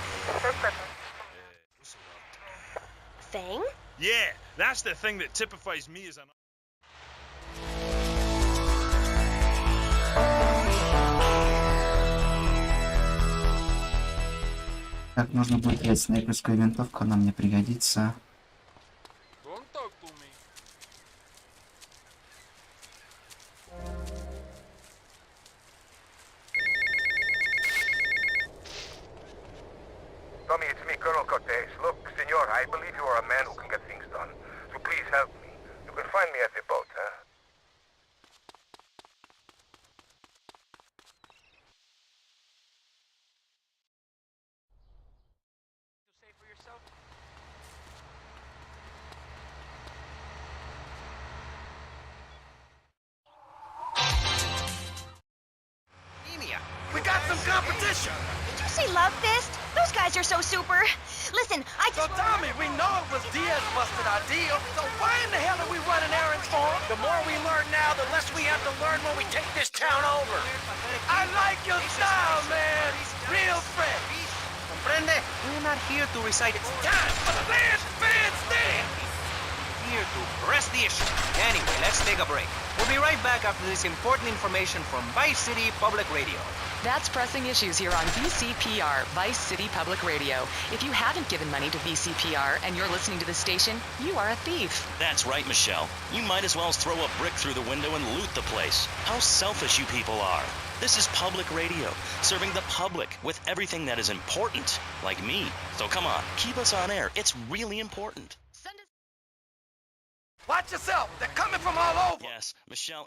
[SPEAKER 13] Thing?
[SPEAKER 9] Yeah, that's the thing that typifies me as an...
[SPEAKER 7] Так, нужно будет взять снайперскую винтовку, она мне пригодится.
[SPEAKER 12] Tommy, it's me, Colonel Cortez. Look, senor, I believe you are a man who can get things done. So please help me. You can find me at the boat, huh?
[SPEAKER 20] We got some competition!
[SPEAKER 13] Did you say Love Fist? Those guys are so super.
[SPEAKER 4] Listen, I just...
[SPEAKER 20] So, Tommy, we know it was Diaz busted our deal, so why in the hell are we running errands for him?
[SPEAKER 10] The more we learn now, the less we have to learn when we take this town over.
[SPEAKER 20] I like your style, man. Real fresh.
[SPEAKER 8] Comprende? We're not here to recite it.
[SPEAKER 20] Time for the last man stand.
[SPEAKER 8] Here to press the issue. Anyway, let's take a break. We'll be right back after this important information from Vice City Public Radio.
[SPEAKER 15] That's Pressing Issues here on VCPR, Vice City Public Radio. If you haven't given money to VCPR and you're listening to the station, you are a thief.
[SPEAKER 11] That's right, Michelle. You might as well throw a brick through the window and loot the place. How selfish you people are. This is public radio, serving the public with everything that is important, like me. So come on, keep us on air. It's really important.
[SPEAKER 20] Watch yourself. They're coming from all over.
[SPEAKER 11] Yes, Michelle.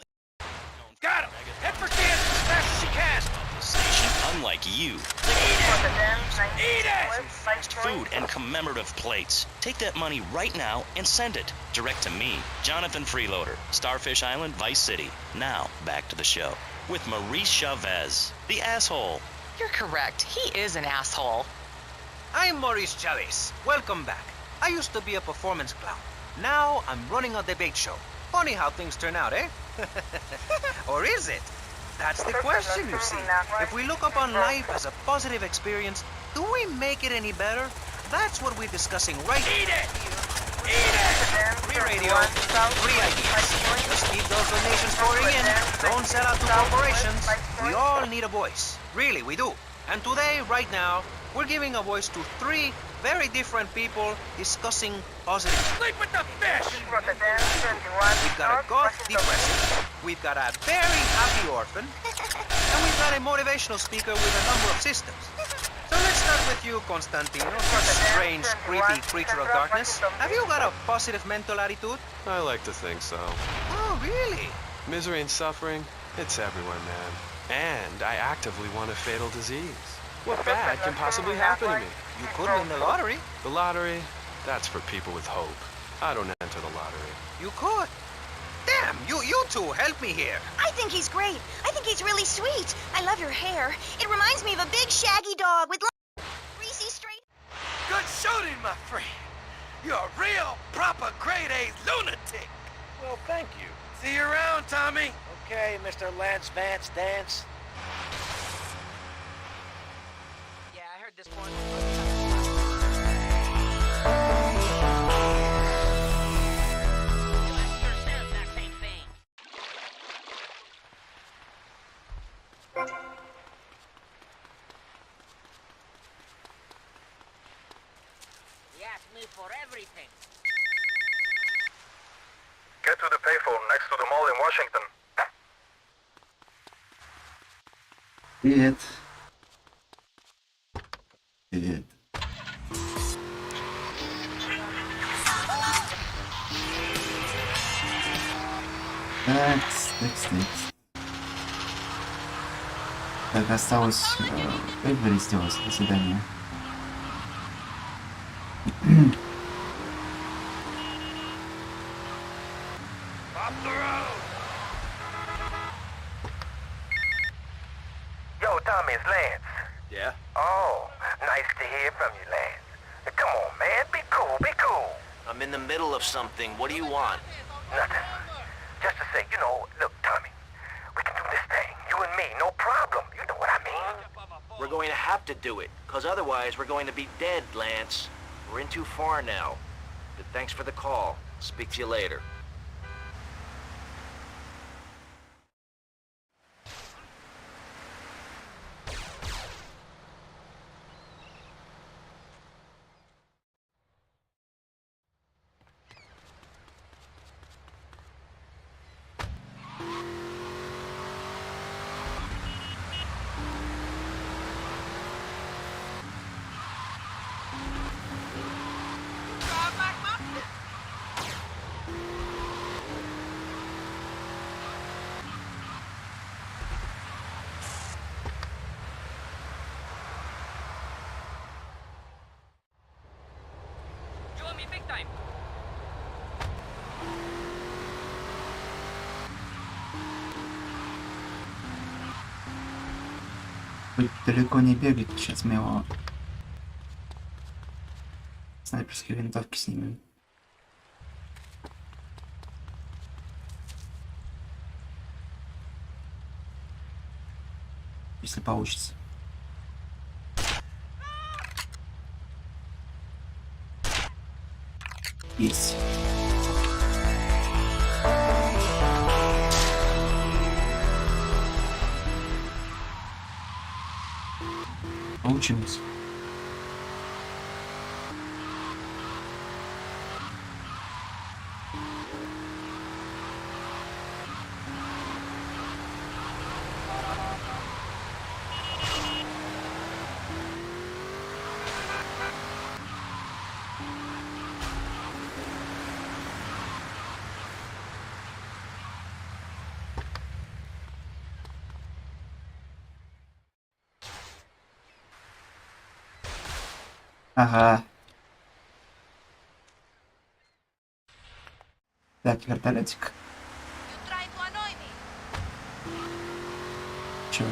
[SPEAKER 20] Got him. Head for Diaz as fast as she can.
[SPEAKER 11] Station, unlike you.
[SPEAKER 20] Eat it!
[SPEAKER 11] Fast food and commemorative plates. Take that money right now and send it direct to me, Jonathan Freeloader, Starfish Island, Vice City. Now, back to the show with Maurice Chavez, the asshole.
[SPEAKER 15] You're correct. He is an asshole.
[SPEAKER 8] I'm Maurice Chavez. Welcome back. I used to be a performance clown. Now I'm running a debate show. Funny how things turn out, eh? Or is it? That's the question, you see. If we look upon life as a positive experience, do we make it any better? That's what we're discussing right here.
[SPEAKER 20] Eat it! Eat it!
[SPEAKER 8] Free radio, free ideas. Just keep those donations pouring in. Don't sell out to corporations. We all need a voice. Really, we do. And today, right now, we're giving a voice to 3 very different people discussing positive.
[SPEAKER 20] Sleep with the fish!
[SPEAKER 8] We've got a goth depressive, we've got a very happy orphan, and we've got a motivational speaker with a number of systems. So let's start with you, Constantino, you strange, creepy creature of darkness. Have you got a positive mental attitude?
[SPEAKER 16] I like to think so.
[SPEAKER 8] Oh, really?
[SPEAKER 16] Misery and suffering, it's everywhere, man. And I actively want a fatal disease. What bad can possibly happen to me?
[SPEAKER 8] You could win the lottery.
[SPEAKER 16] The lottery? That's for people with hope. I don't enter the lottery.
[SPEAKER 8] You could. Damn, you two, help me here.
[SPEAKER 4] I think he's great. I think he's really sweet. I love your hair. It reminds me of a big shaggy dog with greasy straight...
[SPEAKER 20] Good shooting, my friend. You're a real, proper, grade-A lunatic.
[SPEAKER 10] Well, thank you.
[SPEAKER 20] See you around, Tommy.
[SPEAKER 10] Okay, Mr. Lance Vance Dance.
[SPEAKER 1] Yeah, I heard this one. He asked me for everything.
[SPEAKER 12] Get to the payphone next to the mall in Washington.
[SPEAKER 7] Привет. Привет. Такс. Так, осталось Эвери сделать заседание.
[SPEAKER 12] Yo, Tommy, it's Lance.
[SPEAKER 2] Yeah?
[SPEAKER 12] Oh, nice to hear from you, Lance. Come on, man. Be cool, be cool.
[SPEAKER 10] I'm in the middle of something. What do you want?
[SPEAKER 12] Nothing. Just to say, look, Tommy, we can do this thing. You and me, no problem. You know what I mean?
[SPEAKER 10] We're going to have to do it, because otherwise we're going to be dead, Lance. We're in too far now. But thanks for the call. Speak to you later.
[SPEAKER 1] Big time.
[SPEAKER 7] Будет далеко не бегать, сейчас мы его снайперские винтовки снимем. Если получится. Есть. Получилось. Ага. Так, вертолетик. Чего?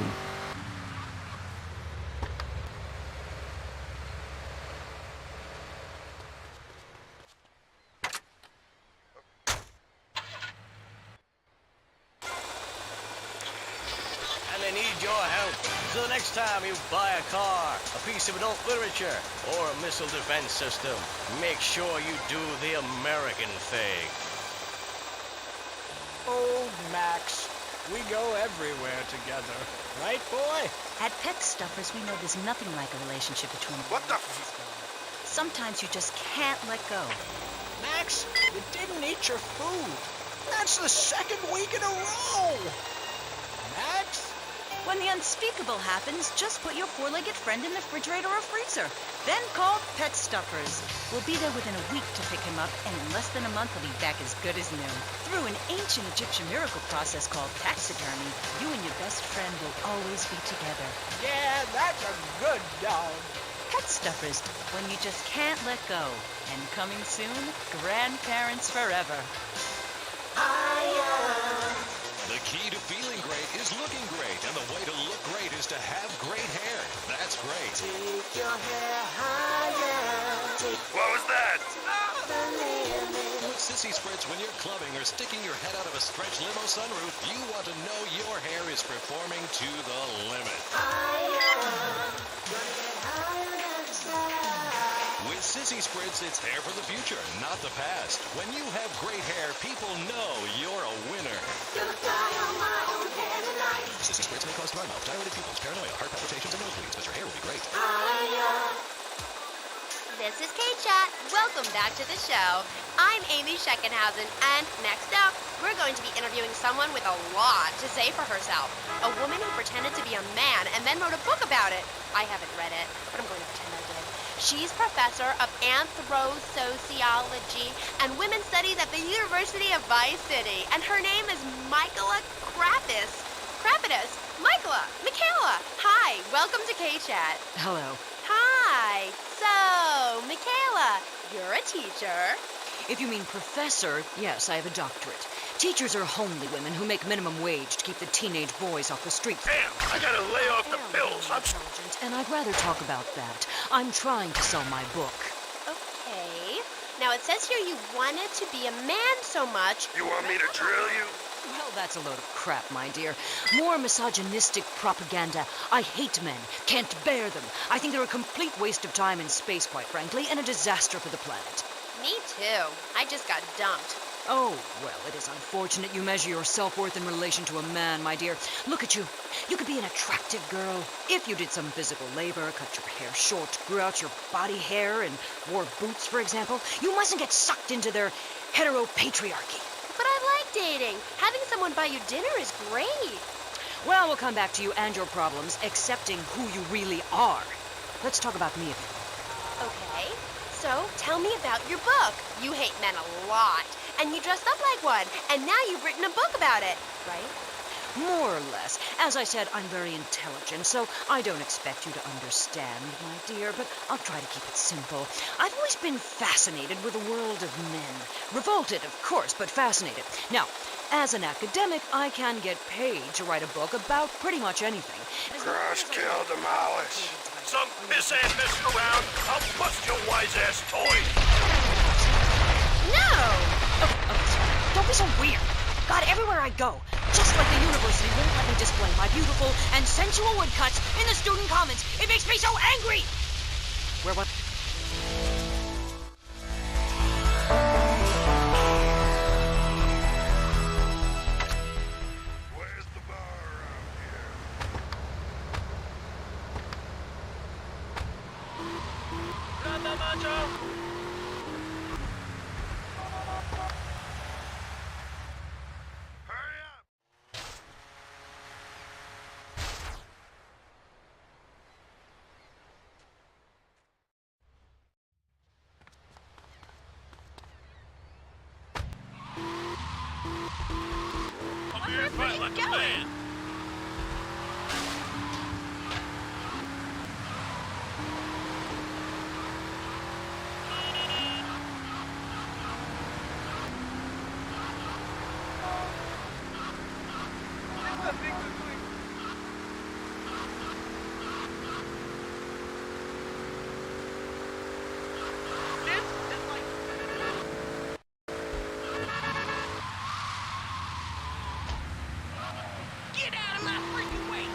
[SPEAKER 11] And they need your help. So the next time you buy a car, a piece of adult literature, or a missile defense system, make sure you do the American thing.
[SPEAKER 9] Oh, Max, we go everywhere together. Right, boy?
[SPEAKER 3] At Pet Stuffers, we know there's nothing like a relationship between
[SPEAKER 20] What the
[SPEAKER 3] Sometimes you just can't let go.
[SPEAKER 9] Max, you didn't eat your food. That's the second week in a row. Max?
[SPEAKER 3] When the unspeakable happens, just put your four-legged friend in the refrigerator or freezer. Then call Pet Stuffers. We'll be there within a week to pick him up, and in less than a month he'll be back as good as new. Through an ancient Egyptian miracle process called taxidermy, you and your best friend will always be together.
[SPEAKER 9] Yeah, that's a good dog.
[SPEAKER 3] Pet Stuffers, when you just can't let go. And coming soon, grandparents forever.
[SPEAKER 17] The key to feeling great is looking great, and the way to look great is to have great hair. That's great.
[SPEAKER 20] Take your hair higher. What was that?
[SPEAKER 17] With Sissy Spritz, when you're clubbing or sticking your head out of a stretch limo sunroof, you want to know your hair is performing to the limit. With Sissy Spritz, it's hair for the future, not the past. When you have great hair, people know you're a winner. Sissy Spritz may cause dry mouth, dilated pupils, paranoia, heart palpitations, and nosebleeds, but your hair will be great.
[SPEAKER 13] This is K-Chat. Welcome back to the show. I'm Amy Scheckenhausen, and next up, we're going to be interviewing someone with a lot to say for herself. A woman who pretended to be a man and then wrote a book about it. I haven't read it, but I'm going to pretend I did. She's professor of anthro-sociology and women's studies at the University of Vice City, and her name is Michaela Krapitus. Michaela, hi, welcome to K-Chat.
[SPEAKER 3] Hello.
[SPEAKER 13] Hi. So, Michaela, you're a teacher.
[SPEAKER 3] If you mean professor, yes, I have a doctorate. Teachers are homely women who make minimum wage to keep the teenage boys off the streets.
[SPEAKER 20] Damn, I gotta lay off the pills. I'm
[SPEAKER 3] intelligent, and I'd rather talk about that. I'm trying to sell my book.
[SPEAKER 13] Okay. Now, it says here you wanted to be a man so much.
[SPEAKER 20] You want me to drill you?
[SPEAKER 3] Well, that's a load of crap, my dear. More misogynistic propaganda. I hate men. Can't bear them. I think they're a complete waste of time in space, quite frankly, and a disaster for the planet.
[SPEAKER 13] Me too. I just got dumped.
[SPEAKER 3] Oh, well, it is unfortunate you measure your self-worth in relation to a man, my dear. Look at you. You could be an attractive girl if you did some physical labor, cut your hair short, grew out your body hair, and wore boots, for example. You mustn't get sucked into their heteropatriarchy.
[SPEAKER 13] But I like dating. Having someone buy you dinner is great.
[SPEAKER 3] Well, we'll come back to you and your problems, accepting who you really are. Let's talk about me a bit.
[SPEAKER 13] Okay. So, tell me about your book. You hate men a lot, and you dressed up like one, and now you've written a book about it, right?
[SPEAKER 3] More or less. As I said, I'm very intelligent, so I don't expect you to understand, my dear, but I'll try to keep it simple. I've always been fascinated with the world of men. Revolted, of course, but fascinated. Now, as an academic, I can get paid to write a book about pretty much anything.
[SPEAKER 20] Crush, kill, demolish.
[SPEAKER 11] some piss-ass messing around, I'll bust your wise-ass toy.
[SPEAKER 3] No! Okay, sorry. Don't be so weird. God, everywhere I go, just like the university won't let me display my beautiful and sensual woodcuts in the student commons. It makes me so angry! Where was...
[SPEAKER 11] Fight like a man.
[SPEAKER 1] Get out of my freaking way!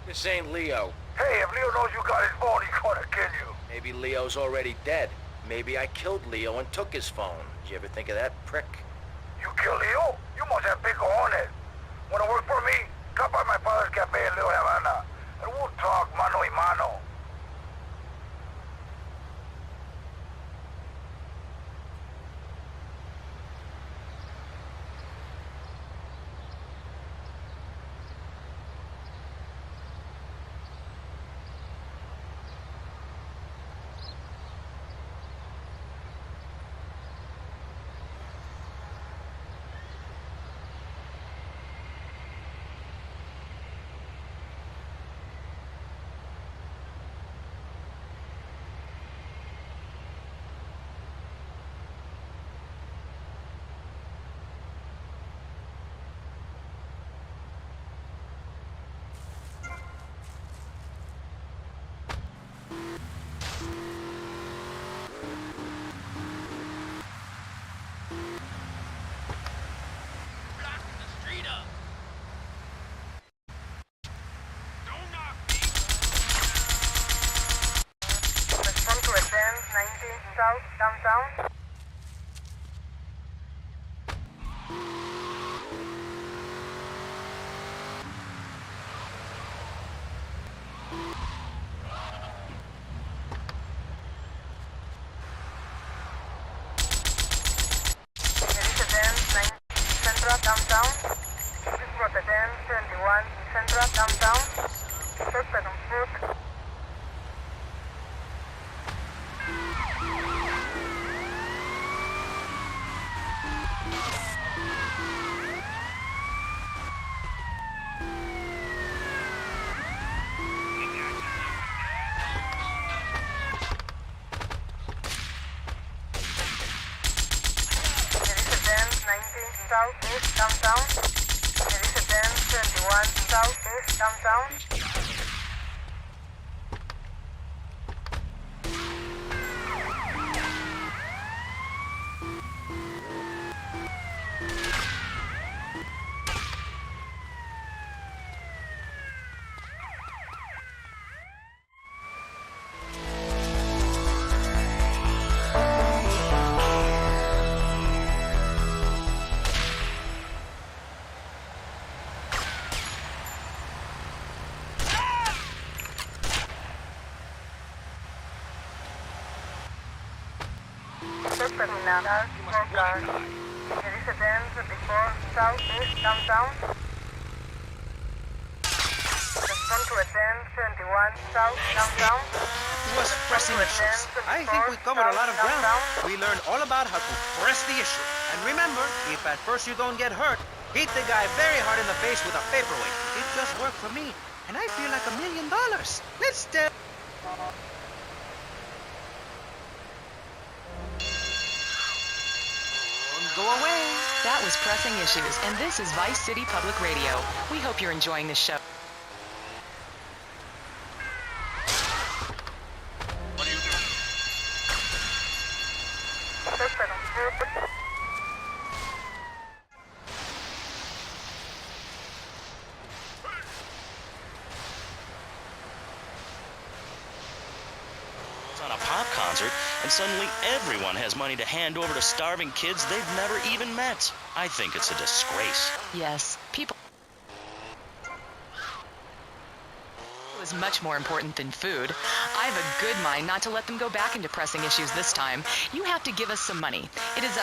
[SPEAKER 10] This ain't Leo.
[SPEAKER 12] Hey, if Leo knows you got his phone, he's gonna kill you.
[SPEAKER 10] Maybe Leo's already dead. Maybe I killed Leo and took his phone. Did you ever think of that, prick?
[SPEAKER 12] You kill Leo? You must have big cojones. Wanna work for me? Stop by my father's cafe in Little Havana, and we'll talk mano y mano.
[SPEAKER 6] South, downtown. Southeast downtown. There is a 1021 Southeast downtown. Terminal, There is a 1024 Southeast downtown. Respond to a 1021 South downtown.
[SPEAKER 8] It was pressing issues. I think we covered a lot of ground. We learned all about how to press the issue. And remember, if at first you don't get hurt, hit the guy very hard in the face with a paperweight. It just worked for me. And I feel like $1 million. Let's go away.
[SPEAKER 15] That was Pressing Issues, and this is Vice City Public Radio. We hope you're enjoying the show.
[SPEAKER 11] On a pop concert, and suddenly everyone has money to hand over to starving kids they've never even met. I think it's a disgrace.
[SPEAKER 15] Yes, people is much more important than food. I have a good mind not to let them go back into Pressing Issues this time. You have to give us some money. It's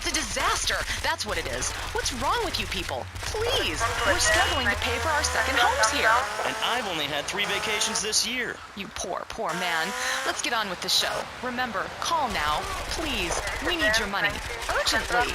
[SPEAKER 15] a disaster. That's what it is. What's wrong with you people? Please, we're struggling to pay for our second homes here.
[SPEAKER 11] And I've only had 3 vacations this year.
[SPEAKER 15] You poor, poor man. Let's get on with the show. Remember, call now. Please, we need your money. Urgently.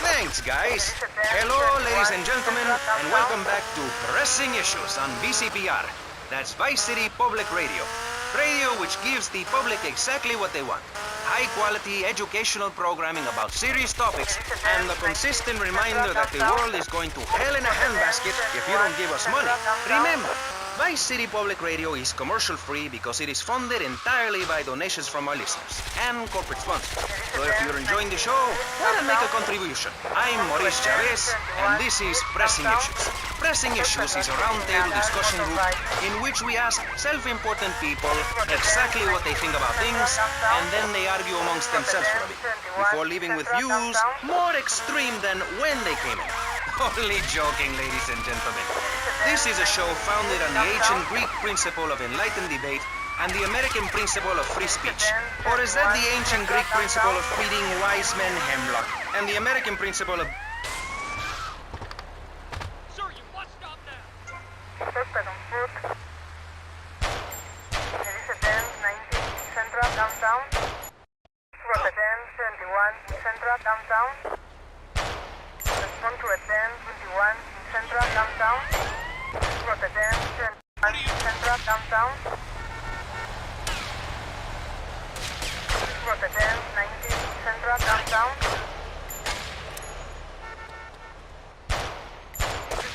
[SPEAKER 8] Thanks, guys. Hello, ladies and gentlemen, and welcome back to Pressing Issues on VCPR. That's Vice City Public Radio. Radio which gives the public exactly what they want. High-quality educational programming about serious topics and the consistent reminder that the world is going to hell in a handbasket if you don't give us money. Remember, Vice City Public Radio is commercial-free because it is funded entirely by donations from our listeners and corporate sponsors. So if you're enjoying the show, why not make a contribution? I'm Maurice Chavez, and this is Pressing Issues. Pressing Issues is a roundtable discussion group in which we ask self-important people exactly what they think about things, and then they argue amongst themselves for a bit, before leaving with views more extreme than when they came in. Only joking, ladies and gentlemen. This is a show founded on the ancient Greek principle of enlightened debate and the American principle of free speech. Or is that the ancient Greek principle of feeding wise men hemlock and the American principle of...
[SPEAKER 1] Sir, you must stop now.
[SPEAKER 6] There is a 1019 Central downtown. From a 1021 Central downtown. Respond to a 1021 Central downtown. From a 1021 Central downtown. From a 1019 Central downtown.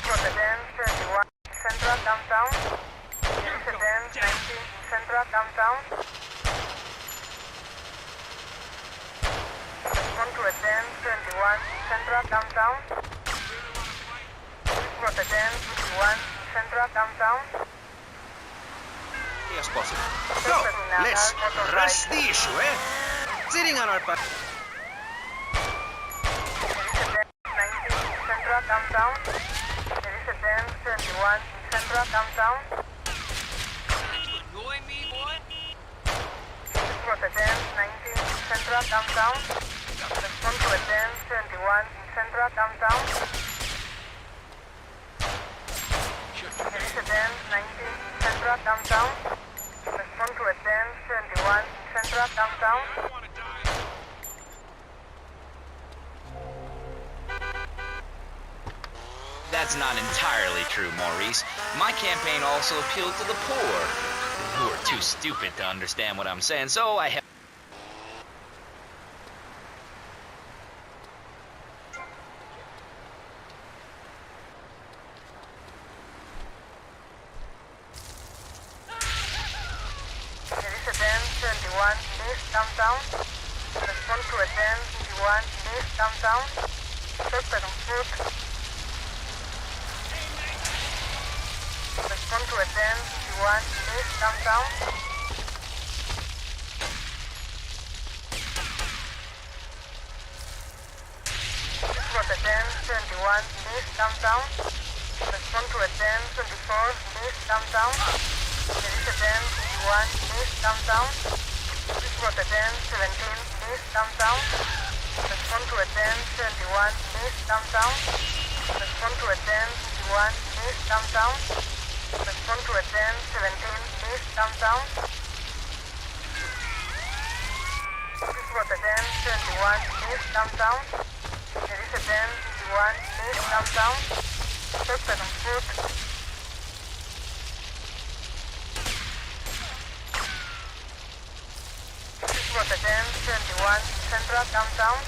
[SPEAKER 6] From a 1021 Central downtown. There is a 1019 Central downtown. Respond to a 1021 Central downtown. From a 1021 Central downtown.
[SPEAKER 8] As possible. So, let's press the issue, eh? Sitting on our...
[SPEAKER 6] There is a 1019 Central downtown. There is a 1021 Central downtown.
[SPEAKER 1] You annoy me, boy?
[SPEAKER 6] From a 1019 Central downtown. Respond to a 1021 Central downtown. There is a 1019 Central downtown. Respond to a 1021 Central downtown.
[SPEAKER 2] That's not entirely true, Maurice. My campaign also appealed to the poor, who are too stupid to understand what I'm saying, so I have...
[SPEAKER 6] East Downtown. Respond to a 1021 East Downtown. Suspect on foot. Respond to a 1021 East Downtown. This was a 1021 East Downtown. Respond to a 1024 East Downtown. There is a 1021 East Downtown. This was a 1017 East Downtown. Respond to a 1021 East Downtown. Respond to a 1021 East Downtown. Respond to a 1017 East Downtown. This was a 1021 East Downtown. There is a 1021 East Downtown. Suspect on foot. This was a 1021 Central Downtown.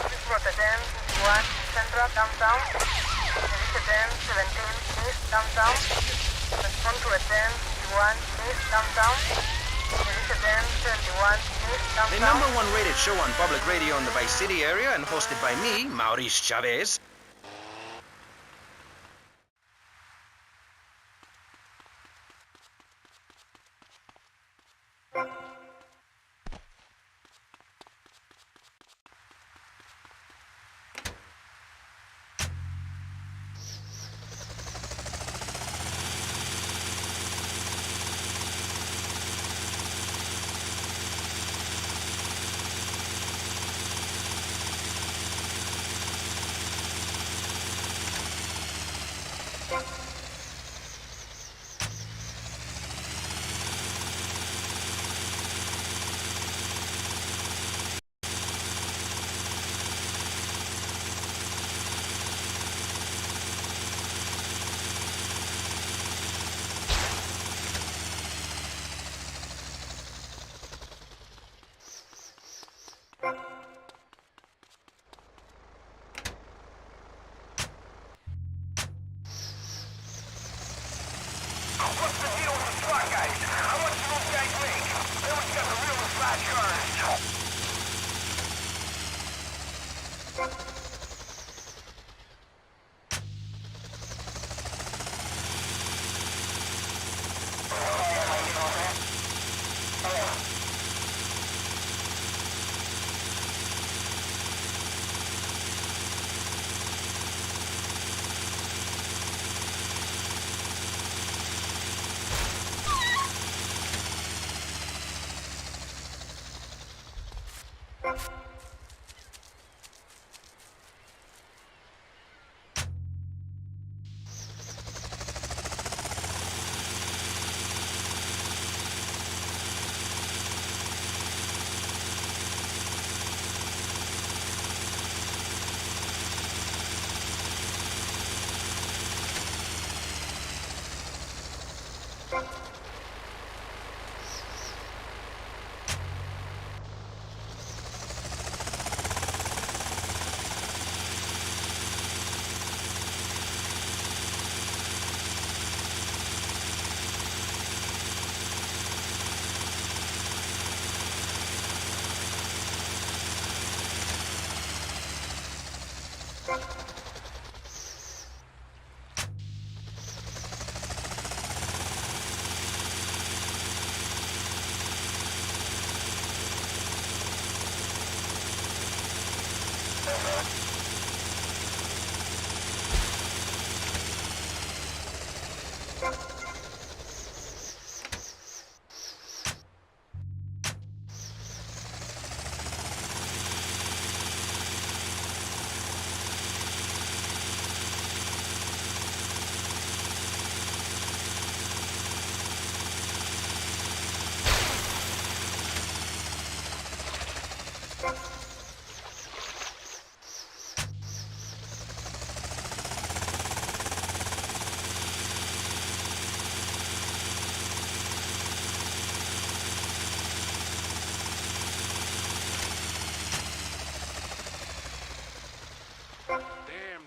[SPEAKER 6] This was a 1021 Central Downtown. There is a 1017 East Downtown. Respond to a 1021 East Downtown. There is a 1021 East Downtown.
[SPEAKER 8] The #1 rated show on public radio in the Vice City area and hosted by me, Maurice Chavez.
[SPEAKER 12] What's the deal with the SWAT guys? How much do those guys make? They always got the real flash cars.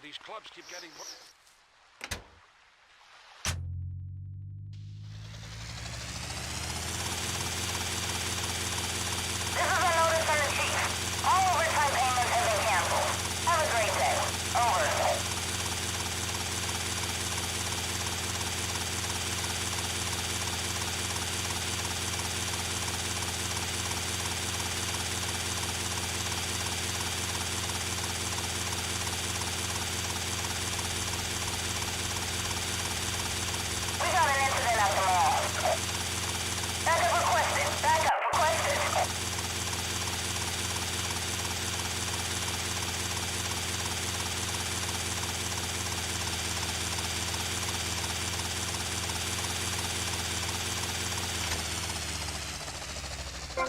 [SPEAKER 14] These clubs keep getting...
[SPEAKER 12] We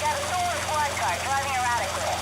[SPEAKER 12] got a stolen squad car driving erratically.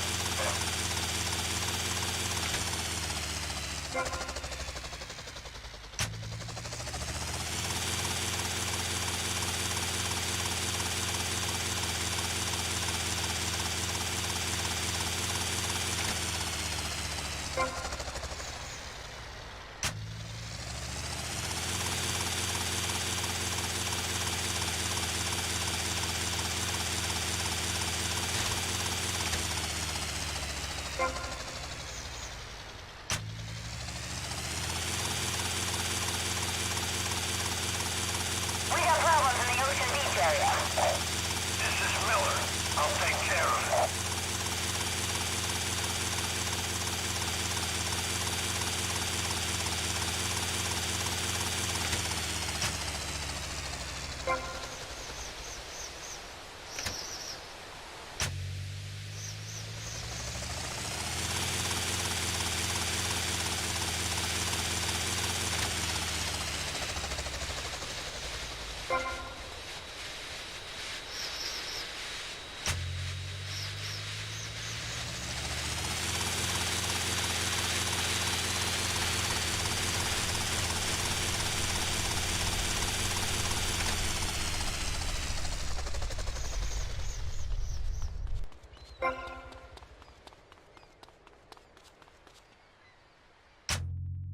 [SPEAKER 12] We got problems in the Ocean Beach area. This is Miller. I'll take care of it.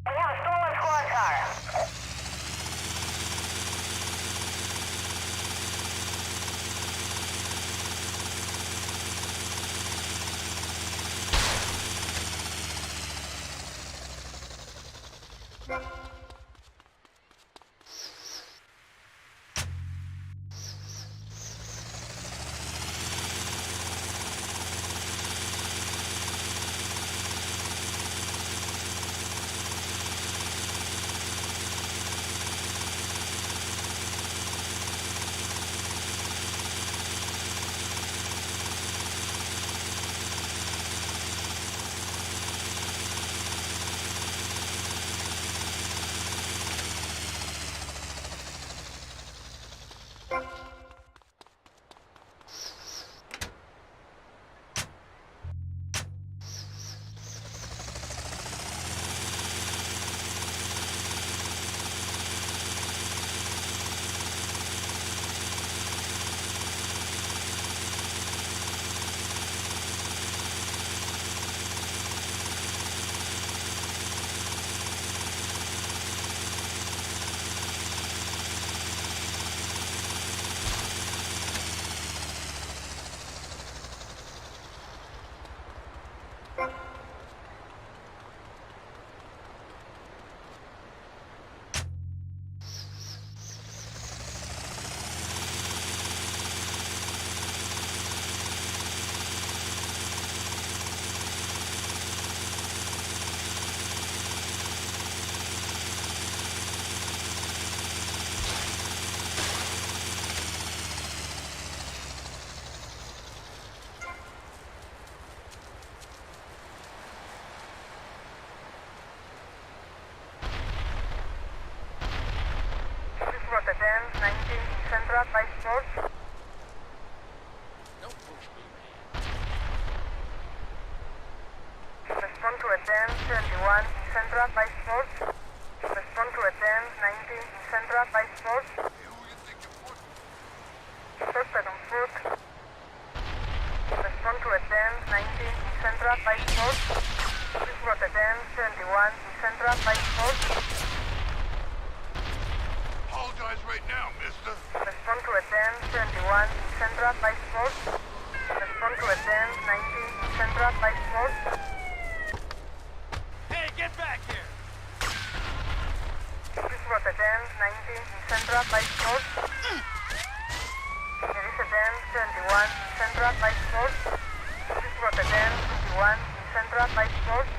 [SPEAKER 12] We have a stolen squad car.
[SPEAKER 6] Attend 19 Central by Sports. Respond to attend 21 Central by Sports. Respond to attend 19 Central by Sports. Suspect on foot. Respond to attend 19 Central by Sports. Please attend 21 Central by Sport.
[SPEAKER 12] Apologize right now, mister.
[SPEAKER 6] Respond to attend 21 Central by Sport. Respond to attend 19 Central by Sport.
[SPEAKER 20] Hey, get back here!
[SPEAKER 6] Please what attend 19 Central by Sport. There is attend 21 Central by Sport. Please what attend 21 Central by Sport.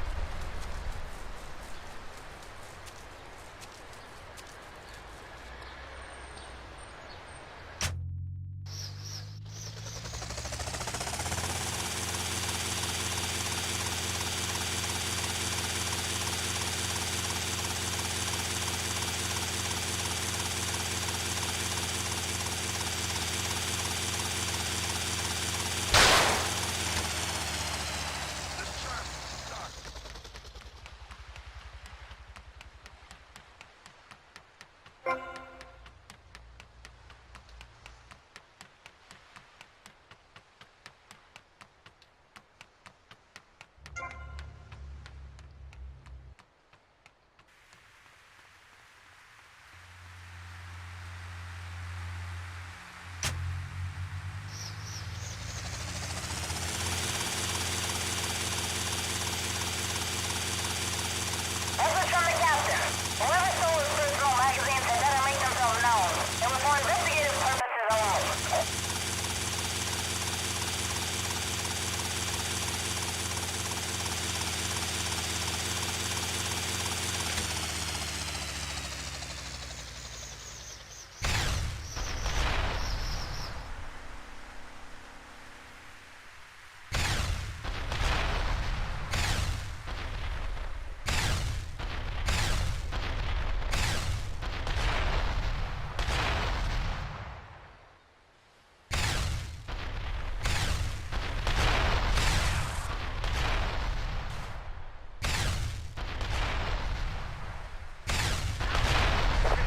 [SPEAKER 4] Message from the captain. Whoever stole his personal magazines had better make themselves known. It was for investigative purposes only.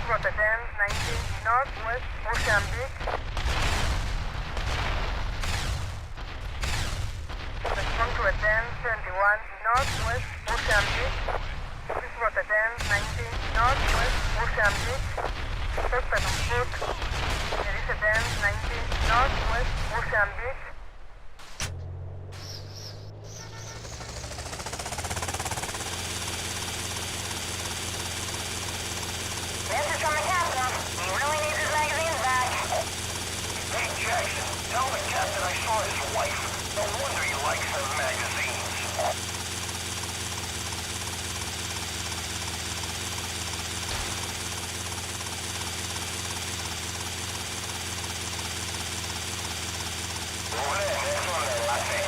[SPEAKER 6] Rotterdam 19 Northwest Mozambique. Respond to attend 21 Northwest Mozambique. Please Rotterdam 19 Northwest Mozambique. Suspect on foot. There is attend 19 Northwest Mozambique.
[SPEAKER 4] Message from the captain. He really needs his magazines back.
[SPEAKER 12] Hey, Jackson, tell the captain I saw his wife. No wonder he likes those magazines. Over there, next one there, Lassie.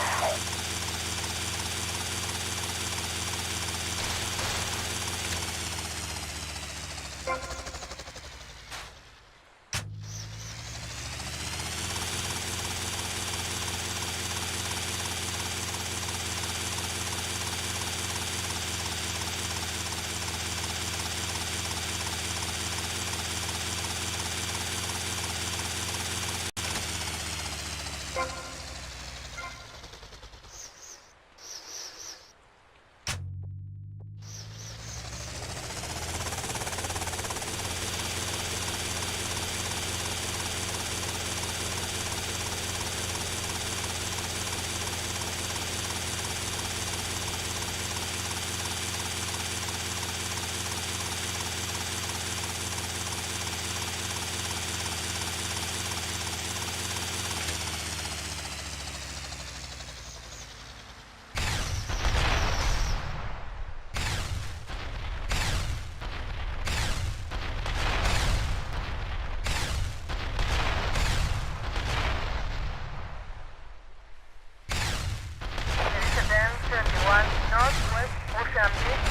[SPEAKER 6] Northwest Mozambique.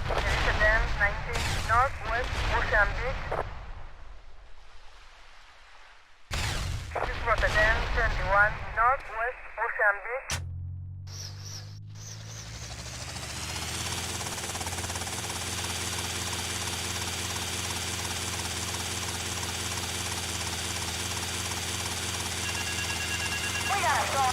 [SPEAKER 6] Amsterdam 19 Northwest Mozambique. This is Rotterdam 21 Northwest Mozambique.
[SPEAKER 4] We gotta go.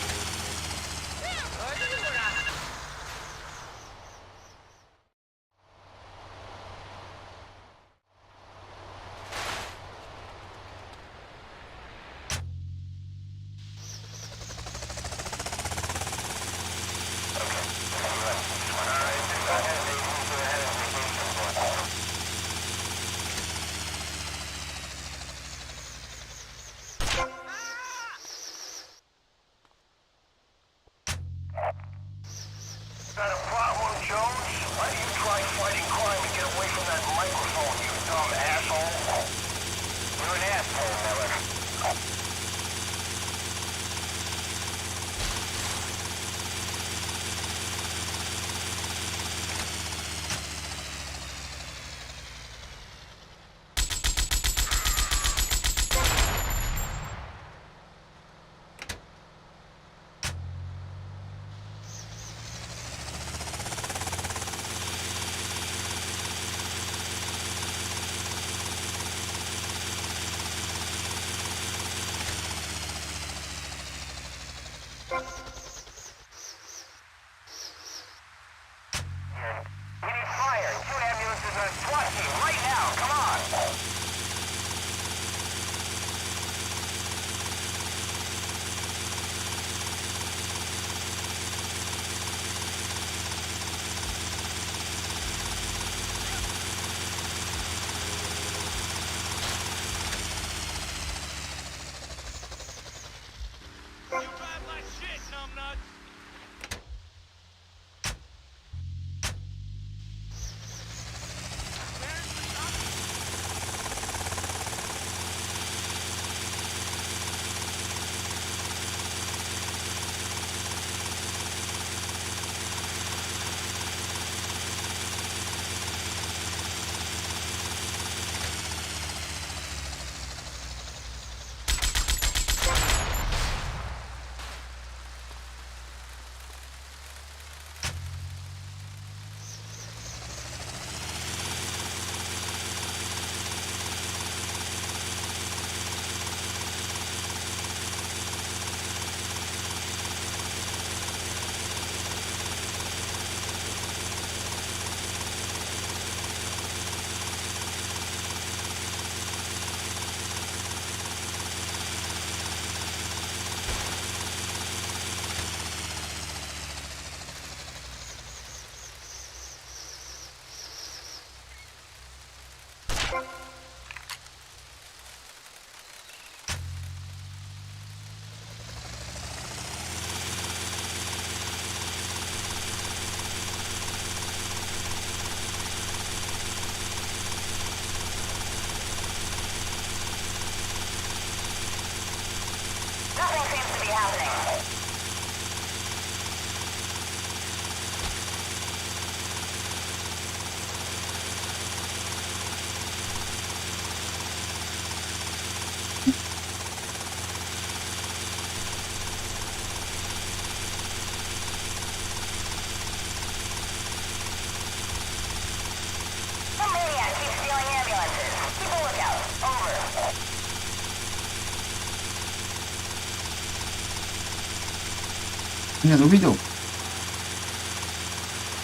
[SPEAKER 7] Нет, увидел?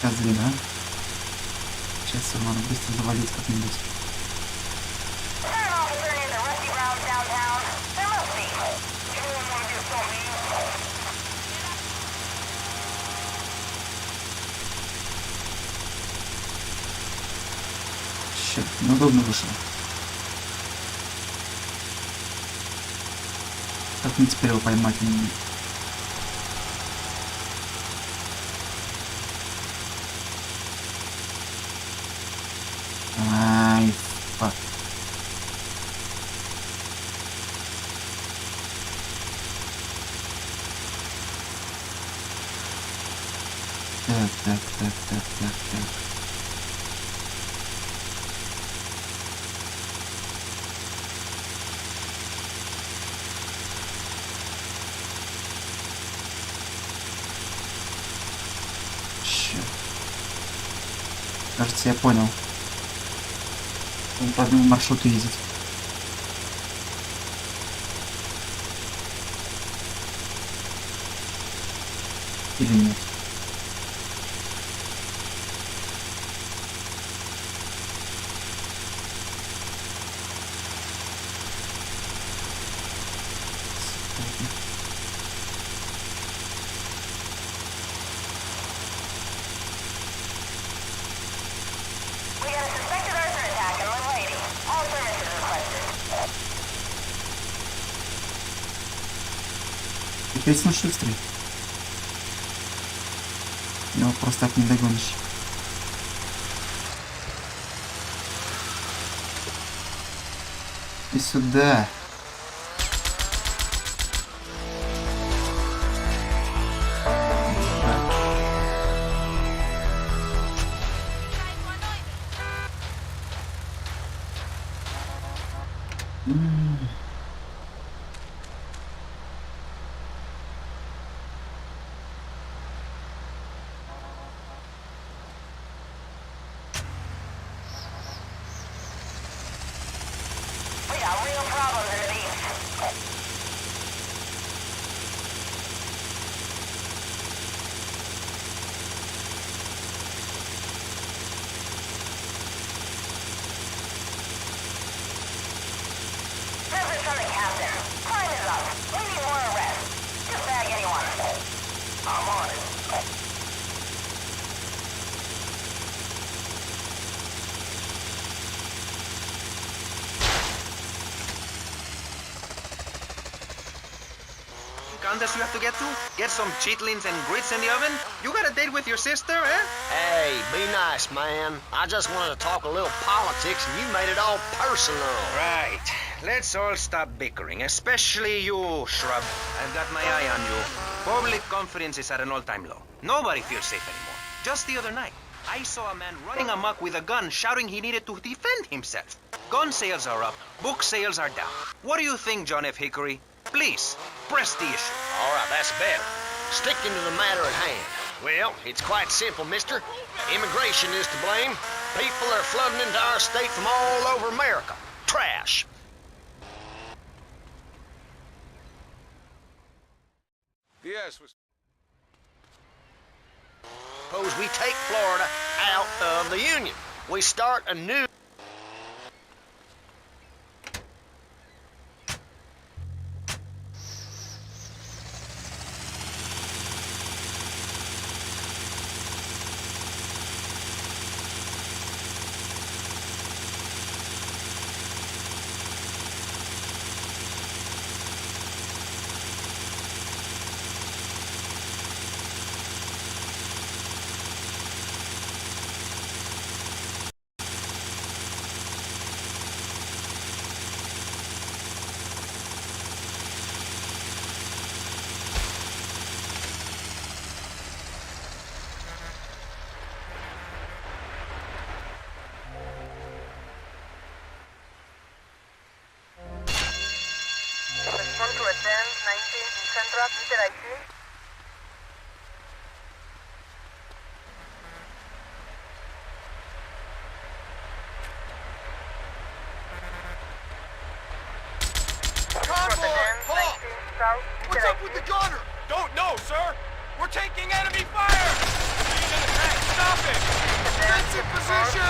[SPEAKER 7] Козлина, а? Сейчас его надо быстро завалить как-нибудь. Черт, неудобно вышло. Как мне теперь его поймать? Ай, фак. Так. Кажется, я понял. Он по одному маршруту ездит. Или нет? Опять он шустрый. Его просто так не догонишь. И сюда.
[SPEAKER 8] Contest you have to get to? Get some chitlins and grits in the oven? You got a date with your sister, eh?
[SPEAKER 10] Hey, be nice, man. I just wanted to talk a little politics and you made it all personal.
[SPEAKER 8] Right. Let's all stop bickering, especially you, Shrub. I've got my eye on you. Public confidence is at an all-time low. Nobody feels safe anymore. Just the other night, I saw a man running amok with a gun shouting he needed to defend himself. Gun sales are up, book sales are down. What do you think, John F. Hickory? Please, press the issue.
[SPEAKER 10] All right, that's better. Sticking to the matter at hand. Well, it's quite simple, mister. Immigration is to blame. People are flooding into our state from all over America. Trash.
[SPEAKER 12] Yes.
[SPEAKER 10] Suppose we take Florida out of the Union. We start a new...
[SPEAKER 6] Respond to attend 19 Central Peter IT.
[SPEAKER 20] Convoy! Halt! What's up with the gunner? Don't know, sir. We're taking enemy fire! Stop it! Defensive position!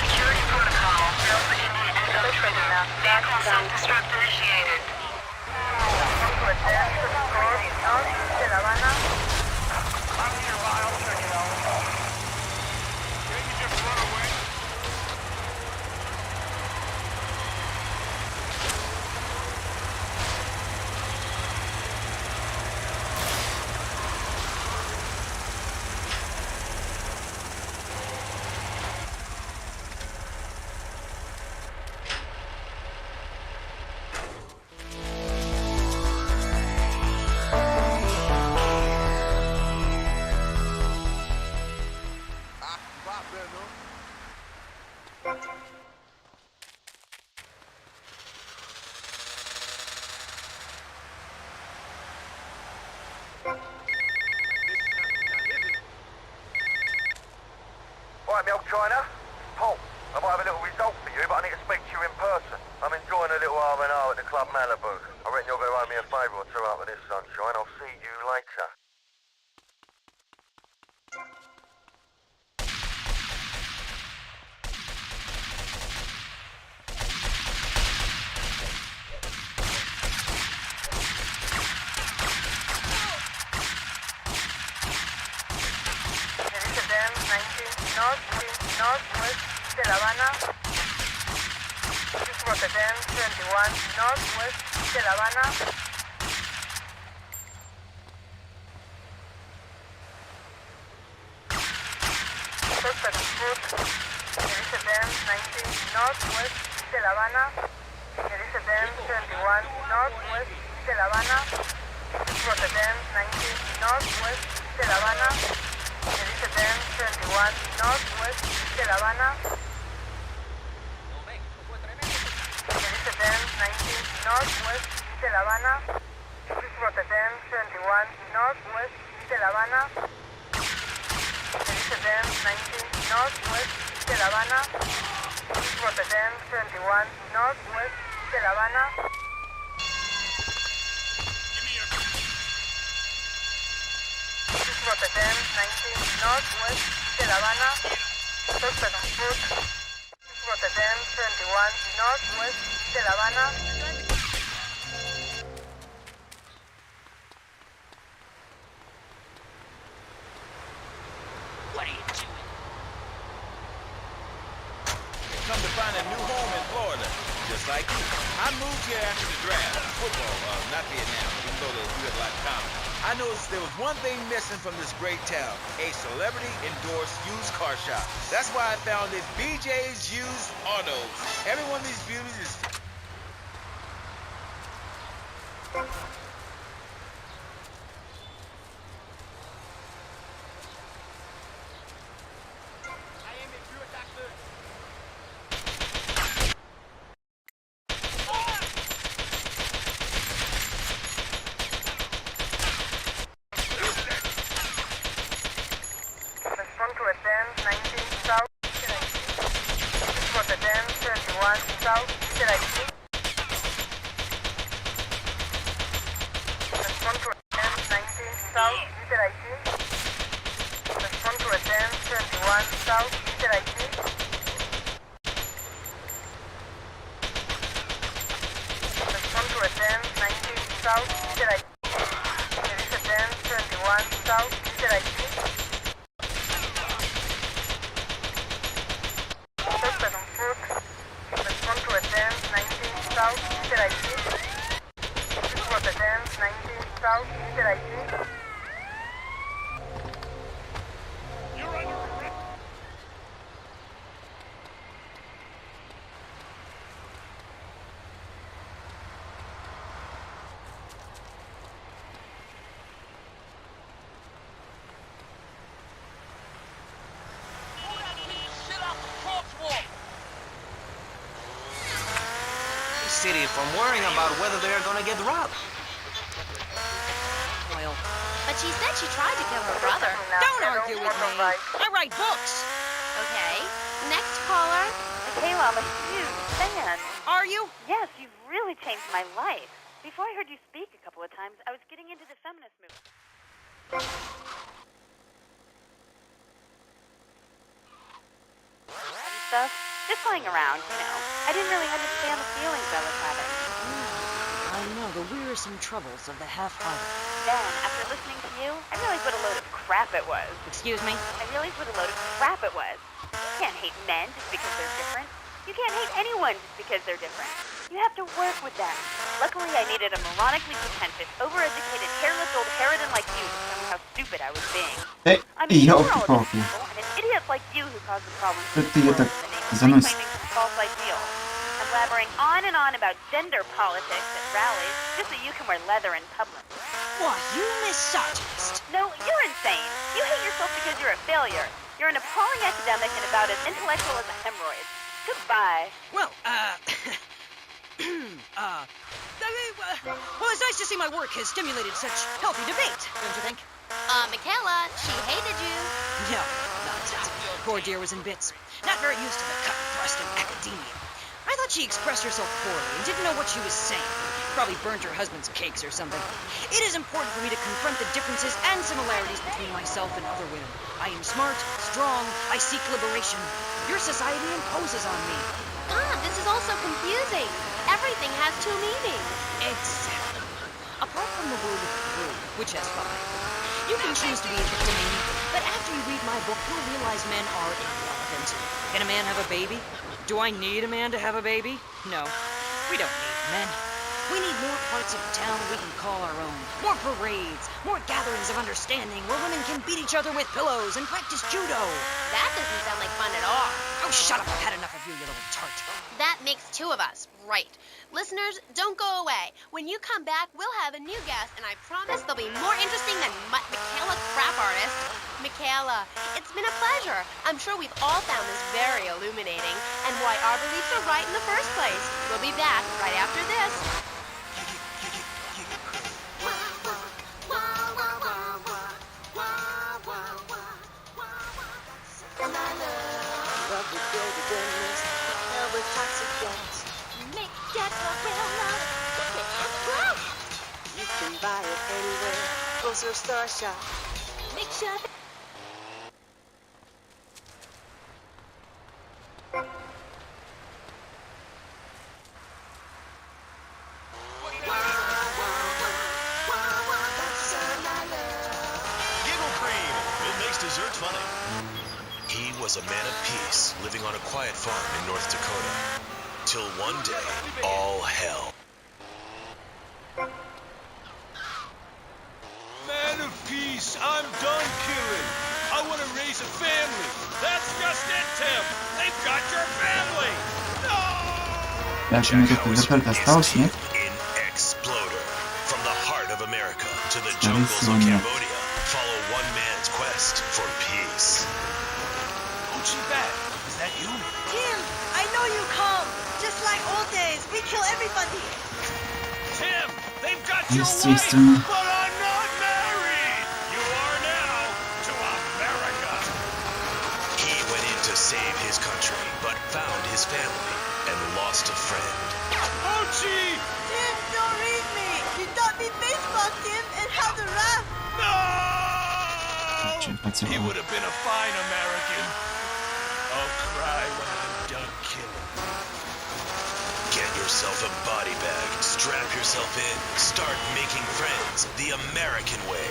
[SPEAKER 6] Security protocol. Vehicle self-destruct initiated.
[SPEAKER 12] Right, Milk China. Paul, I might have a little result for you, but I need to speak to you in person. I'm enjoying a little R&R at the Club Malibu. I reckon you're going to owe me a favour or two out with this sunshine. I'll see you later.
[SPEAKER 6] Northwest de La Habana. This was attend 21 Northwest de La Habana. Suspect foot. This attend 19 Northwest de La Habana. It is a 1071 northwest de La Habana. This was a 1019 northwest de La Habana. It is a 1071 northwest de La Habana. It is a 1019 northwest de La Habana. This was a 1071 northwest de La Habana. It is a 1019 northwest de La Habana. This was a 1071 northwest de La Habana. This was a 1019 northwest de La Habana. Suspect on foot. This was a 1071 northwest de La Habana.
[SPEAKER 1] What are you doing?
[SPEAKER 18] Come to find a new home in Florida, just like you. I moved here after the draft. Football, not Vietnam, even though we had a lot in common. I noticed there was one thing missing from this great town, a celebrity-endorsed used car shop. That's why I founded BJ's Used Autos. Every one of these beauties is...
[SPEAKER 6] Respond to a 1019 south. This was a 1071 south. Respond to a 1019 south. Respond to a 1071 south. Respond to a 1019 south. It is a 1071 south. Suspect on foot. Respond to a 1019 south. This was a 1019 south.
[SPEAKER 10] City from worrying about whether they're gonna get robbed.
[SPEAKER 3] Well,
[SPEAKER 13] But she said she tried to kill her brother.
[SPEAKER 3] don't argue with me. I write books.
[SPEAKER 13] Okay. Next caller.
[SPEAKER 21] Michaela, I'm a huge fan.
[SPEAKER 3] Are you?
[SPEAKER 21] Yes, you've really changed my life. Before I heard you speak a couple of times, I was getting into the feminist movement. And stuff. Just playing around, you know. I didn't really understand the feelings I was having.
[SPEAKER 3] I know the wearisome troubles of the half-hearted.
[SPEAKER 21] Then, after listening to you, I realized what a load of crap it was.
[SPEAKER 3] Excuse me?
[SPEAKER 21] I realized what a load of crap it was. You can't hate men just because they're different. You can't hate anyone just because they're different. You have to work with them. Luckily, I needed a moronically pretentious, overeducated, careless old harridan like you to tell me how stupid I was being. I mean, we're all different people, and it's idiots like you who cause the problem.
[SPEAKER 7] Ты это заносит.
[SPEAKER 21] Claiming some false ideals. And blabbering on and on about gender politics at rallies just so you can wear leather in public.
[SPEAKER 3] Why, you misogynist.
[SPEAKER 21] No, you're insane. You hate yourself because you're a failure. You're an appalling academic and about as intellectual as a hemorrhoid. Goodbye.
[SPEAKER 3] Well, well, it's nice to see my work has stimulated such healthy debate, don't you think?
[SPEAKER 13] Michaela, she hated you.
[SPEAKER 3] No, nonsense. Poor dear was in bits. Not very used to the cut and thrust of academia. I thought she expressed herself poorly and didn't know what she was saying. Probably burned her husband's cakes or something. It is important for me to confront the differences and similarities between myself and other women. I am smart, strong, I seek liberation. Your society imposes on me.
[SPEAKER 13] This is all so confusing. Everything has two meanings.
[SPEAKER 3] Exactly. Apart from the word rude, which has 5. You can choose to be a victim, but after you read my book, you'll realize men are irrelevant. Can a man have a baby? Do I need a man to have a baby? No. We don't need men. We need more parts of town we can call our own. More parades, more gatherings of understanding where women can beat each other with pillows and practice judo.
[SPEAKER 13] That doesn't sound like fun at all.
[SPEAKER 3] Oh, shut up. I've had enough of you, you little tart.
[SPEAKER 13] That makes two of us, right. Listeners, don't go away. When you come back, we'll have a new guest, and I promise they'll be more interesting than Michaela Crap Artist. Michaela, it's been a pleasure. I'm sure we've all found this very illuminating, and why our beliefs are right in the first place. We'll be back right after this.
[SPEAKER 6] You can buy it anywhere, grocery store shop. Make sure that
[SPEAKER 17] Giggle cream. It makes dessert funny. He was a man of peace, living on a quiet farm in North Dakota. Till one day, all hell.
[SPEAKER 9] Man of peace, I'm done killing. I want to raise a family. That's just it, Tim. They've got your family.
[SPEAKER 7] Дальше мне только вертолет остался, нет?
[SPEAKER 17] In Exploder. From the heart of America to the jungles of Cambodia, follow one man's quest for peace.
[SPEAKER 9] Uchibet, is that you?
[SPEAKER 6] Tim, I know you come. Just like old days, we kill everybody.
[SPEAKER 9] Tim, they've got your wife,
[SPEAKER 7] Естественно.
[SPEAKER 9] but I'm not married. You are now to America.
[SPEAKER 17] He went in to save his country, but found his family and lost a friend.
[SPEAKER 9] Ochi!
[SPEAKER 6] Tim, don't read me. You taught me baseball, Tim, and how to rap.
[SPEAKER 9] No! He would have been a fine American. I'll cry when I'm done killing.
[SPEAKER 17] Get yourself a body bag, strap yourself in, start making friends the American way.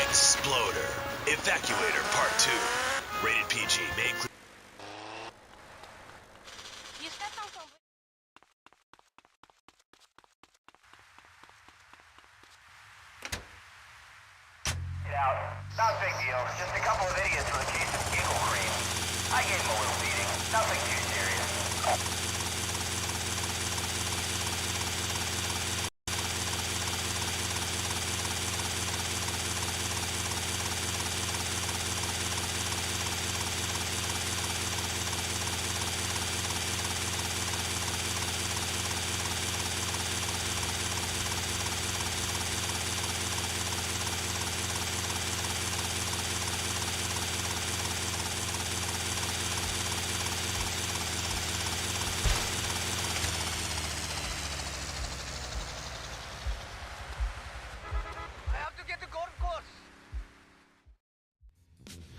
[SPEAKER 17] Exploder. Evacuator Part 2. Rated PG. May include...
[SPEAKER 12] Not a big deal. Just a couple of idiots with a case of giggle cream. I gave them a little beating. Nothing too serious.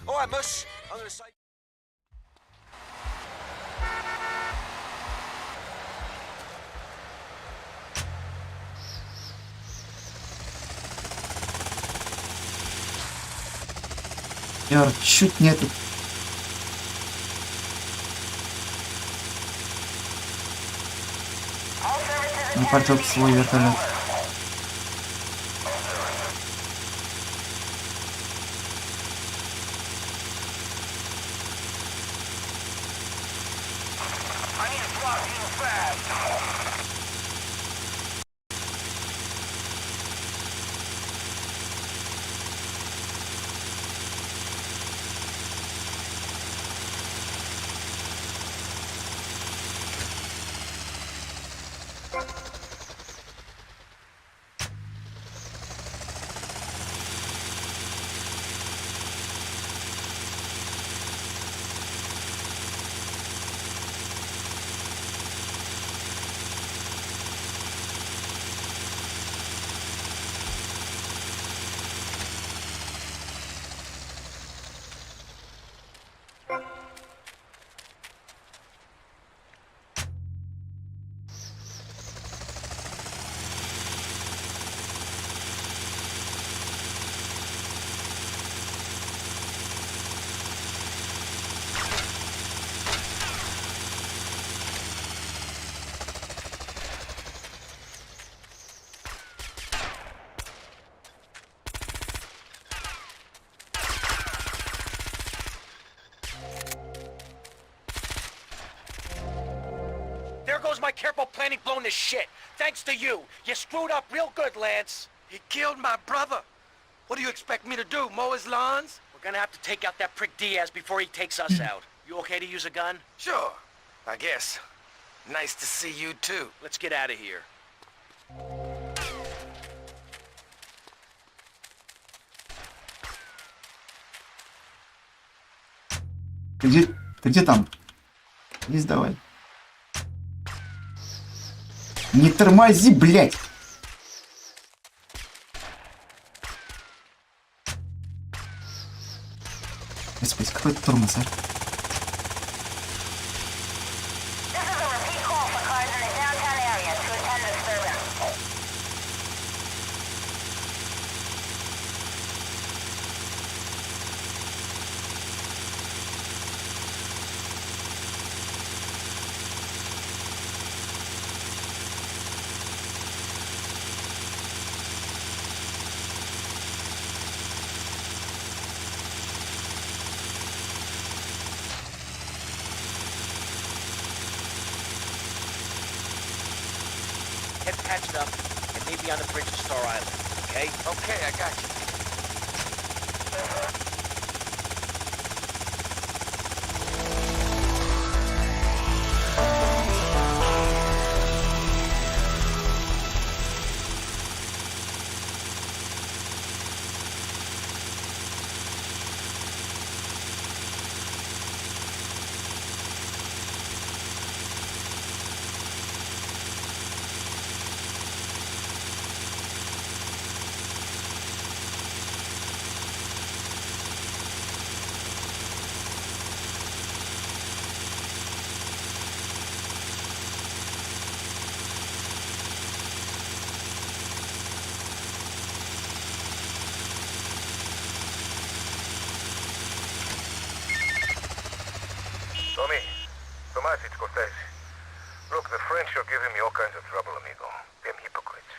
[SPEAKER 20] Alright, Mush. I'm gonna say...
[SPEAKER 7] Я чуть нету. Не поджег свой вертолет.
[SPEAKER 20] there goes my careful planning blown to shit. Thanks to you. You screwed up real good, Lance. He killed my brother. What do you expect me to do, mow his lawns? We're gonna have to take out that prick Diaz before he takes us out. You okay to use a gun? Sure, I guess. Nice to see you too. Let's get out of here.
[SPEAKER 7] Ты где там? Есть, давай. Не тормози, блядь! Господи, какой тормоз, а?
[SPEAKER 20] Get patched up and meet me on the bridge to Star Island, okay? Okay, I got you.
[SPEAKER 12] Tommy, Tomás, it's Cortez. Look, the French are giving me all kinds of trouble, amigo. Them hypocrites.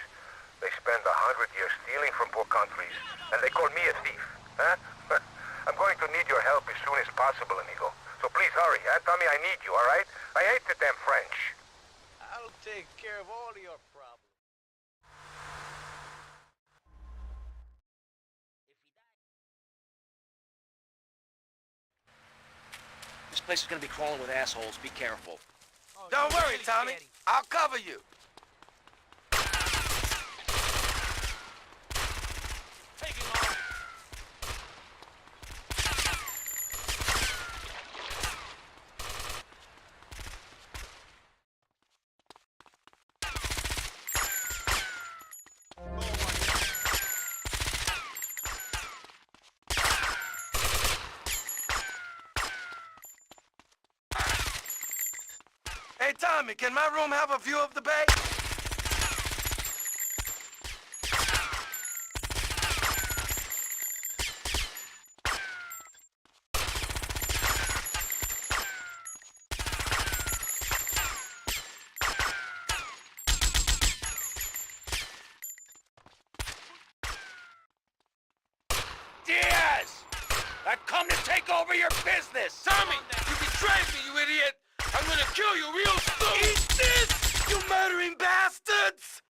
[SPEAKER 12] They spend 100 years stealing from poor countries, and they call me a thief, huh? I'm going to need your help as soon as possible, amigo. So please hurry, huh? Tommy, I need you, all right? I hate the damn French.
[SPEAKER 20] I'll take care of all of your problems. This place is gonna be crawling with assholes. Be careful. Don't worry, Tommy. I'll cover you. Hey, Tommy, can my room have a view of the bay? Diaz! I've come to take over your business! Tommy, you betrayed me, you idiot! I'm gonna kill you real soon! Eat this, you murdering bastards!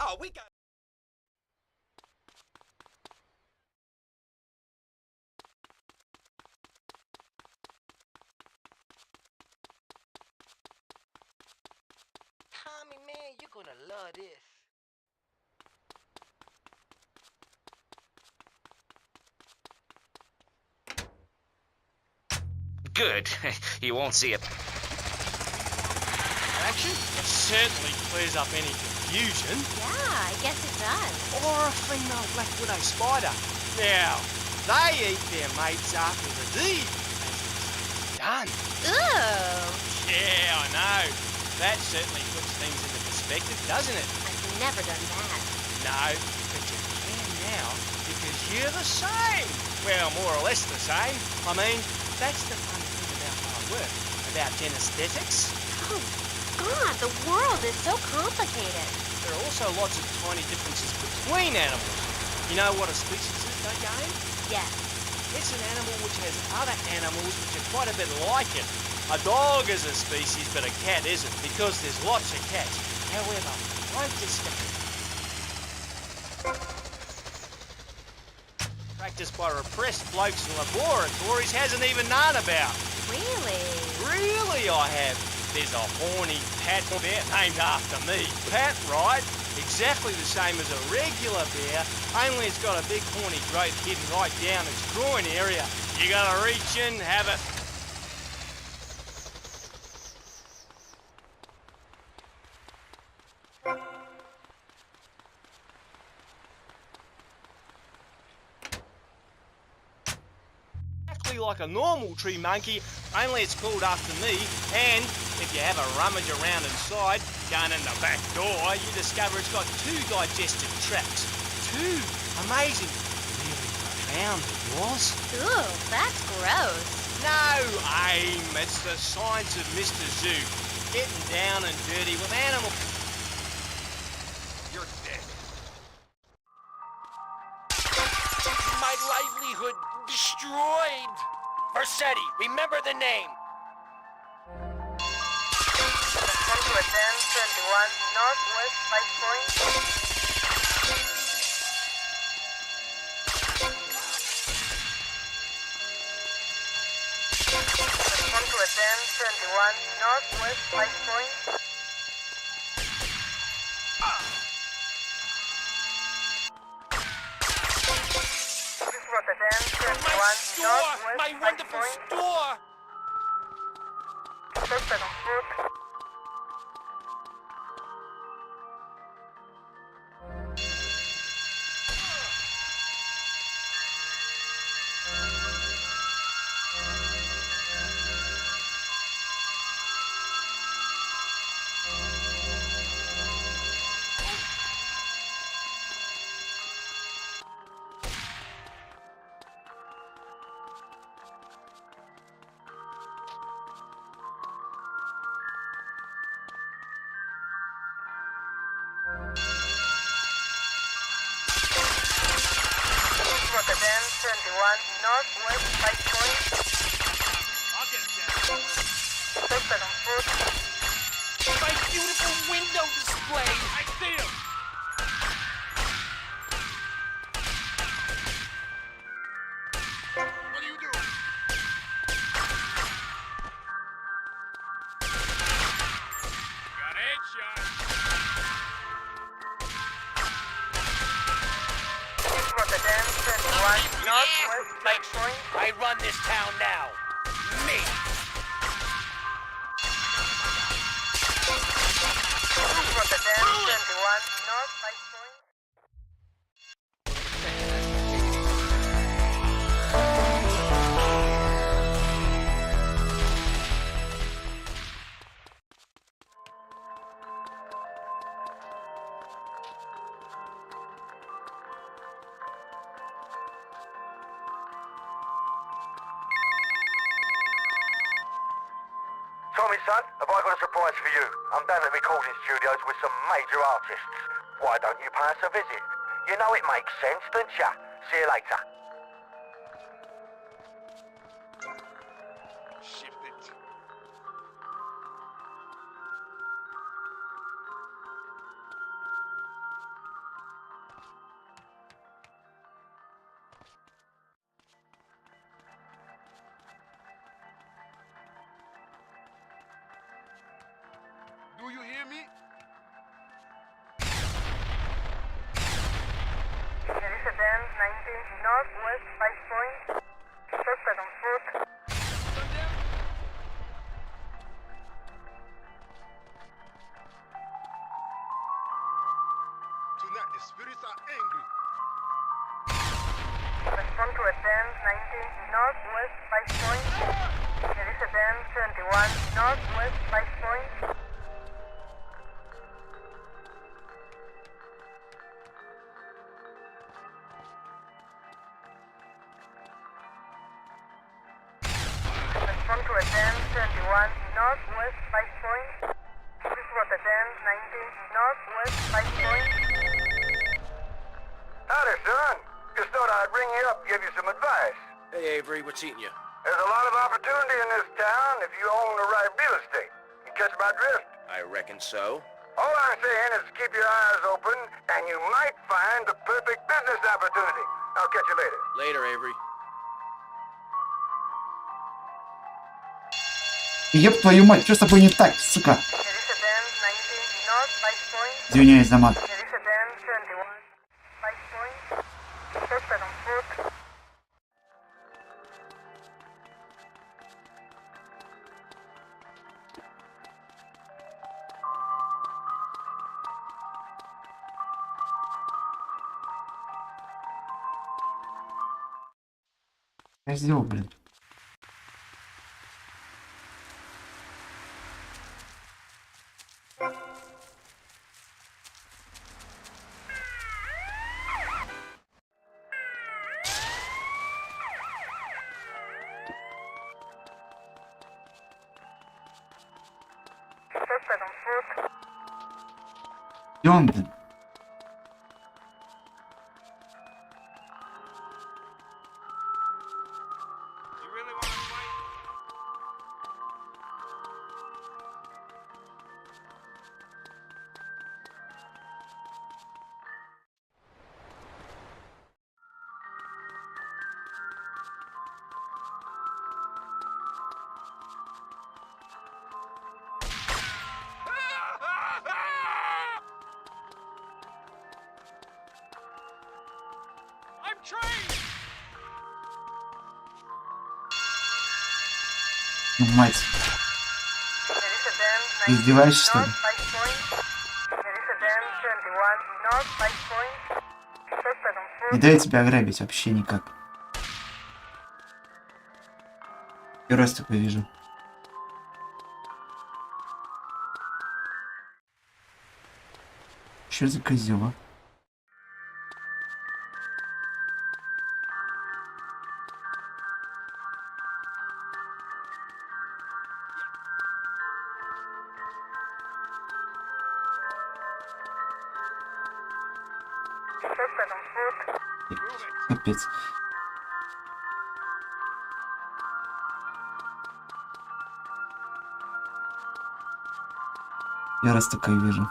[SPEAKER 20] Oh, we got... Tommy, man, you're gonna love this.
[SPEAKER 2] Good. You won't see it.
[SPEAKER 9] Action? It certainly clears up any confusion.
[SPEAKER 13] Yeah, I guess it does.
[SPEAKER 9] Or a female black widow spider. Now, they eat their mates after the deed. Done.
[SPEAKER 13] Ooh.
[SPEAKER 9] Yeah, I know. That certainly puts things into perspective, doesn't it?
[SPEAKER 13] I've never done that.
[SPEAKER 9] No, but you can now, because you're the same. Well, more or less the same. I mean, that's the funny thing about my
[SPEAKER 18] work. About anesthetics.
[SPEAKER 13] Oh, God, the world is so complicated.
[SPEAKER 18] There are also lots of tiny differences between animals. You know what a species is, don't you, Amy?
[SPEAKER 13] Yes.
[SPEAKER 18] It's an animal which has other animals which are quite a bit like it. A dog is a species, but a cat isn't, because there's lots of cats. However, I've discovered practiced by repressed blokes in laboratories hasn't even known about.
[SPEAKER 13] Really?
[SPEAKER 18] Really, I have. There's a horny Pat bear named after me. Pat, right? Exactly the same as a regular bear, only it's got a big horny growth hidden right down its groin area. You gotta reach in, have it. Exactly like a normal tree monkey, only it's called after me, and if you have a rummage around inside, going in the back door, you discover it's got 2 digestive tracts. 2! Amazing. Really profound it was.
[SPEAKER 13] Ooh, that's gross.
[SPEAKER 18] No, Aim, it's the science of Mr. Zoo. Getting down and dirty with animals. You're dead.
[SPEAKER 20] My livelihood destroyed. Versetti, remember the name.
[SPEAKER 6] Come to attend 21 Northwest 5 points. Come to attend 21 Northwest 5 points. This was attend 21 Northwest
[SPEAKER 20] My
[SPEAKER 6] 5
[SPEAKER 20] wonderful
[SPEAKER 6] points.
[SPEAKER 20] store.
[SPEAKER 6] Suspect on foot. Attend 21 Northwest 5 points.
[SPEAKER 14] I'll get him down.
[SPEAKER 6] Suspect on foot.
[SPEAKER 20] My beautiful window display.
[SPEAKER 14] I see him. What are you doing? Got a headshot.
[SPEAKER 6] Rotterdam 21 Northwest 5 points.
[SPEAKER 20] I run this town now. Me.
[SPEAKER 6] Rotterdam 21 North 5 points.
[SPEAKER 12] Tommy, son, have I got a surprise for you? I'm down at the recording studios with some major artists. Why don't you pay us a visit? You know it makes sense, don't ya? See you later.
[SPEAKER 14] Shift it. Do you hear me?
[SPEAKER 6] Rotterdam 19 Northwest 5 points. Suspect on foot.
[SPEAKER 14] Tonight the spirits are angry.
[SPEAKER 6] Respond to attend 19 Northwest 5 points. Rotterdam 21 Northwest 5 points. Respond to attend 21 northwest 5 point. This was attend 19 northwest 5 point.
[SPEAKER 12] Howdy, son. Just thought I'd ring you up and give you some advice.
[SPEAKER 20] Hey, Avery, what's eating you?
[SPEAKER 12] There's a lot of opportunity in this town if you own the right real estate. You catch my drift?
[SPEAKER 20] I reckon so.
[SPEAKER 12] All I'm saying is keep your eyes open, and you might find the perfect business opportunity. I'll catch you later.
[SPEAKER 20] Later, Avery.
[SPEAKER 7] Ёб твою мать, что с тобой не так, сука? Извиняюсь за мат. Я сделал, блин. Где он, блин? Ну, мать. Ты издеваешься, что ли? Не дай тебя ограбить вообще никак. Первый раз такое вижу. Что за козел, а? Капец. Я раз такое вижу.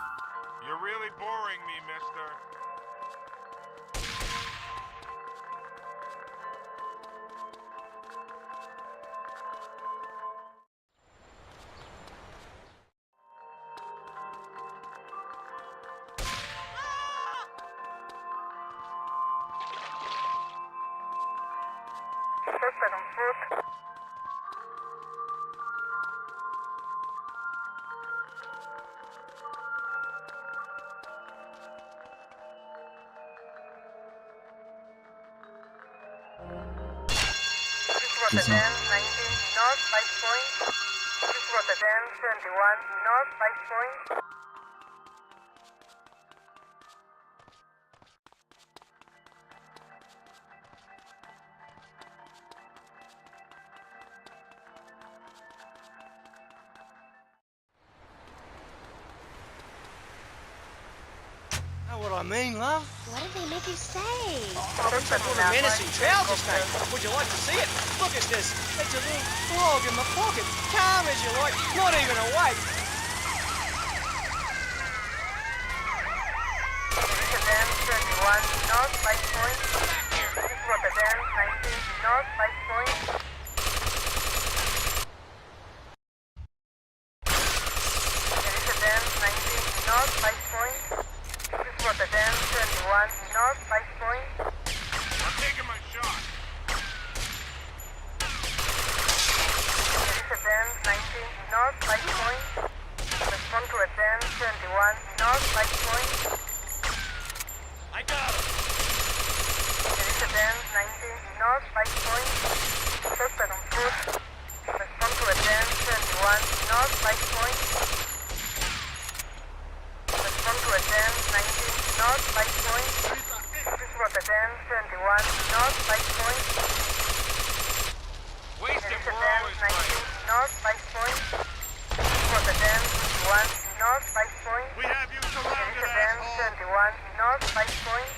[SPEAKER 6] Rotterdam 19 north 5 point. This Rotterdam 21 north 5 point.
[SPEAKER 20] What I mean, love?
[SPEAKER 13] What did they make you say?
[SPEAKER 20] Oh, we took on a menacing trail just now. Would you like to see it? Look at this. It's a little frog in my pocket. Calm as you like. Not even awake.
[SPEAKER 6] Rotterdam 21 north 5 point. This Rotterdam 19 north 5 point. Rotterdam 19 north 5 point. Rotterdam 21 north 5 point.
[SPEAKER 14] I'm taking my shot.
[SPEAKER 6] Rotterdam 19 north 5 point. Respond to Rotterdam 21 north 5 point.
[SPEAKER 20] I got him.
[SPEAKER 6] Rotterdam 19 north 5 point. Suspect on foot. Respond to Rotterdam 21 north 5 point. Respond to Rotterdam 19 north 5 point. This is Rotterdam 21 north 5 point.
[SPEAKER 14] Wasted, bro.
[SPEAKER 6] Rotterdam 19 north north 5 point. Rotterdam 21 north 5 point.
[SPEAKER 14] We have you surrounded,
[SPEAKER 6] Rotterdam
[SPEAKER 14] asshole.
[SPEAKER 6] 21 north 5 point.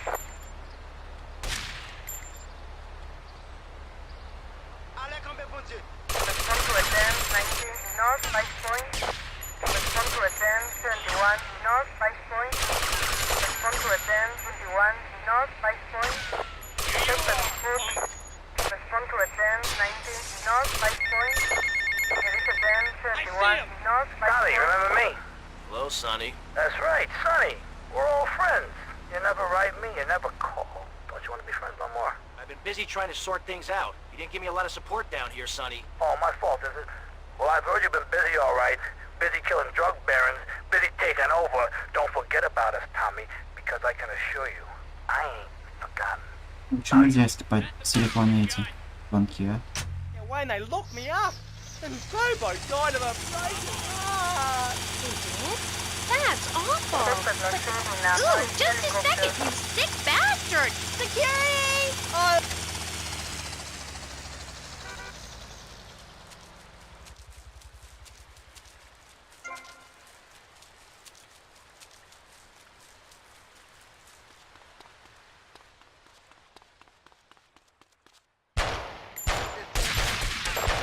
[SPEAKER 6] Respond to attend 19 north 5 point. Respond to attend 21 north 5 point. Respond to attend 21 north 5 point. Respond to attend 19 north 5 point. Attend 21 north 5
[SPEAKER 12] Sonny,
[SPEAKER 6] point.
[SPEAKER 12] remember me?
[SPEAKER 20] Hello, Sonny.
[SPEAKER 12] That's right, Sonny. We're all friends. You never write me, you never call. Don't you want to be friends no more?
[SPEAKER 20] I've been busy trying to sort things out. You didn't give me a lot of support down here, Sonny.
[SPEAKER 12] Oh, my fault, is it? Well, I've heard you've been busy, all right. Busy killing drug barons, busy taking over. Don't forget about us, Tommy, because I can assure you, I ain't forgotten.
[SPEAKER 7] Почему нельзя степать с телефона эти звонки, а?
[SPEAKER 20] When they looked me up, and Turbo died of a break.
[SPEAKER 13] That's awful. Ooh, just a second, you sick bastard! Security!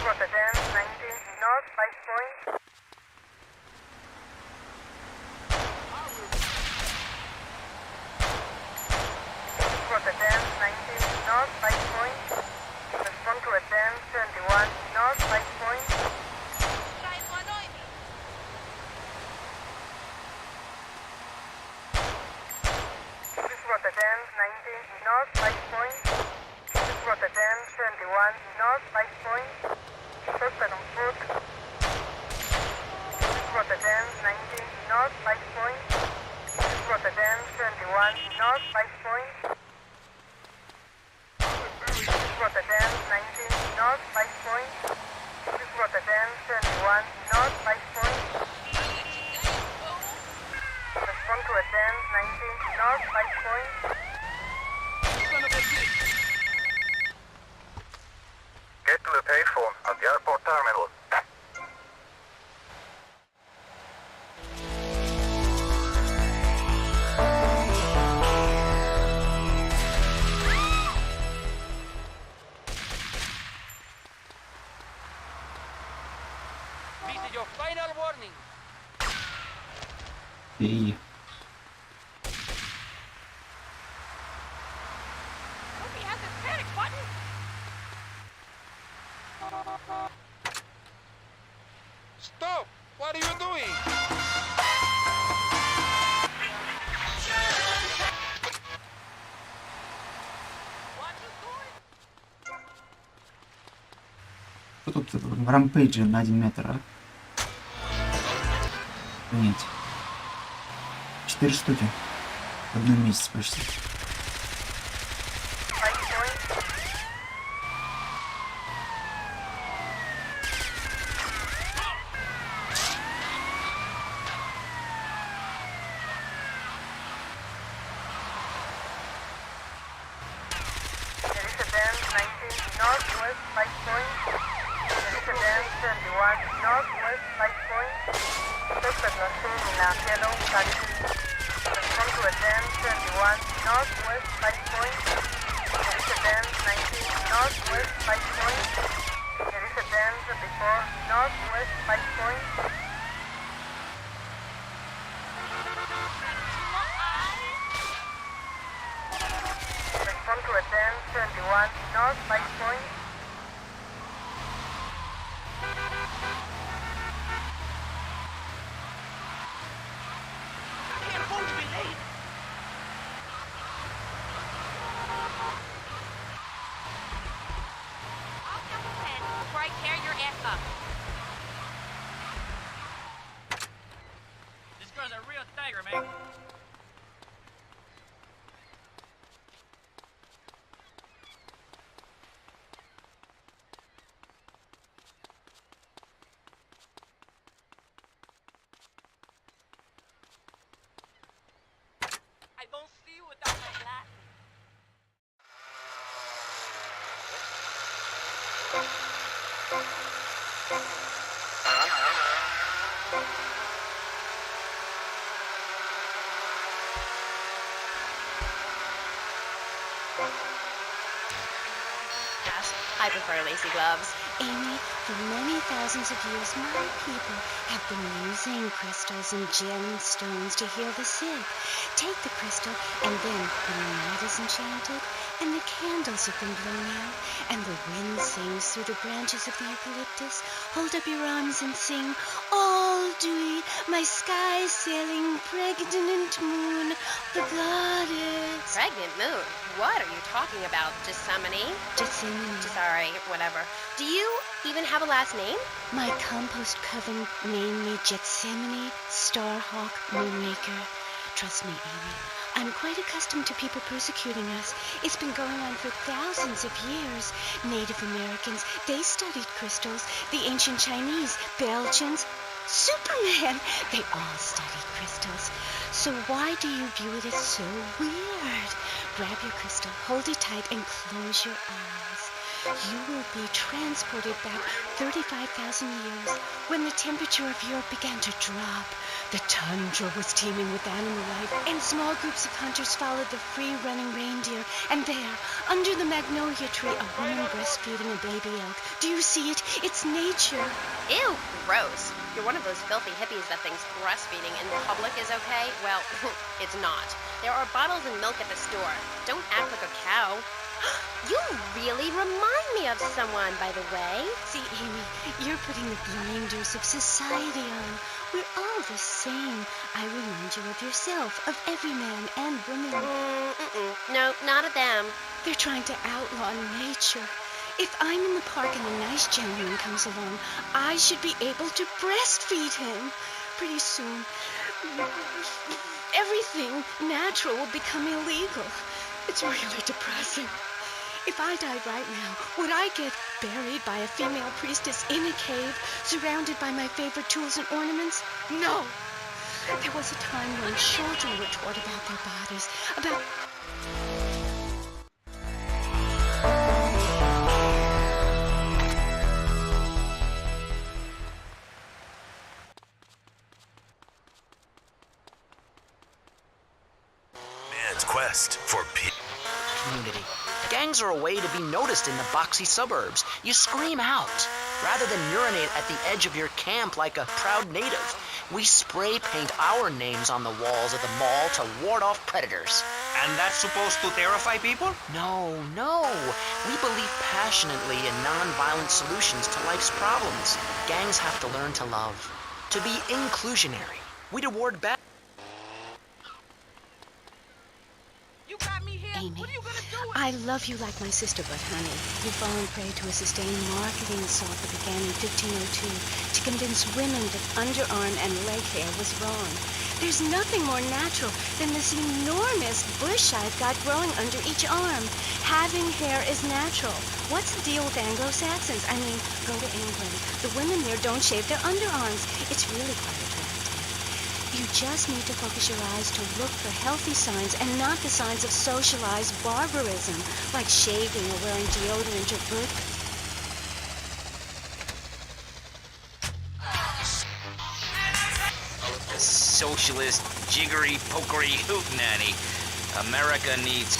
[SPEAKER 6] Rotterdam 19 north 5 point. Rotterdam 19 north 5 point. Respond to attend 21 north 5 point. Rotterdam 19 north 5 point. Rotterdam 21 north 5 point. Suspect on foot. Rotterdam 19 north 5 point. Rotterdam 21 north 5 point. Rotterdam 19 north 5 point. Rotterdam 21 north 5 point. Respond to attend 19 north 5 point.
[SPEAKER 12] Get to the payphone at the airport terminal.
[SPEAKER 1] This is your final warning.
[SPEAKER 7] И
[SPEAKER 1] Nobody has this panic button.
[SPEAKER 14] Stop! What are you doing?
[SPEAKER 7] что тут в рампейдже на 1 метр, а? Нет. 4 штуки. В одном месяце почти.
[SPEAKER 6] Northwest 5 point. Resident 71 Northwest 5 point. Suspect not seen in a yellow taxi. Respond to attend 71 Northwest 5 point. Resident 19 Northwest 5 point. Resident before Northwest 5 point. Respond to attend 21 North 5 point.
[SPEAKER 1] Can't afford to be late.
[SPEAKER 13] I'll count to 10 before I tear your ass up.
[SPEAKER 1] This girl's a real tiger, man. I don't see you without my glasses.
[SPEAKER 13] I prefer lacy gloves.
[SPEAKER 19] Amy, for many thousands of years, my people have been using crystals and gemstones to heal the sick. Take the crystal, and then when the night is enchanted, and the candles have been blown out, and the wind sings through the branches of the eucalyptus, hold up your arms and sing, all dewy, my sky-sailing pregnant moon, the goddess.
[SPEAKER 13] Pregnant moon? What are you talking about, Gethsemane?
[SPEAKER 19] Gethsemane.
[SPEAKER 13] Sorry, whatever. Do you even have a last name?
[SPEAKER 19] My compost coven named me Gethsemane Starhawk Moonmaker. Trust me, Amy, I'm quite accustomed to people persecuting us. It's been going on for thousands of years. Native Americans, they studied crystals. The ancient Chinese, Belgians, Superman, they all studied crystals. So why do you view it as so weird? Grab your crystal, hold it tight, and close your eyes. You will be transported back 35,000 years when the temperature of Europe began to drop. The tundra was teeming with animal life, and small groups of hunters followed the free-running reindeer. And there, under the magnolia tree, a woman breastfeeding a baby elk. Do you see it? It's nature.
[SPEAKER 13] Ew, gross. You're one of those filthy hippies that thinks breastfeeding in public is okay? Well, it's not. There are bottles and milk at the store. Don't act like a cow. You really remind me of someone, by the way.
[SPEAKER 19] See, Amy, you're putting the blinders of society on. We're all the same. I remind you of yourself, of every man and woman.
[SPEAKER 13] No, not of them.
[SPEAKER 19] They're trying to outlaw nature. If I'm in the park and a nice gentleman comes along, I should be able to breastfeed him. Pretty soon, everything natural will become illegal. It's really depressing. If I died right now, would I get buried by a female priestess in a cave, surrounded by my favorite tools and ornaments? No! There was a time when children were taught about their bodies, about...
[SPEAKER 17] Man's quest for peace.
[SPEAKER 10] Community. Gangs are a way to be noticed in the boxy suburbs. You scream out. Rather than urinate at the edge of your camp like a proud native, we spray paint our names on the walls of the mall to ward off predators.
[SPEAKER 8] And that's supposed to terrify people?
[SPEAKER 10] No. We believe passionately in non-violent solutions to life's problems. Gangs have to learn to love, to be inclusionary. We'd award bad.
[SPEAKER 19] Amy, I love you like my sister, but honey, you've fallen prey to a sustained marketing assault that began in 1502 to convince women that underarm and leg hair was wrong. There's nothing more natural than this enormous bush I've got growing under each arm. Having hair is natural. What's the deal with Anglo-Saxons? I mean, go to England. The women there don't shave their underarms. It's really quite attractive. You just need to focus your eyes to look for healthy signs and not the signs of socialized barbarism, like shaving or wearing deodorant or birth.
[SPEAKER 2] Socialist, jiggery, pokery, hootenanny. America needs...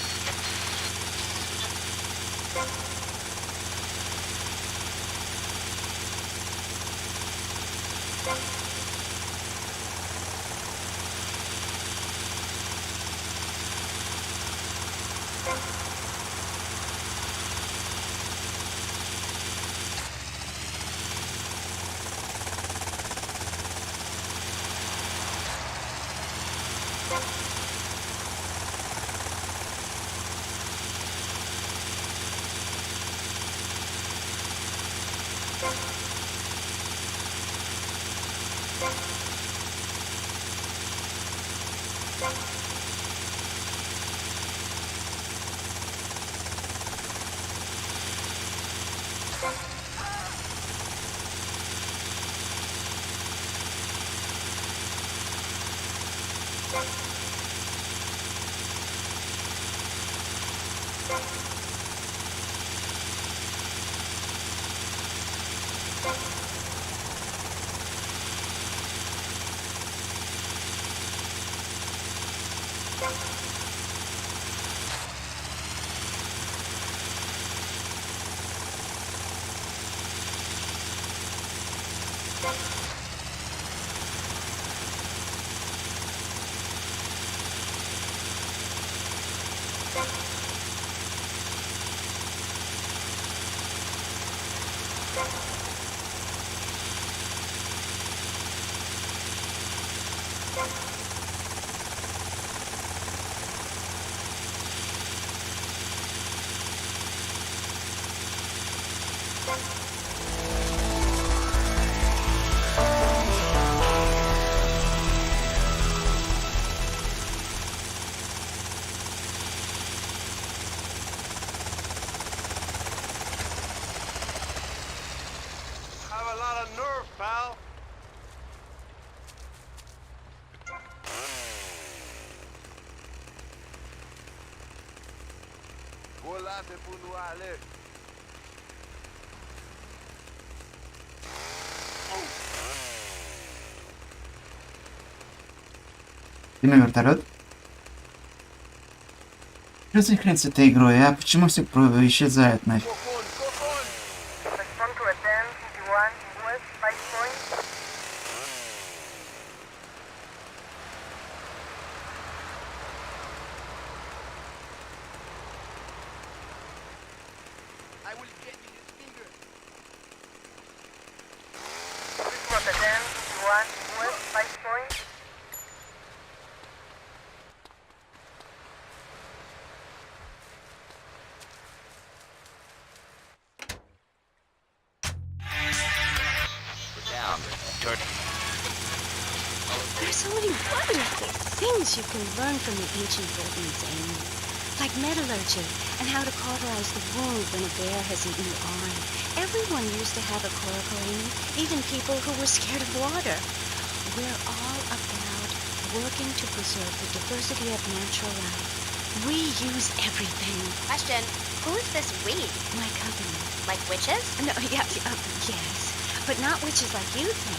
[SPEAKER 12] Have a lot of nerve, pal. Voilà, c'est pour nous aller.
[SPEAKER 7] Ты на вертолет? Что за хрень с этой игрой, а? Почему все исчезает нафиг?
[SPEAKER 6] Respond to a 1051 West 5 point.
[SPEAKER 20] I will get you your finger.
[SPEAKER 6] Respond to 1051 West 5 point.
[SPEAKER 19] There's so many wonderful things you can learn from the ancient Britons, Amy. Like metallurgy and how to cauterize the wound when a bear has eaten your arm. Everyone used to have a coracle, Amy, even people who were scared of water. We're all about working to preserve the diversity of natural life. We use everything.
[SPEAKER 13] Question, who's this we?
[SPEAKER 19] My company.
[SPEAKER 13] Like witches?
[SPEAKER 19] No, yes, but not witches like you think.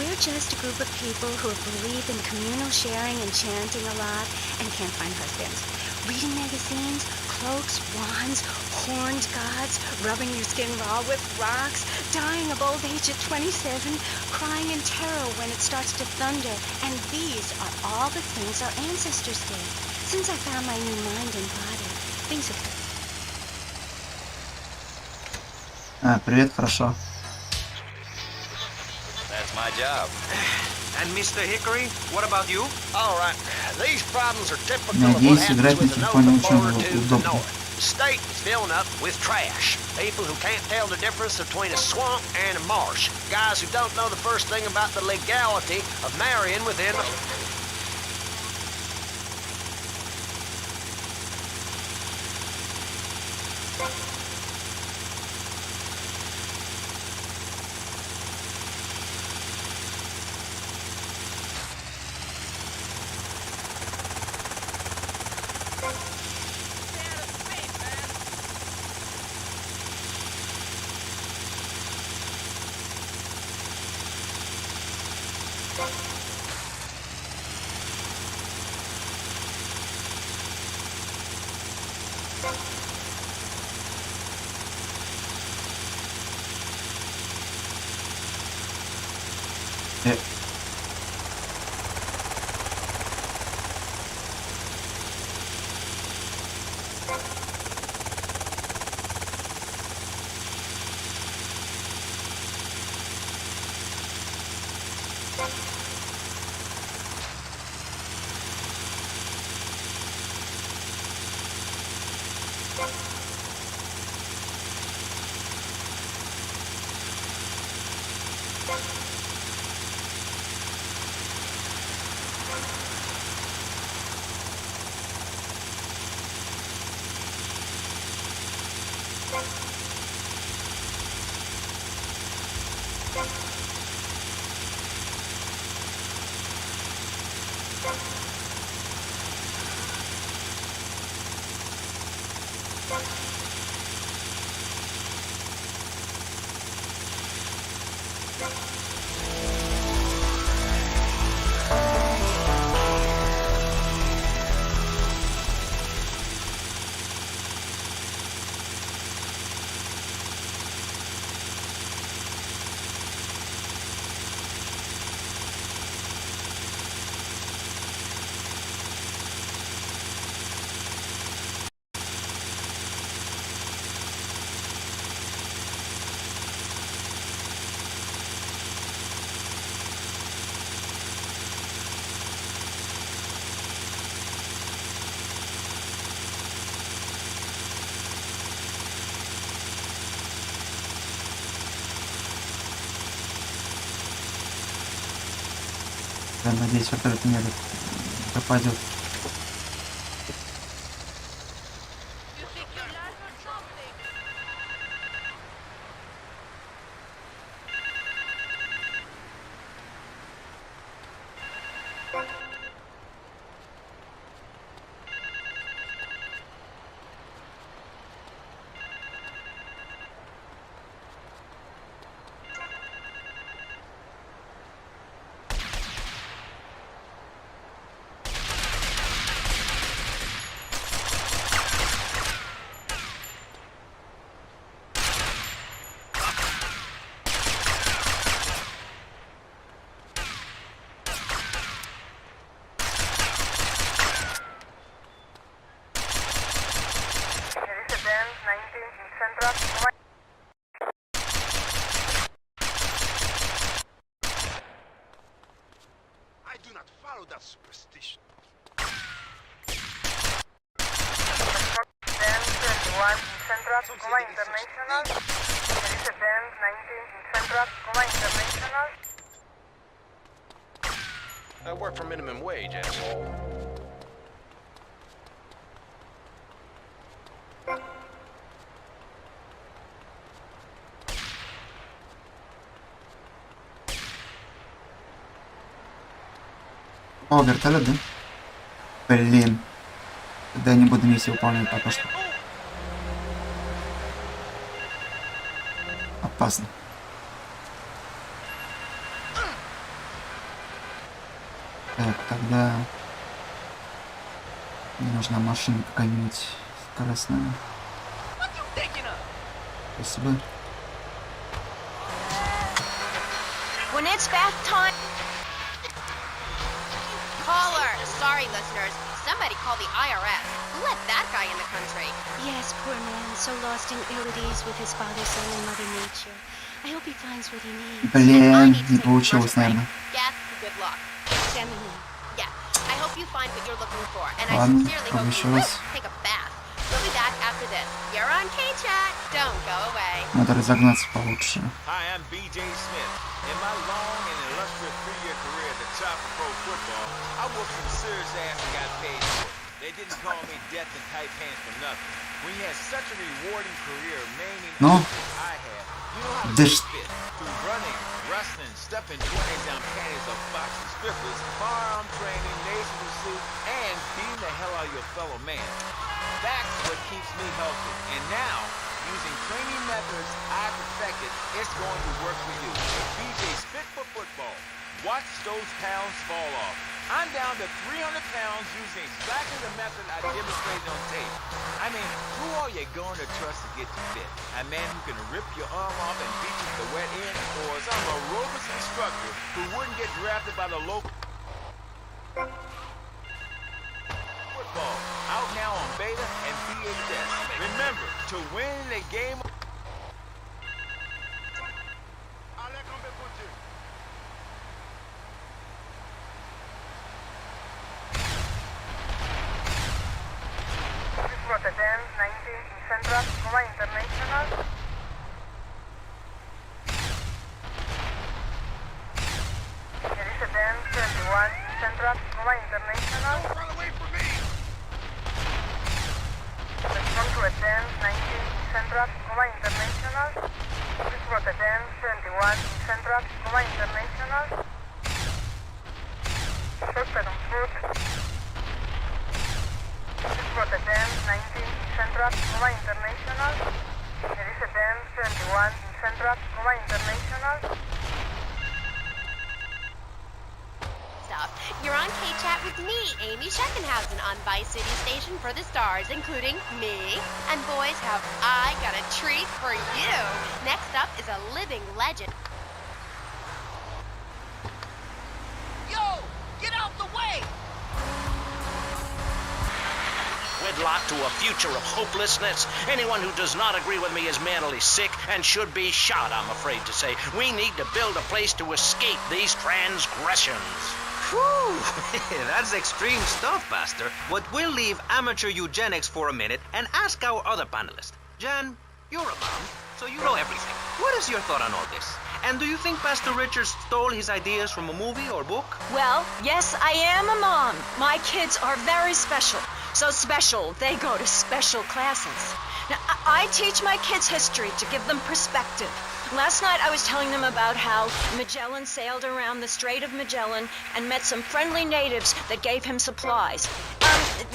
[SPEAKER 19] We're just a group of people who believe in communal sharing and chanting a lot and can't find husbands. Reading magazines, cloaks, wands, horned gods, rubbing your skin raw with rocks, dying of old age at 27, crying in terror when it starts to thunder. And these are all the things our ancestors did. Since I found my new mind and body, things have...
[SPEAKER 7] Привет, хорошо.
[SPEAKER 2] That's my job.
[SPEAKER 8] And Mr. Hickory, what about you?
[SPEAKER 10] All right, these problems are typical of what
[SPEAKER 7] Надеюсь,
[SPEAKER 10] happens
[SPEAKER 7] играть на
[SPEAKER 10] with the
[SPEAKER 7] телефоне
[SPEAKER 10] north
[SPEAKER 7] очень
[SPEAKER 10] border to the
[SPEAKER 7] удобно.
[SPEAKER 10] north. The state is filling up with trash. People who can't tell the difference between a swamp and a marsh. Guys who don't know the first thing about the legality of marrying within...
[SPEAKER 7] Я надеюсь, вертолет не пропадет.
[SPEAKER 17] I do not follow that superstition.
[SPEAKER 8] I work for minimum wage, asshole.
[SPEAKER 7] О, вертолет, да? Блин. Тогда я не буду миссию выполнять пока что. Опасно. Так, тогда... Мне нужна машина какая-нибудь скоростная. Спасибо.
[SPEAKER 4] When it's bath time.
[SPEAKER 13] Caller! Sorry, listeners. Somebody call the IRS. Who let that guy in the country?
[SPEAKER 19] Yes, poor man, so lost in ill at ease with his father, son, and mother nature. I hope he finds what he needs.
[SPEAKER 7] Блин, не получилось, наверное.
[SPEAKER 13] Yes, good luck.
[SPEAKER 19] Gemini.
[SPEAKER 13] Yeah, I hope you find what you're looking for, and I
[SPEAKER 7] Ладно,
[SPEAKER 13] sincerely hope
[SPEAKER 7] еще
[SPEAKER 13] you
[SPEAKER 7] раз.
[SPEAKER 13] take a bath. We'll be back after this. You're on K-Chat. Don't go away.
[SPEAKER 7] Надо разогнаться получше.
[SPEAKER 11] Hi, I'm B.J. Smith. In my long and illustrious 3-year career at the top of pro football, I whooped some serious ass and got paid for it. They didn't call me death and tight pants for nothing. When you had such a rewarding career, maiming I have, you know how to fit through running, wrestling, stepping 20s down panties of boxing strippers, firearm training, nation pursuit, and beating the hell out of your fellow man. That's what keeps me healthy. And now, using training methods I perfected, it's going to work for you. BJ's fit for football. Watch those pounds fall off. I'm down to 300 pounds using exactly the method I demonstrated on tape. I mean, who are you going to trust to get you fit? A man who can rip your arm off and beat you to the wet end, or some aerobics instructor who wouldn't get drafted by the local football? Out now on beta and VHS. Remember, to win the game...
[SPEAKER 6] Rotterdam 90 Central Cuba International. Rotterdam 21 Central Cuba International. Don't run away from me! Respond to Rotterdam 90 Central Cuba International. This is Rotterdam 21 Central Cuba International. Suspect on foot. Rotterdam 19 Central Cuba International. Rotterdam 21 Central Cuba International.
[SPEAKER 13] You're on K-Chat with me, Amy Scheckenhausen, on Vice City Station for the stars, including me. And boys, have I got a treat for you. Next up is a living legend.
[SPEAKER 1] Yo! Get out the way!
[SPEAKER 10] Wedlocked to a future of hopelessness. Anyone who does not agree with me is mentally sick and should be shot, I'm afraid to say. We need to build a place to escape these transgressions.
[SPEAKER 8] Whew, that's extreme stuff, Pastor. But we'll leave amateur eugenics for a minute and ask our other panelist. Jan, you're a mom, so you know everything. What is your thought on all this? And do you think Pastor Richard stole his ideas from a movie or book?
[SPEAKER 3] Well, yes, I am a mom. My kids are very special. So special, they go to special classes. Now, I teach my kids history to give them perspective. Last night I was telling them about how Magellan sailed around the Strait of Magellan and met some friendly natives that gave him supplies.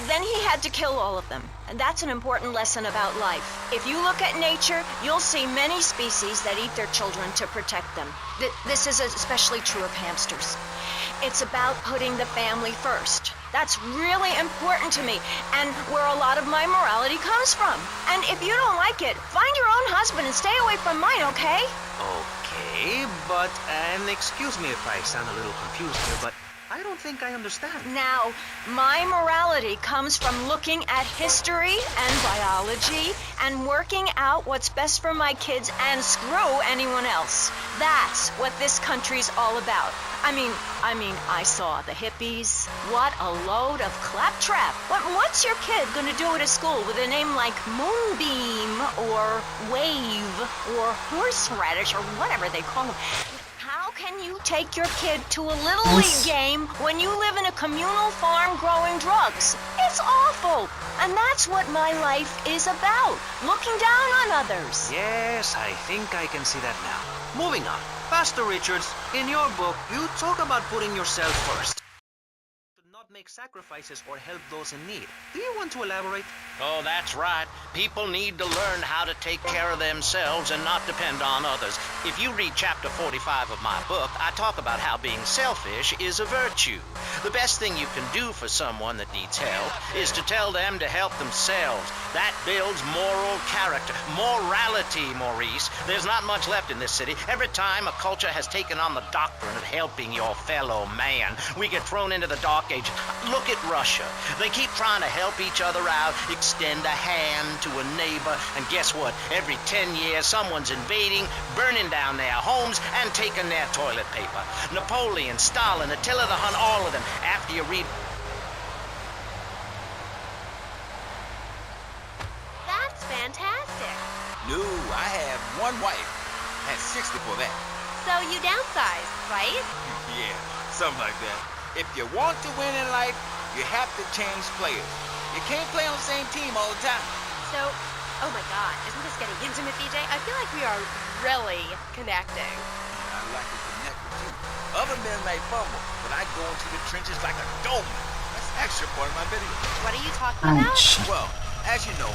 [SPEAKER 3] Then he had to kill all of them. And that's an important lesson about life. If you look at nature, you'll see many species that eat their children to protect them. This is especially true of hamsters. It's about putting the family first. That's really important to me, and where a lot of my morality comes from. And if you don't like it, find your own husband and stay away from mine, okay?
[SPEAKER 8] Okay, but, and excuse me if I sound a little confused here, but I don't think I understand.
[SPEAKER 3] Now, my morality comes from looking at history and biology and working out what's best for my kids and screw anyone else. That's what this country's all about. I mean, I saw the hippies. What a load of claptrap. What's your kid gonna do at a school with a name like Moonbeam or Wave or Horseradish or whatever they call them? How can you take your kid to a Little League game when you live in a communal farm growing drugs? It's awful. And that's what my life is about, looking down on others.
[SPEAKER 8] Yes, I think I can see that now. Moving on. Pastor Richards, in your book, you talk about putting yourself first. To not make sacrifices or help those in need. Do you want to elaborate?
[SPEAKER 10] Oh, that's right. People need to learn how to take care of themselves and not depend on others. If you read chapter 45 of my book, I talk about how being selfish is a virtue. The best thing you can do for someone that needs help is to tell them to help themselves. That builds moral character. Morality, Maurice. There's not much left in this city. Every time a culture has taken on the doctrine of helping your fellow man, we get thrown into the dark age. Look at Russia. They keep trying to help each other out, extend a hand to a neighbor, and guess what? Every 10 years, someone's invading, burning down their homes, and taking their toilet paper. Napoleon, Stalin, Attila the Hun, all of them. After you read...
[SPEAKER 13] That's fantastic.
[SPEAKER 5] No, I have one wife. I had 6 before that.
[SPEAKER 13] So you downsized, right?
[SPEAKER 5] Yeah, something like that. If you want to win in life, you have to change players. You can't play on the same team all the time.
[SPEAKER 13] So, oh my God, isn't this getting intimate, BJ? I feel like we are really connecting.
[SPEAKER 5] I'd like to connect with you. Other men may fumble, but I go into the trenches like a doorman. That's the extra part of my video.
[SPEAKER 13] What are you talking about?
[SPEAKER 5] Well, as you know,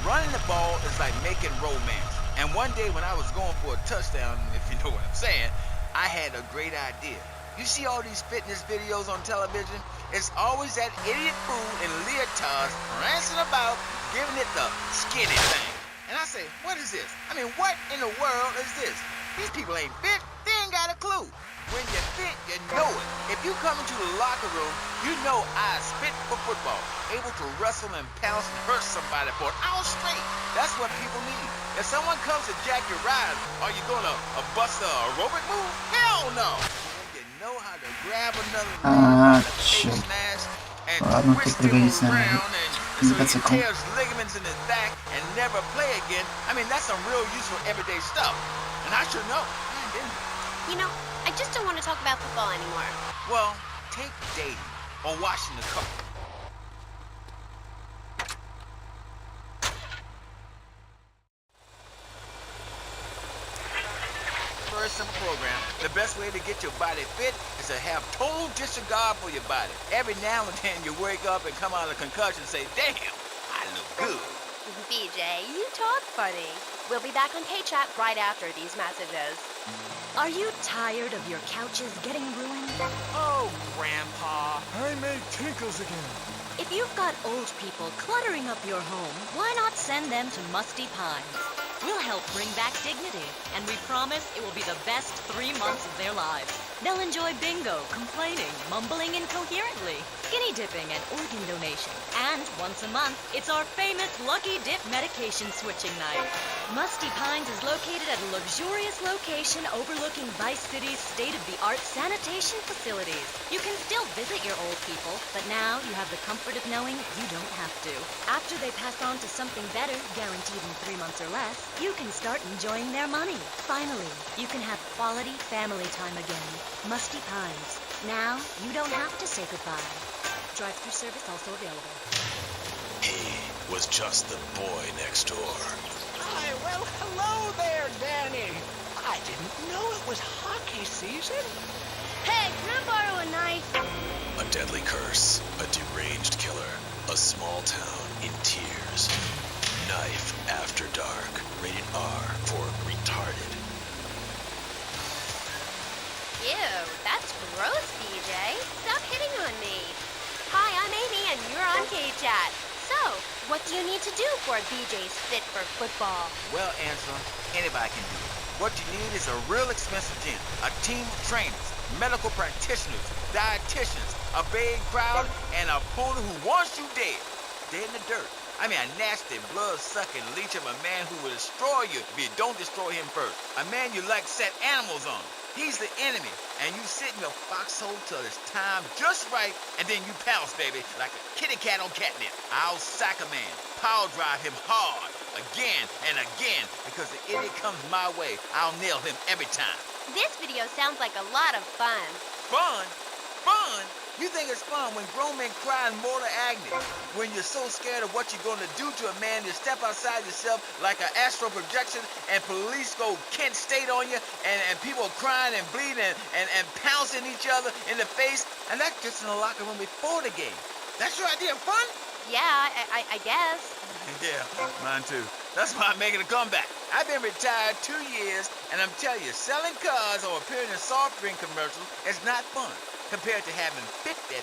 [SPEAKER 5] running the ball is like making romance. And one day when I was going for a touchdown, if you know what I'm saying, I had a great idea. You see all these fitness videos on television? It's always that idiot fool in leotards prancing about, giving it the skinny thing. And I say, what is this? I mean, what in the world is this? These people ain't fit. They ain't got a clue. When you're fit, you know it. If you come into the locker room, you know I is fit for football. Able to wrestle and pounce and hurt somebody for an hour straight. That's what people need. If someone comes to jack your ride, are you going to bust a aerobic move? Hell no. Know how to grab another
[SPEAKER 7] черт. Ладно, тут пригодится, наверное, мотоцикл.
[SPEAKER 5] tears ligaments in his back and never play again. I mean, that's some real useful everyday stuff. And I should know.
[SPEAKER 13] You know, I just don't want to talk about football anymore.
[SPEAKER 5] Well, take dating or washing the car. Very simple program. The best way to get your body fit is to have total disregard for your body. Every now and then you wake up and come out of a concussion and say, damn, I look good.
[SPEAKER 13] BJ, you talk funny. We'll be back on K-Chat right after these messages.
[SPEAKER 3] Are you tired of your couches getting ruined?
[SPEAKER 9] Oh, Grandpa. I made tinkles again.
[SPEAKER 3] If you've got old people cluttering up your home, why not send them to Musty Pines? We'll help bring back dignity, and we promise it will be the best 3 months of their lives. They'll enjoy bingo, complaining, mumbling incoherently, skinny dipping, and organ donation. And once a month, it's our famous Lucky Dip medication switching night. Musty Pines is located at a luxurious location overlooking Vice City's state-of-the-art sanitation facilities. You can still visit your old people, but now you have the comfort of knowing you don't have to. After they pass on to something better, guaranteed in 3 months or less, you can start enjoying their money. Finally, you can have quality family time again. Musty Pines. Now, you don't have to say goodbye. Drive-through service also available.
[SPEAKER 17] He was just the boy next door.
[SPEAKER 16] Hi, well, hello there, Danny. I didn't know it was hockey season.
[SPEAKER 13] Hey, can I borrow a knife?
[SPEAKER 17] A deadly curse, a deranged killer, a small town in tears. Knife After Dark, rated R for retarded.
[SPEAKER 13] Ew, that's gross, BJ. Stop hitting on me. Hi, I'm Amy, and you're on K-Chat. So, what do you need to do for BJ's fit for football?
[SPEAKER 5] Well, Angela, anybody can do it. What you need is a real expensive gym, a team of trainers, medical practitioners, dietitians, a big crowd, and an opponent who wants you dead. Dead in the dirt. I mean, a nasty, blood-sucking leech of a man who will destroy you if you don't destroy him first. A man you like set animals on. He's the enemy, and you sit in your foxhole till it's time just right, and then you pounce, baby, like a kitty cat on catnip. I'll sack a man, power drive him hard, again and again, because the idiot comes my way, I'll nail him every time.
[SPEAKER 13] This video sounds like a lot of fun.
[SPEAKER 5] Fun? Fun? You think it's fun when grown men cry in mortal agony, when you're so scared of what you're going to do to a man you step outside yourself like an astral projection and police go Kent State on you and people crying and bleeding and pouncing each other in the face, and that's just in the locker room before the game. That's your idea of fun?
[SPEAKER 13] Yeah, I guess.
[SPEAKER 5] Yeah, mine too. That's why I'm making a comeback. I've been retired 2 years, and I'm telling you, selling cars or appearing in soft drink commercials is not fun compared to having 50,000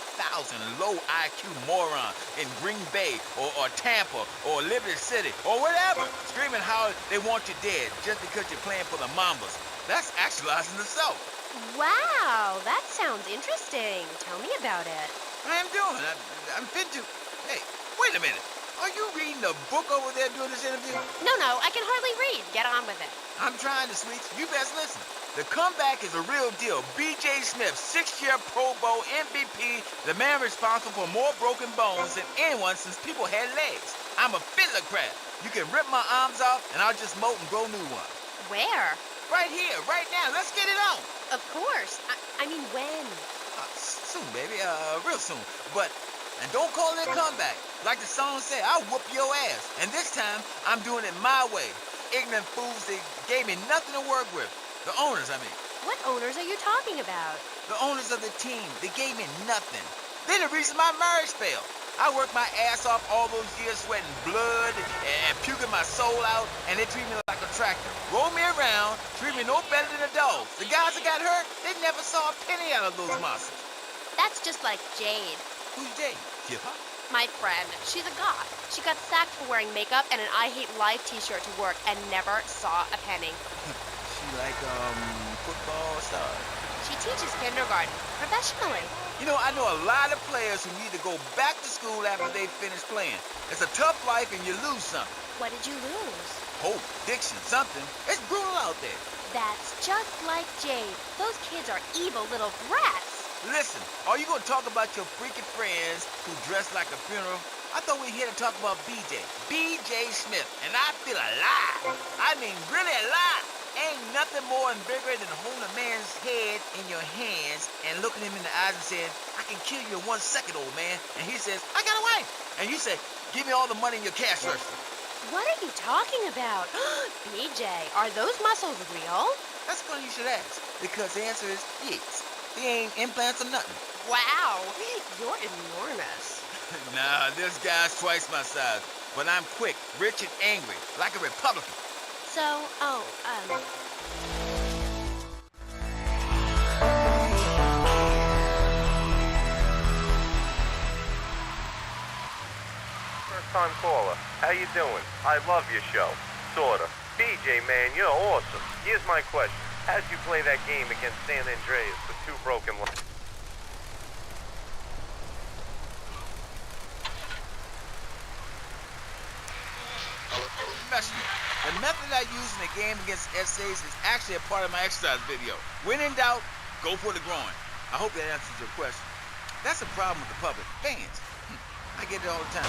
[SPEAKER 5] low IQ morons in Green Bay or Tampa or Liberty City or whatever screaming how they want you dead just because you're playing for the Mambas. That's actualizing the self.
[SPEAKER 13] Wow, that sounds interesting. Tell me about it.
[SPEAKER 5] I am doing. I'm fit to. Hey, wait a minute. Are you reading the book over there during this interview?
[SPEAKER 13] No, I can hardly read. Get on with it.
[SPEAKER 5] I'm trying to, sweets. You best listen. The comeback is a real deal. B.J. Smith, 6-year Pro Bowl MVP, the man responsible for more broken bones than anyone since people had legs. I'm a fiddler crab. You can rip my arms off, and I'll just molt and grow new ones.
[SPEAKER 13] Where?
[SPEAKER 5] Right here, right now. Let's get it on.
[SPEAKER 13] Of course. I mean, when?
[SPEAKER 5] Soon, baby. Real soon. And don't call it a comeback. Like the song said, I'll whoop your ass. And this time, I'm doing it my way. Ignorant fools, they gave me nothing to work with. The owners, I mean.
[SPEAKER 13] What owners are you talking about?
[SPEAKER 5] The owners of the team. They gave me nothing. They're the reason my marriage failed. I worked my ass off all those years sweating blood and puking my soul out, and they treat me like a tractor. Roll me around, treat me no better than a dog. The guys that got hurt, they never saw a penny out of those monsters.
[SPEAKER 13] That's just like Jade.
[SPEAKER 5] Who's Jade? Hip-hop?
[SPEAKER 13] My friend. She's a goth. She got sacked for wearing makeup and an I Hate Life t-shirt to work and never saw a penny.
[SPEAKER 5] She like, football star?
[SPEAKER 13] She teaches kindergarten professionally.
[SPEAKER 5] You know, I know a lot of players who need to go back to school after they finish playing. It's a tough life and you lose something.
[SPEAKER 13] What did you lose?
[SPEAKER 5] Hope, addiction, something. It's brutal out there.
[SPEAKER 13] That's just like Jade. Those kids are evil little brats.
[SPEAKER 5] Listen, are you going to talk about your freaking friends who dress like a funeral? I thought we were here to talk about B.J. B.J. Smith, and I feel alive. I mean, really alive. Ain't nothing more invigorating than holding a man's head in your hands and looking him in the eyes and saying, I can kill you in 1 second, old man. And he says, I got a wife. And you say, give me all the money in your cash register.
[SPEAKER 13] What are you talking about? BJ, are those muscles real?
[SPEAKER 5] That's funny you should ask, because the answer is yes. They ain't implants or nothing.
[SPEAKER 13] Wow, you're enormous.
[SPEAKER 5] Nah, this guy's twice my size, but I'm quick, rich, and angry, like a Republican.
[SPEAKER 13] So,
[SPEAKER 12] First-time caller. How you doing? I love your show. Sorta. BJ, man, you're awesome. Here's my question. as you play that game against San Andreas with 2 broken legs.
[SPEAKER 5] The method I use in the game against essays is actually a part of my exercise video. When in doubt, go for the groin. I hope that answers your question. That's a problem with the public. Fans. I get it all the time.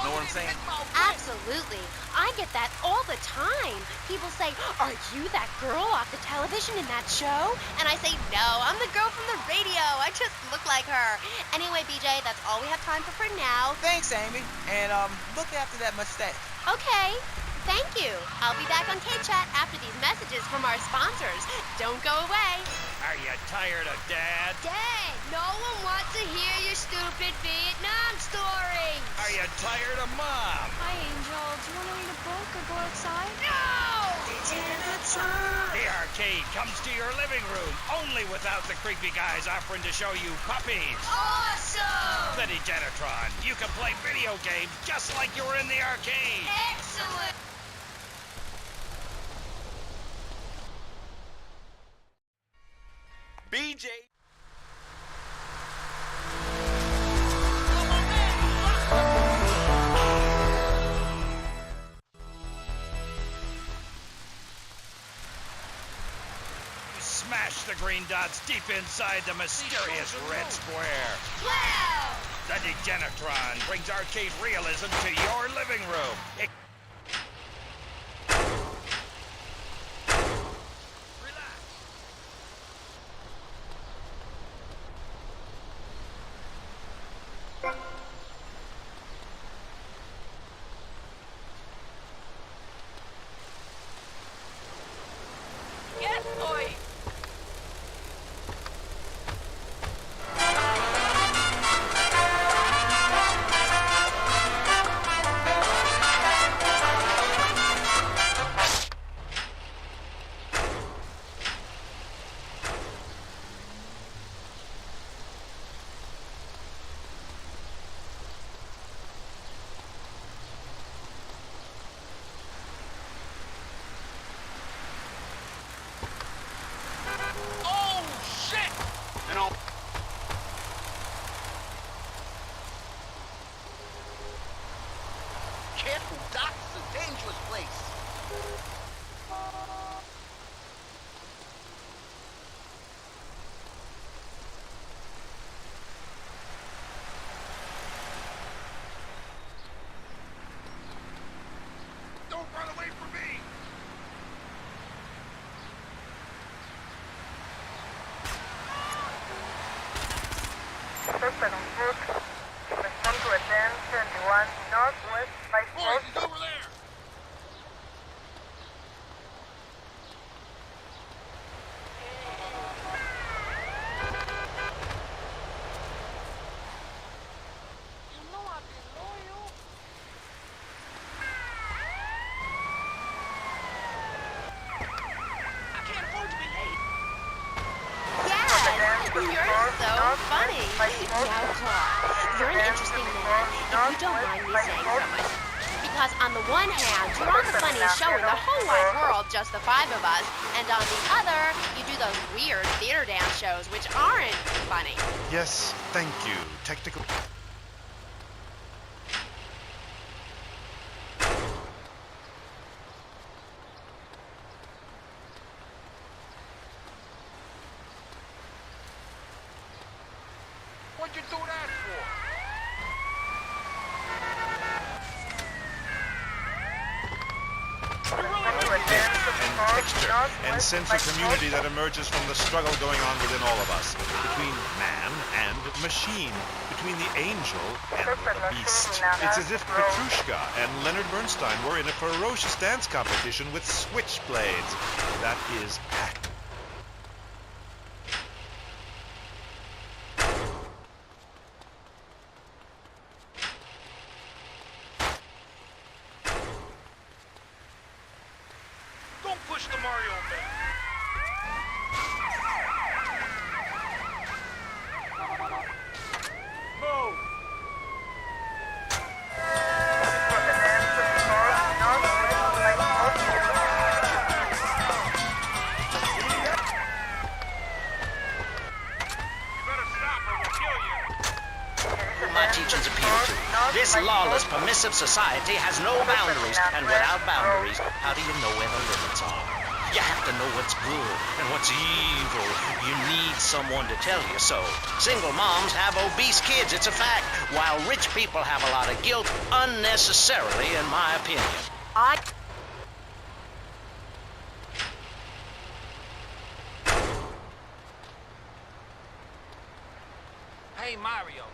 [SPEAKER 5] Know what I'm saying?
[SPEAKER 13] Absolutely. I get that all the time. People say, "Are you that girl off the television in that show?" And I say, "No, I'm the girl from the radio. I just look like her." Anyway, BJ, that's all we have time for now.
[SPEAKER 5] Thanks, Amy. And look after that mustache.
[SPEAKER 13] Okay. Thank you. I'll be back on K-Chat after these messages from our sponsors. Don't go away.
[SPEAKER 9] Are you tired of Dad?
[SPEAKER 13] Dad, no one wants to hear your stupid Vietnam stories.
[SPEAKER 9] Are you tired of Mom?
[SPEAKER 19] Hi, Angel. Do you want to read a book or go outside?
[SPEAKER 13] No!
[SPEAKER 9] The arcade comes to your living room, only without the creepy guys offering to show you puppies.
[SPEAKER 13] Awesome!
[SPEAKER 9] The Degenitron. You can play video games just like you were in the arcade.
[SPEAKER 13] Excellent!
[SPEAKER 5] BJ.
[SPEAKER 9] Smash the green dots deep inside the mysterious red square.
[SPEAKER 13] Wow!
[SPEAKER 9] The Degenitron brings arcade realism to your living room.
[SPEAKER 1] Careful, Doc. It's a dangerous place. Don't run away from me!
[SPEAKER 6] Suspect on foot. Respond to a 1071 northwest 54.
[SPEAKER 1] Boys, he's over there!
[SPEAKER 13] You're so funny. Now, Clark, you're an interesting man, if you don't mind me saying so much. Because on the one hand, you're on the funniest show in the whole wide world, just the 5 of us, and on the other, you do those weird theater dance shows, which aren't funny.
[SPEAKER 15] Yes, thank you. Technical...
[SPEAKER 1] What'd you do that for?
[SPEAKER 15] Texture and sense of community that emerges from the struggle going on within all of us, between man and machine, between the angel and the beast. It's as if Petrushka and Leonard Bernstein were in a ferocious dance competition with switchblades. That is packed.
[SPEAKER 1] Don't push the Mario man. Move.
[SPEAKER 10] teachings appeal to. This lawless, permissive society has no boundaries, and without boundaries, how do you know where the limits are? You have to know what's good and what's evil. You need someone to tell you so. Single moms have obese kids, it's a fact, while rich people have a lot of guilt, unnecessarily, in my opinion.
[SPEAKER 20] Hey, Mario.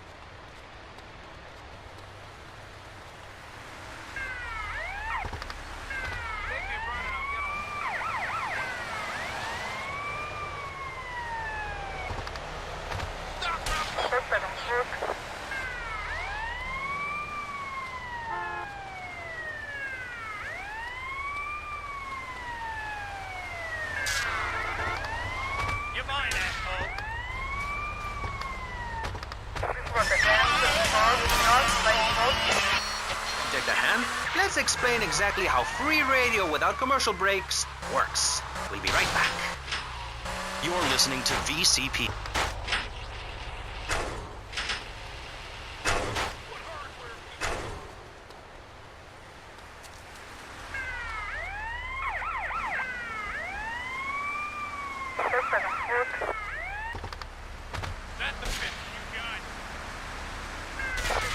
[SPEAKER 11] You're mine, asshole.
[SPEAKER 8] Take the hand. Let's explain exactly how free radio without commercial breaks works. We'll be right back.
[SPEAKER 17] You're listening to VCP.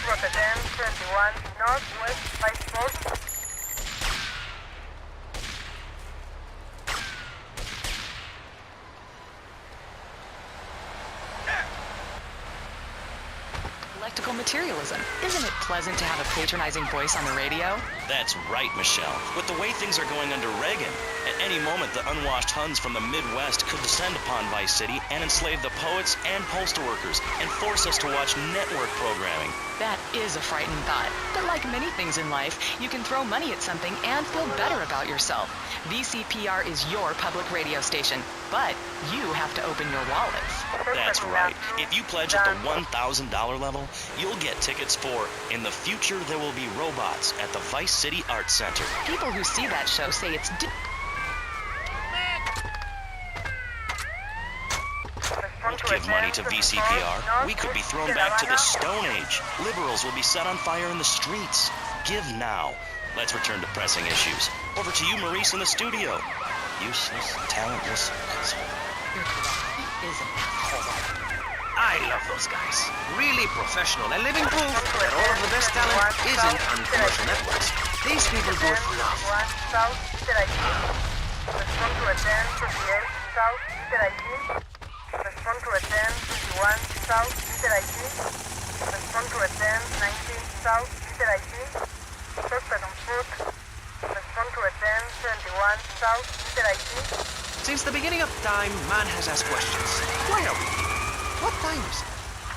[SPEAKER 6] Rotterdam 21 Northwest 54.
[SPEAKER 21] Electrical materialism. Isn't it pleasant to have a patronizing voice on the radio?
[SPEAKER 17] That's right, Michelle. With the way things are going under Reagan, at any moment the unwashed Huns from the Midwest could descend upon Vice City and enslave the poets and postal workers and force us to watch network programming.
[SPEAKER 21] That is a frightening thought. But like many things in life, you can throw money at something and feel better about yourself. VCPR is your public radio station, but you have to open your wallets.
[SPEAKER 17] That's right. If you pledge at the $1,000 level, you'll get tickets for In the Future There Will Be Robots at the Vice City Arts Center.
[SPEAKER 21] People who see that show say it's
[SPEAKER 17] Don't give money to VCPR. We could be thrown back to the Stone Age. Liberals will be set on fire in the streets. Give now. Let's return to pressing issues. Over to you, Maurice, in the studio. Useless, talentless asshole.
[SPEAKER 21] You're correct. He is an asshole.
[SPEAKER 8] I love those guys. Really professional and living proof that all of the best talent isn't on commercial networks. These people do it for love.
[SPEAKER 6] Respond to attend 38 South Easter ID. Respond to attend 51 South Easter ID. Respond to attend 19 South Easter ID. Suspect on foot. Respond to attend 71 South Easter ID.
[SPEAKER 8] Since the beginning of time, man has asked questions. Why are we here? What time is it?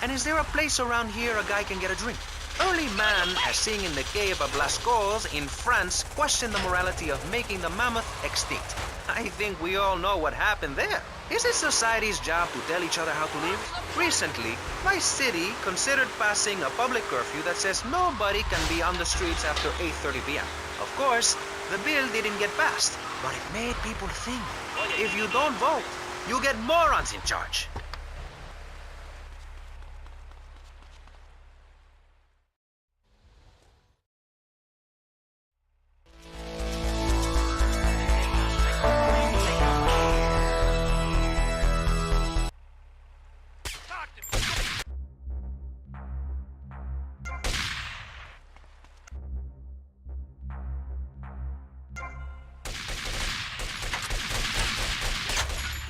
[SPEAKER 8] And is there a place around here a guy can get a drink? Early man, as seen in the cave of Lascaux in France, questioned the morality of making the mammoth extinct. I think we all know what happened there. Is it society's job to tell each other how to live? Recently, my city considered passing a public curfew that says nobody can be on the streets after 8:30 p.m. Of course, the bill didn't get passed, but it made people think. If you don't vote, you get morons in charge.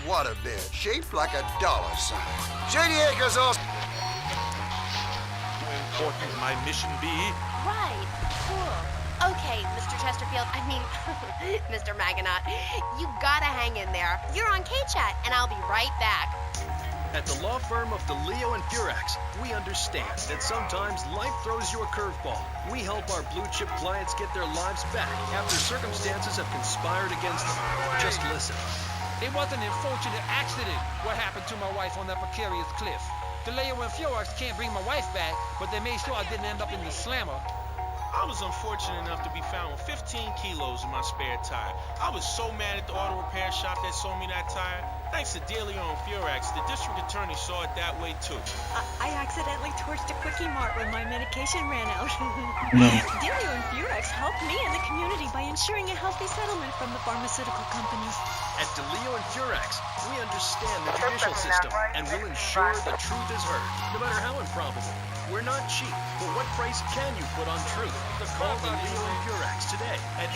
[SPEAKER 22] What a bed, shaped like a dollar sign. 80 acres or...
[SPEAKER 15] How important my mission be?
[SPEAKER 13] Right. Cool. Okay, Mr. Chesterfield, Mr. Magonaut, you gotta hang in there. You're on K-Chat, and I'll be right back.
[SPEAKER 11] At the law firm of DeLeo and Furax, we understand that sometimes life throws you a curveball. We help our blue-chip clients get their lives back after circumstances have conspired against them. Just listen.
[SPEAKER 23] It was an unfortunate accident what happened to my wife on that precarious cliff. DeLeo and Furax can't bring my wife back, but they made sure I didn't end up in the slammer.
[SPEAKER 2] I was unfortunate enough to be found with 15 kilos in my spare tire. I was so mad at the auto repair shop that sold me that tire. Thanks to Delio and Furax, the district attorney saw it that way too.
[SPEAKER 14] I accidentally torched a Quickie Mart when my medication ran out. Delio and Furax helped me and the community by ensuring a healthy settlement from the pharmaceutical companies.
[SPEAKER 11] At DeLeo and Furax, we understand the judicial system and will ensure the truth is heard, no matter how improbable. We're not cheap, but what price can you put on truth? Call DeLeo and Furax today at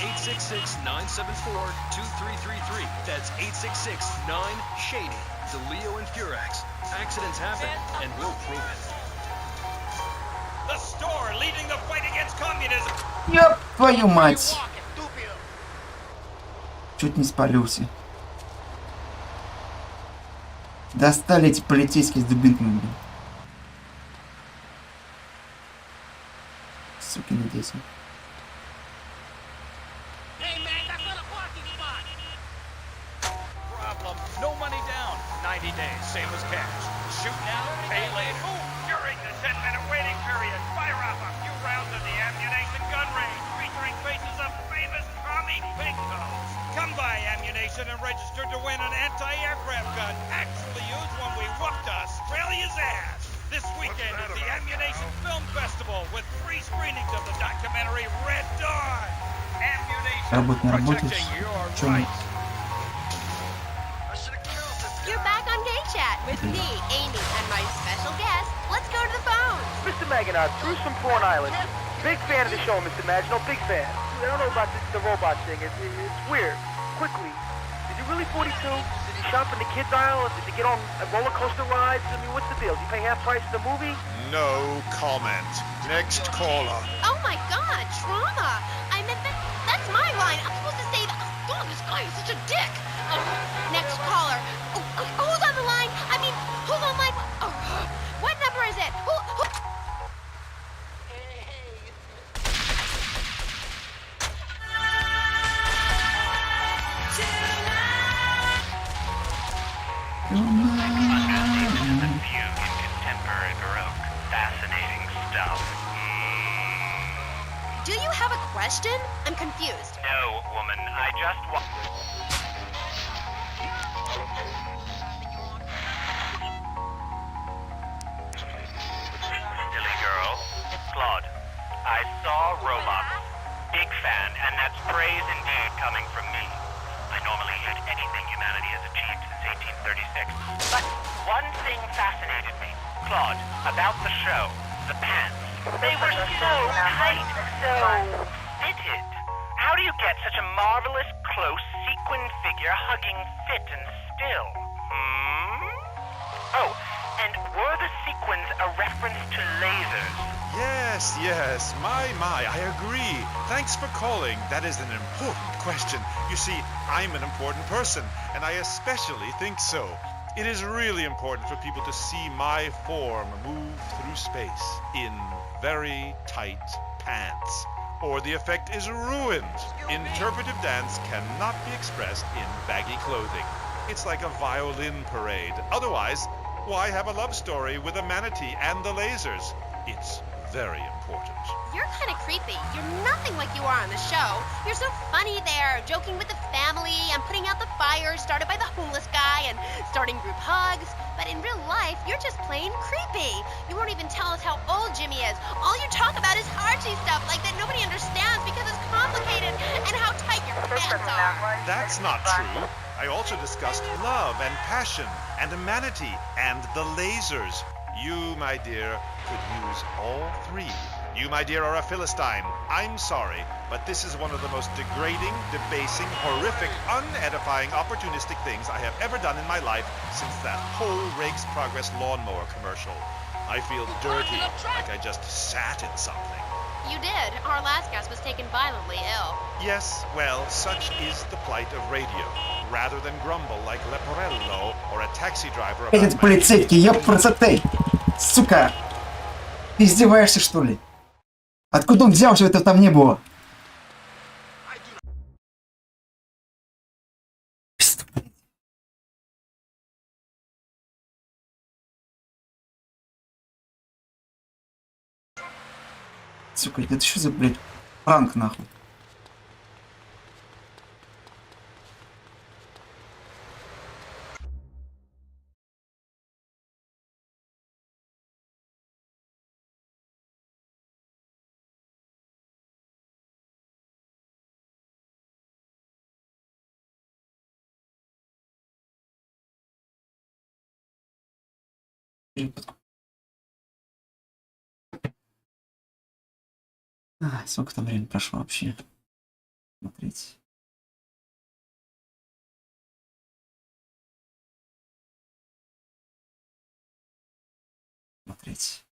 [SPEAKER 11] 866-974-2333. That's 866-9-SHADY. DeLeo and Furax. Accidents happen, and we'll prove it.
[SPEAKER 9] The store leading the fight against communism.
[SPEAKER 7] Ёп твою мать! Чуть не спалился. Достали эти полицейские с дубинками, блин. Сукины дети.
[SPEAKER 9] Problem. No money down. 90 days, same as cash. Shoot now, pay later. During the 10-minute waiting period, fire off a few rounds of the ammunition gun range, featuring faces of famous commie pinkos. Come by Ammunition and register to win an anti-aircraft gun actually used when we whooped Australia's ass. This weekend is the Ammunition Film Festival with free screenings of the documentary Red Dawn. Ammunition, protecting your rights.
[SPEAKER 13] You're back on Gay Chat with me, Amy, and my special guest. Let's go to the phone.
[SPEAKER 18] Mr. Maginot, Bruce from Porn Island. Big fan of the show, Mr. Maginot, big fan. I don't know about the robot thing. It's weird. Quickly, did you really 42? Did you shop in the kids aisle? Did you get on roller coaster rides? I mean, what's the deal? Did you pay half price for the movie?
[SPEAKER 15] No comment. Next caller.
[SPEAKER 13] Oh my God, trauma. I meant that's my line. I'm supposed to say that. Oh, God, this guy is such a dick. Next caller. Who's on the line? I mean, who's on line? What number is it? Who?
[SPEAKER 10] Contemporary Baroque. Fascinating stuff.
[SPEAKER 13] Do you have a question? I'm confused.
[SPEAKER 10] No, woman. I just want... Silly girl. Claude, I saw robots. Big fan, and that's praise indeed coming from me. I normally hate anything humanity has achieved since 1836. But one thing fascinated me, Claude, about the show. The pants. They were so tight, so fitted. How do you get such a marvelous, close, sequin figure hugging fit and still? Oh, and were the sequins a reference to lasers?
[SPEAKER 15] Yes, my, I agree. Thanks for calling. That is an important question. You see, I'm an important person, and I especially think so. It is really important for people to see my form move through space in very tight pants, or the effect is ruined. Interpretive dance cannot be expressed in baggy clothing. It's like a violin parade. Otherwise, why have a love story with a manatee and the lasers? It's very important.
[SPEAKER 13] You're kind of creepy. You're nothing like you are on the show. You're so funny there, joking with the family and putting out the fires started by the homeless guy and starting group hugs. But in real life, you're just plain creepy. You won't even tell us how old Jimmy is. All you talk about is Archie stuff like that nobody understands because it's complicated and how tight your pants are.
[SPEAKER 15] That's not true. I also discussed love and passion and a manatee and the lasers. You, my dear, could use all three. You, my dear, are a Philistine. I'm sorry, but this is one of the most degrading, debasing, horrific, unedifying, opportunistic things I have ever done in my life since that whole Rake's Progress lawnmower commercial. I feel dirty, like I just sat in something.
[SPEAKER 13] You did. Our last guest was taken violently ill.
[SPEAKER 15] Yes, well, such is the plight of radio. Rather than grumble like Leporello or a taxi driver about...
[SPEAKER 7] Этот полицейский, ёпрцатей! Сука! Ты издеваешься, что ли? Откуда он взял, что это там не было? сука, это что за, блядь, пранк, нахуй? Сколько там времени прошло вообще? Смотрите. Смотрите.